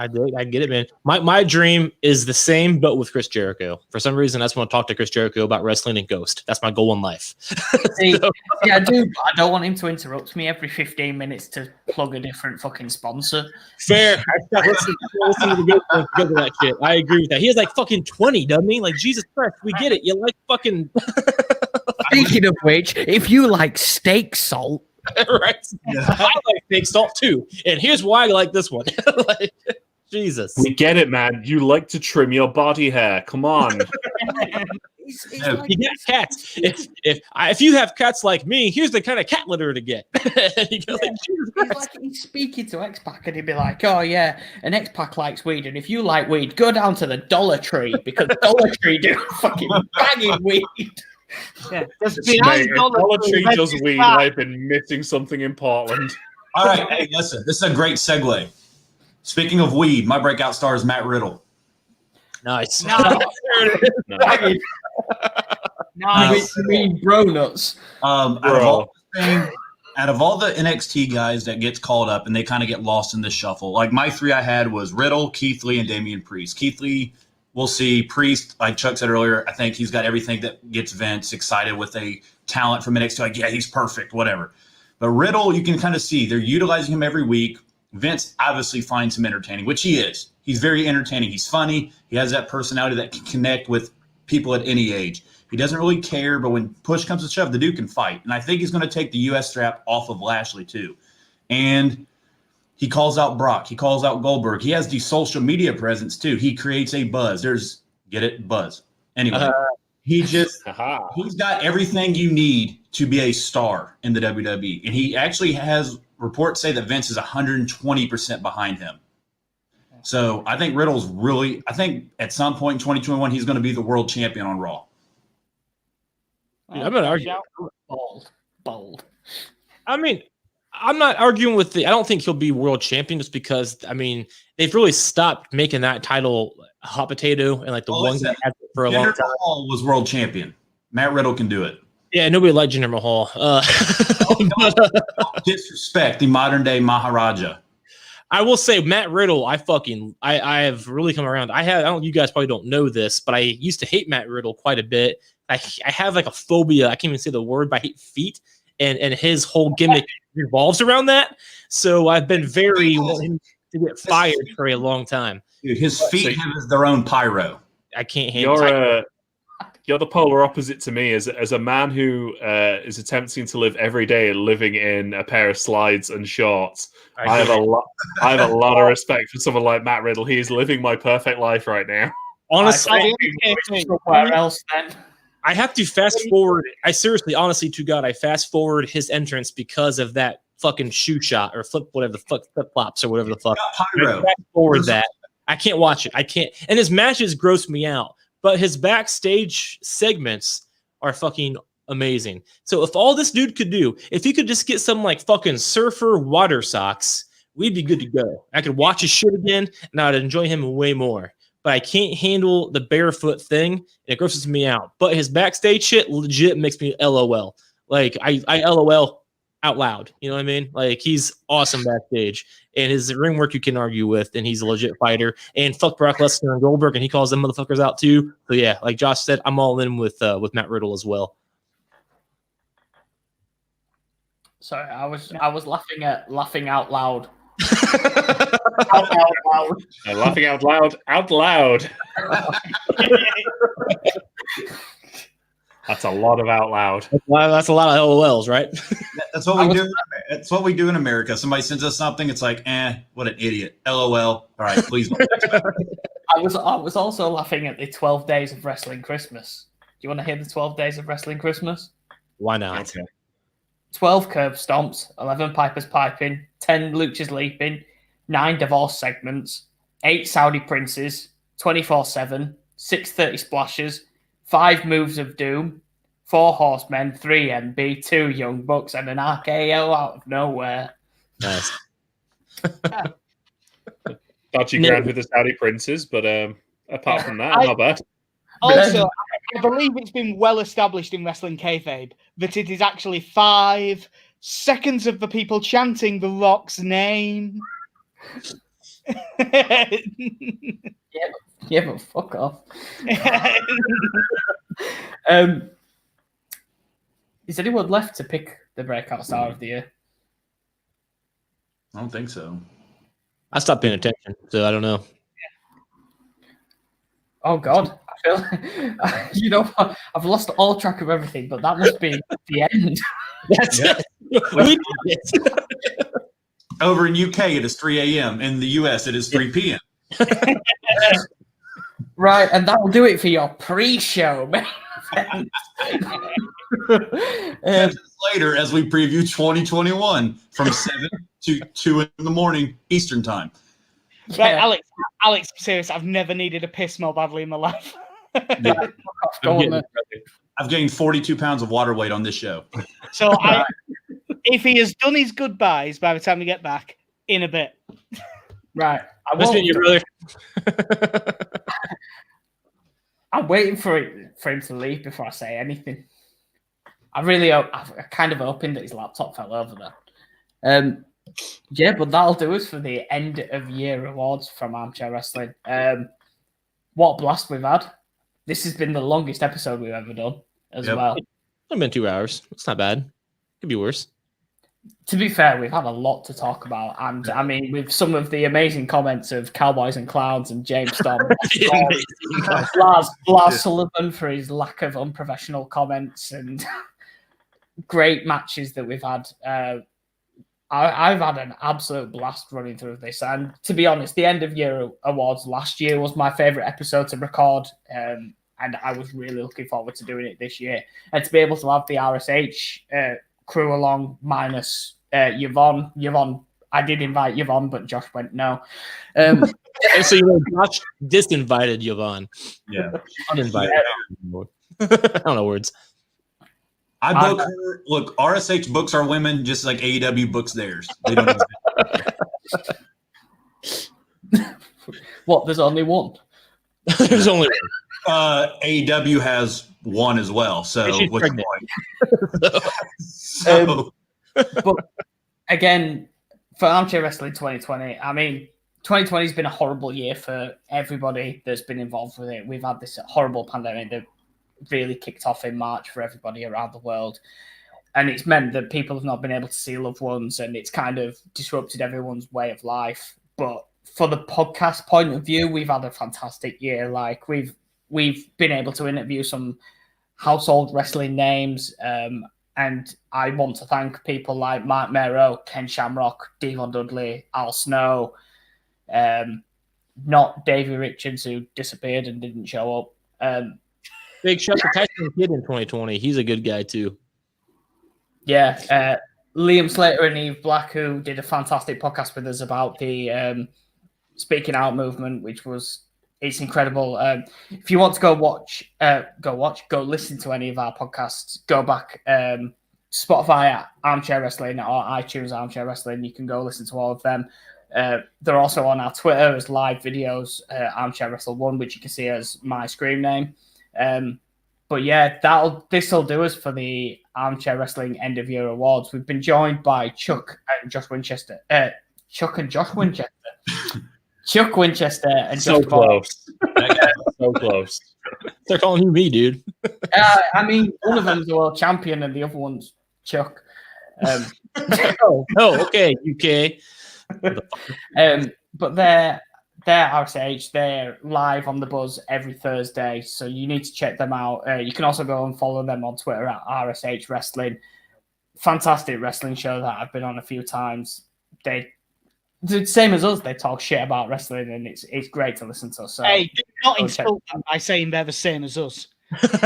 I get it, man. My dream is the same, but with Chris Jericho. For some reason, I just want to talk to Chris Jericho about wrestling and Ghost. That's my goal in life. Yeah, I do. But I don't want him to interrupt me every 15 minutes to plug a different fucking sponsor. Fair. Listen to that shit. I agree with that. He has fucking 20, doesn't he? Jesus Christ, we get it. You like fucking. Speaking of which, if you like steak salt, right? Yeah. I like steak salt too, and here's why I like this one. Jesus, we get it, man. You like to trim your body hair. Come on. You got cats. If you have cats like me, here's the kind of cat litter to get. He's speaking to X-Pac and he'd be like, "Oh yeah, an X-Pac likes weed, and if you like weed, go down to the Dollar Tree because Dollar Tree do fucking banging weed." Yeah, Dollar Tree does weed. I've been missing something in Portland. All right, hey, listen, this is a great segue. Speaking of weed, my breakout star is Matt Riddle. Nice. Nice. Bro nuts. Out of all the NXT guys that gets called up and they kind of get lost in this shuffle, my three I had was Riddle, Keith Lee, and Damian Priest. Keith Lee, we'll see. Priest, like Chuck said earlier, I think he's got everything that gets Vince excited with a talent from NXT. Yeah, he's perfect, whatever. But Riddle, you can kind of see they're utilizing him every week. Vince obviously finds him entertaining, which he is. He's very entertaining. He's funny. He has that personality that can connect with people at any age. He doesn't really care, but when push comes to shove, the dude can fight. And I think he's going to take the U.S. strap off of Lashley, too. And he calls out Brock. He calls out Goldberg. He has the social media presence, too. He creates a buzz. Get it? Buzz. Anyway, he's got everything you need to be a star in the WWE. And he actually has reports say that Vince is 120% behind him. So I think Riddle's I think at some point in 2021, he's going to be the world champion on Raw. I'm going to argue. Bold. I mean, I'm not arguing with I don't think he'll be world champion just because, I mean, they've really stopped making that title a hot potato and like the one guy had it for a long time. Mahal was world champion. Matt Riddle can do it. Yeah, nobody liked Jinder Mahal. Disrespect the modern day Maharaja. I will say Matt Riddle, I have really come around. You guys probably don't know this, but I used to hate Matt Riddle quite a bit. I have like a phobia. I can't even say the word, but I hate feet. And his whole gimmick revolves around that. So I've been wanting to get fired for a long time. Dude, his feet have their own pyro. I can't handle You're the polar opposite to me as a man who is attempting to live every day living in a pair of slides and shorts. I have a lot of respect for someone like Matt Riddle. He is living my perfect life right now. Honestly, where else then? I have to fast forward. Honestly, to God, I fast forward his entrance because of that fucking shoe shot or flip flops or whatever the fuck. Pyro. Fast forward that. I can't watch it. I can't. And his matches gross me out. But his backstage segments are fucking amazing. So if all this dude could do, if he could just get some like fucking surfer water socks, we'd be good to go. I could watch his shit again and I'd enjoy him way more. But I can't handle the barefoot thing, and it grosses me out. But his backstage shit legit makes me LOL. Like I LOL out loud. You know what I mean? Like he's awesome backstage, and his ring work you can argue with, and he's a legit fighter. And fuck Brock Lesnar and Goldberg, and he calls them motherfuckers out too. So yeah, like Josh said, I'm all in with Matt Riddle as well. Sorry, I was laughing out loud. Laughing out loud. That's a lot of out loud. That's a lot of LOLs, right? That's what we do. That's what we do in America. Somebody sends us something, it's like, what an idiot. LOL. All right, please. I was also laughing at the 12 Days of Wrestling Christmas. Do you want to hear the 12 Days of Wrestling Christmas? Why not? Okay. 12 curb stomps, 11 pipers piping, 10 luchas leaping, 9 divorce segments, 8 Saudi princes, 24/7, 630 splashes, 5 moves of doom, 4 horsemen, 3 MB, 2 young bucks, and an RKO out of nowhere. Nice. Dodgy ground with the Saudi princes, but apart from that, not bad. Also, I believe it's been well established in wrestling kayfabe that it is actually 5 seconds of the people chanting The Rock's name. Yeah, but fuck off. Is anyone left to pick the breakout star of the year? I don't think so. I stopped paying attention, so I don't know. Oh God, I feel what? I've lost all track of everything, but that must be the end. That's it. We did it. Over in UK, it is 3 a.m. In the US, it is 3 p.m. Right, and that will do it for your pre-show, man. 10 minutes later, as we preview 2021 from 7 to 2 in the morning Eastern time. Right, Alex, I'm serious. I've never needed a piss more badly in my life. I've gained 42 pounds of water weight on this show. So if he has done his goodbyes by the time we get back, in a bit. Right. You, brother. I'm waiting for him to leave before I say anything. I really hope, I'm kind of hoping that his laptop fell over there. Yeah, but that'll do us for the end of year awards from Armchair Wrestling. What a blast we've had. This has been the longest episode we've ever done as well. It's been 2 hours. It's not bad. Could be worse. To be fair, we've had a lot to talk about. And I mean, with some of the amazing comments of Cowboys and Clowns and James Storm, Lars Sullivan for his lack of unprofessional comments and great matches that we've had. I've had an absolute blast running through this. And to be honest, the end of year awards last year was my favorite episode to record. And I was really looking forward to doing it this year. And to be able to have the RSH crew along minus Yvonne. I did invite Yvonne, but Josh went no. So Josh disinvited Yvonne. Yeah. Uninvited. I don't know words. I book her. Look, RSH books our women just like AEW books theirs. They don't exist. What? There's only one. There's only AEW has one as well. So she's what's pregnant. the point? So, But again, for Armchair Wrestling 2020, I mean, 2020 has been a horrible year for everybody that's been involved with it. We've had this horrible pandemic that really kicked off in March for everybody around the world. And it's meant that people have not been able to see loved ones, and it's kind of disrupted everyone's way of life. But for the podcast point of view, we've had a fantastic year. Like we've been able to interview some household wrestling names, and I want to thank people like Mark Mero, Ken Shamrock, Devon Dudley, Al Snow, not Davey Richards, who disappeared and didn't show up. Big shout to Tyson Kidd in 2020. He's a good guy too. Yeah, Liam Slater and Eve Black, who did a fantastic podcast with us about the Speaking Out movement, it's incredible. If you want to go listen to any of our podcasts, go back Spotify at Armchair Wrestling or iTunes Armchair Wrestling. You can go listen to all of them. They're also on our Twitter as live videos, Armchair Wrestle 1, which you can see as my screen name. But yeah, this'll do us for the Armchair Wrestling End of Year Awards. We've been joined by Chuck and Josh Winchester. Chuck Winchester and So Josh close. So close. They're calling you me, dude. I mean, one of them's the world champion and the other one's Chuck. Okay, UK. But they're RSH. They're live on the Buzz every Thursday, so you need to check them out. You can also go and follow them on Twitter at RSH Wrestling. Fantastic wrestling show that I've been on a few times. They're the same as us. They talk shit about wrestling, and it's great to listen to. So hey, do not insult them by saying they're the same as us. Listen,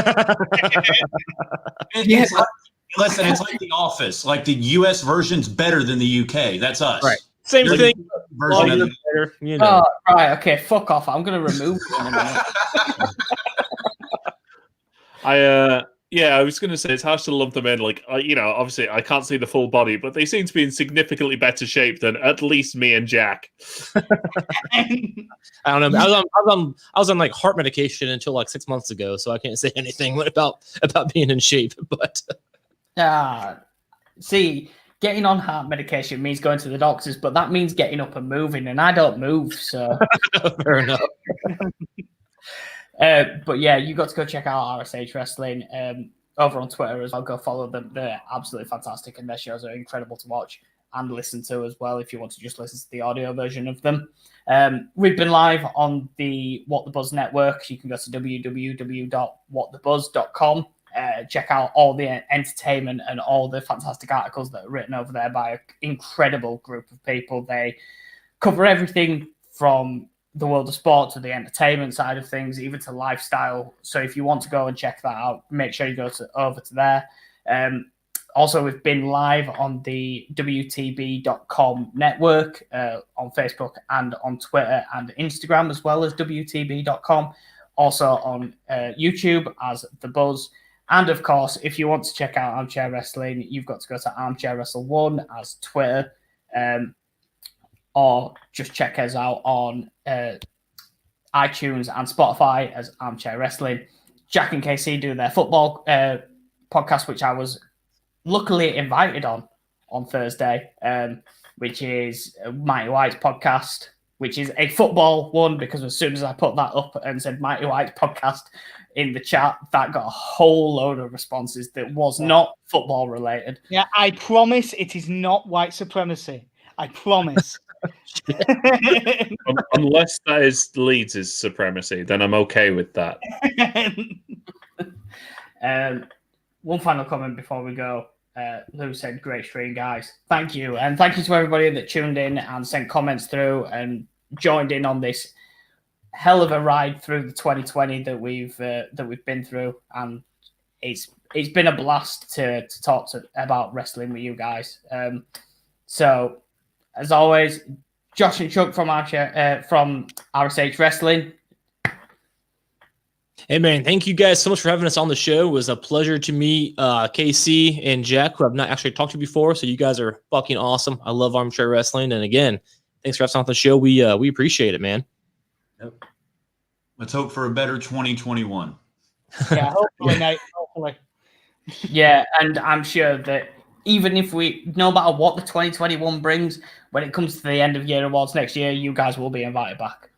it's like The Office. Like the US version's better than the UK. That's us. Right. Same You're thing. the version of Better, you know. Oh, right, okay, fuck off. I'm going to remove you in a minute. I was going to say it's harsh to lump them in. Like, obviously I can't see the full body, but they seem to be in significantly better shape than at least me and Jack. I don't know. I was on like heart medication until like 6 months ago, so I can't say anything about being in shape. But see, getting on heart medication means going to the doctors, but that means getting up and moving, and I don't move, so fair enough. But yeah, you got to go check out RSH Wrestling over on Twitter as well. Go follow them. They're absolutely fantastic, and their shows are incredible to watch and listen to as well if you want to just listen to the audio version of them. We've been live on the What the Buzz network. You can go to www.whatthebuzz.com. Check out all the entertainment and all the fantastic articles that are written over there by an incredible group of people. They cover everything from the world of sport to the entertainment side of things, even to lifestyle. So if you want to go and check that out, make sure you go over to there. Also, we've been live on the WTB.com network on Facebook and on Twitter and Instagram, as well as WTB.com. Also on YouTube as The Buzz. And of course, if you want to check out Armchair Wrestling, you've got to go to Armchair Wrestle 1 as Twitter. Or just check us out on iTunes and Spotify as Armchair Wrestling. Jack and KC do their football podcast, which I was luckily invited on Thursday, which is Mighty White's podcast, which is a football one, because as soon as I put that up and said Mighty White's podcast in the chat, that got a whole load of responses that was not football related. Yeah, I promise it is not white supremacy. I promise. Unless that is Leeds' supremacy, then I'm okay with that. One final comment before we go. Lou said, great stream, guys. Thank you. And thank you to everybody that tuned in and sent comments through and joined in on this hell of a ride through the 2020 that we've been through. And it's been a blast to talk about wrestling with you guys. So as always, Josh and Chuck from RSH Wrestling. Hey, man, thank you guys so much for having us on the show. It was a pleasure to meet KC and Jack, who I've not actually talked to before. So you guys are fucking awesome. I love Armchair Wrestling. And again, thanks for having us on the show. We appreciate it, man. Yep. Let's hope for a better 2021. Yeah, hopefully, mate. Hopefully. Yeah, and I'm sure that even if no matter what the 2021 brings, when it comes to the end of year awards next year, you guys will be invited back.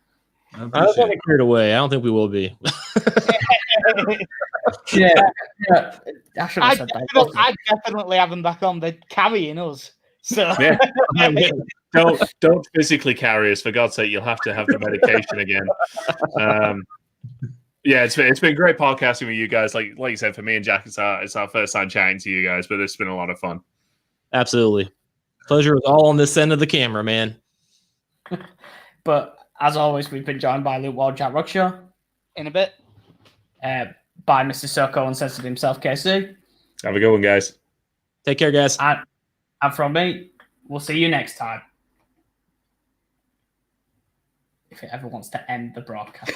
I I don't appreciate want it. to clear it away. I don't think we will be. Yeah. I should have said that. I definitely have them back on. They're carrying us. So Yeah. Don't physically carry us, for God's sake. You'll have to have the medication again. Yeah, it's been great podcasting with you guys. Like you said, for me and Jack, it's our first time chatting to you guys, but it's been a lot of fun. Absolutely. Pleasure is all on this end of the camera, man. But as always, we've been joined by Lukewarm, Jack Robshaw, in a bit. by Mr. SoCo Uncensored himself, KC. Have a good one, guys. Take care, guys. And from me, we'll see you next time. If it ever wants to end the broadcast.